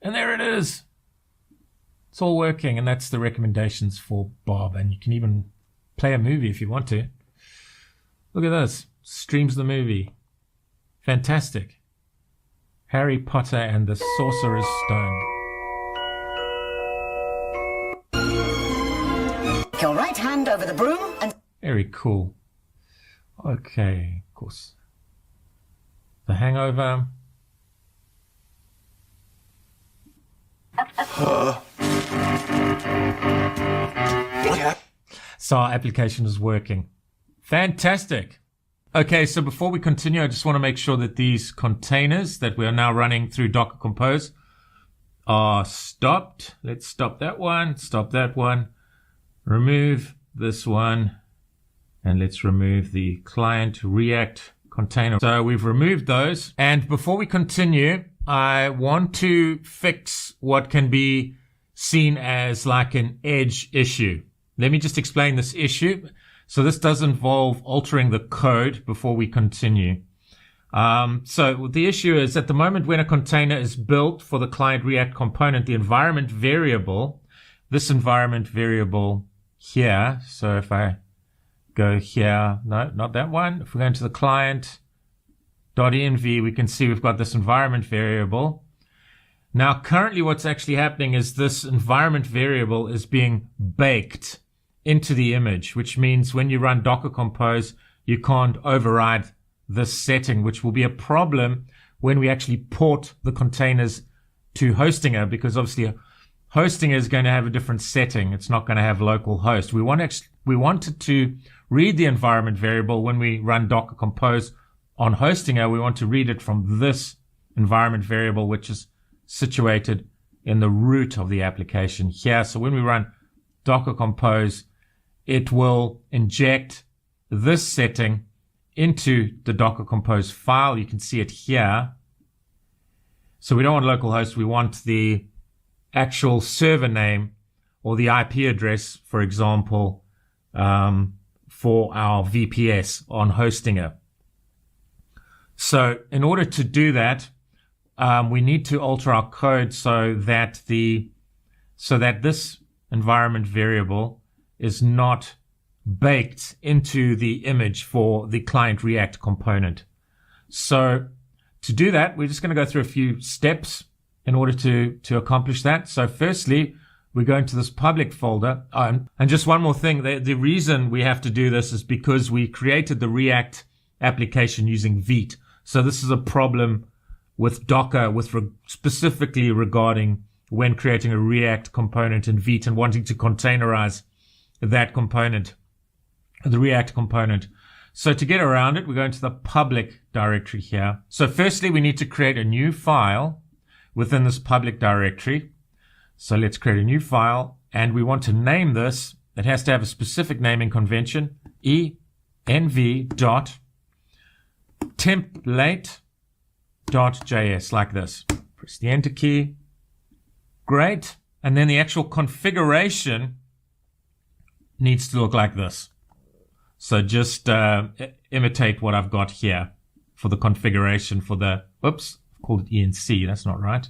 S17: And there it is. It's all working. And that's the recommendations for Bob. And you can even play a movie if you want to. Look at this. Streams the movie. Fantastic. Harry Potter and the Sorcerer's Stone.
S3: Your right hand over the broom and...
S17: Very cool. Okay, of course. The Hangover. So our application is working. Fantastic. Okay, so before we continue, I just want to make sure that these containers that we are now running through Docker Compose are stopped. Let's stop that one, stop that one, remove this one, and let's remove the client React container. So we've removed those. And before we continue, I want to fix what can be seen as like an edge issue. Let me just explain this issue. So this does involve altering the code before we continue. So the issue is at the moment when a container is built for the client React component, the environment variable, this environment variable here. So if I go here, no, not that one. If we go into the client.env, we can see we've got this environment variable. Now, currently what's actually happening is this environment variable is being baked into the image, which means when you run Docker Compose, you can't override this setting, which will be a problem when we actually port the containers to Hostinger, because obviously Hostinger is going to have a different setting. It's not going to have local host. We wanted to read the environment variable when we run Docker Compose on Hostinger. We want to read it from this environment variable, which is situated in the root of the application here. So when we run Docker Compose, it will inject this setting into the Docker Compose file. You can see it here. So we don't want localhost. We want the actual server name or the IP address, for example, for our VPS on Hostinger. So in order to do that, we need to alter our code so that this environment variable is not baked into the image for the client React component. So to do that, we're just going to go through a few steps in order to accomplish that. So firstly, we go into this public folder. And just one more thing, the reason we have to do this is because we created the React application using Vite. So this is a problem with Docker, specifically regarding when creating a React component in Vite and wanting to containerize that component, the React component. So to get around it, we go into the public directory here. So firstly, we need to create a new file within this public directory. So let's create a new file, and we want to name this. It has to have a specific naming convention, env.template.js, like this. Press the enter key. Great. And then the actual configuration needs to look like this. So just imitate what I've got here for the configuration for the, oops, I've called it enc. That's not right.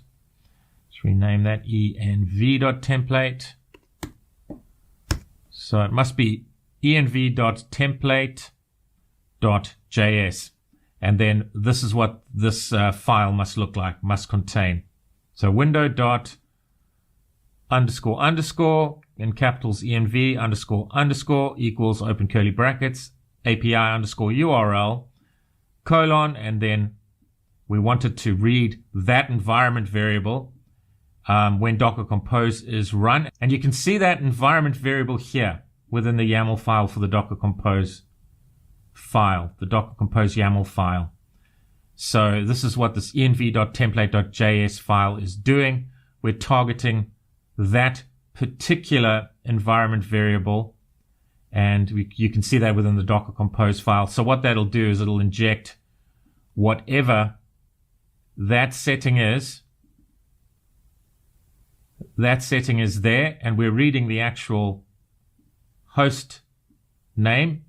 S17: Let's rename that env.template. So it must be env.template.js. And then this is what this file must look like, must contain. So window.__ in capitals env__ equals open curly brackets API_URL : and then we wanted to read that environment variable when Docker Compose is run. And you can see that environment variable here within the YAML file for the Docker Compose file, the Docker Compose YAML file. So this is what this env.template.js file is doing. We're targeting that particular environment variable, and you can see that within the Docker Compose file. So what that'll do is it'll inject whatever that setting is. That setting is there, and we're reading the actual host name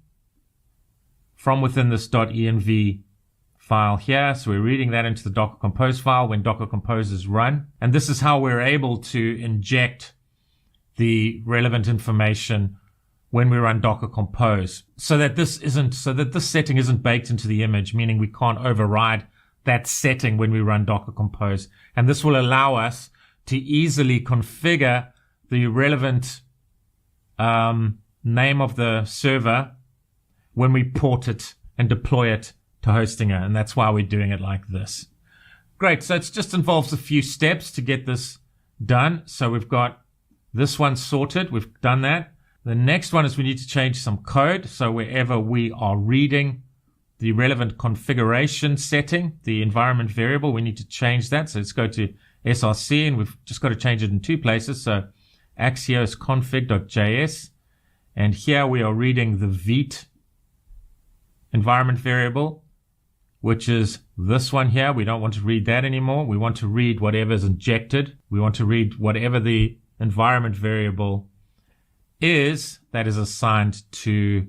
S17: from within this .env file here. So we're reading that into the Docker Compose file when Docker Compose is run. And this is how we're able to inject the relevant information when we run Docker Compose, so that this setting isn't baked into the image, meaning we can't override that setting when we run Docker Compose. And this will allow us to easily configure the relevant name of the server when we port it and deploy it to Hostinger. And that's why we're doing it like this. Great. So it just involves a few steps to get this done. So we've got this one sorted. We've done that. The next one is we need to change some code. So wherever we are reading the relevant configuration setting, the environment variable, we need to change that. So let's go to src, and we've just got to change it in two places. So axios config.js, and here we are reading the vite environment variable, which is this one here. We don't want to read that anymore. We want to read whatever is injected. We want to read whatever the environment variable is that is assigned to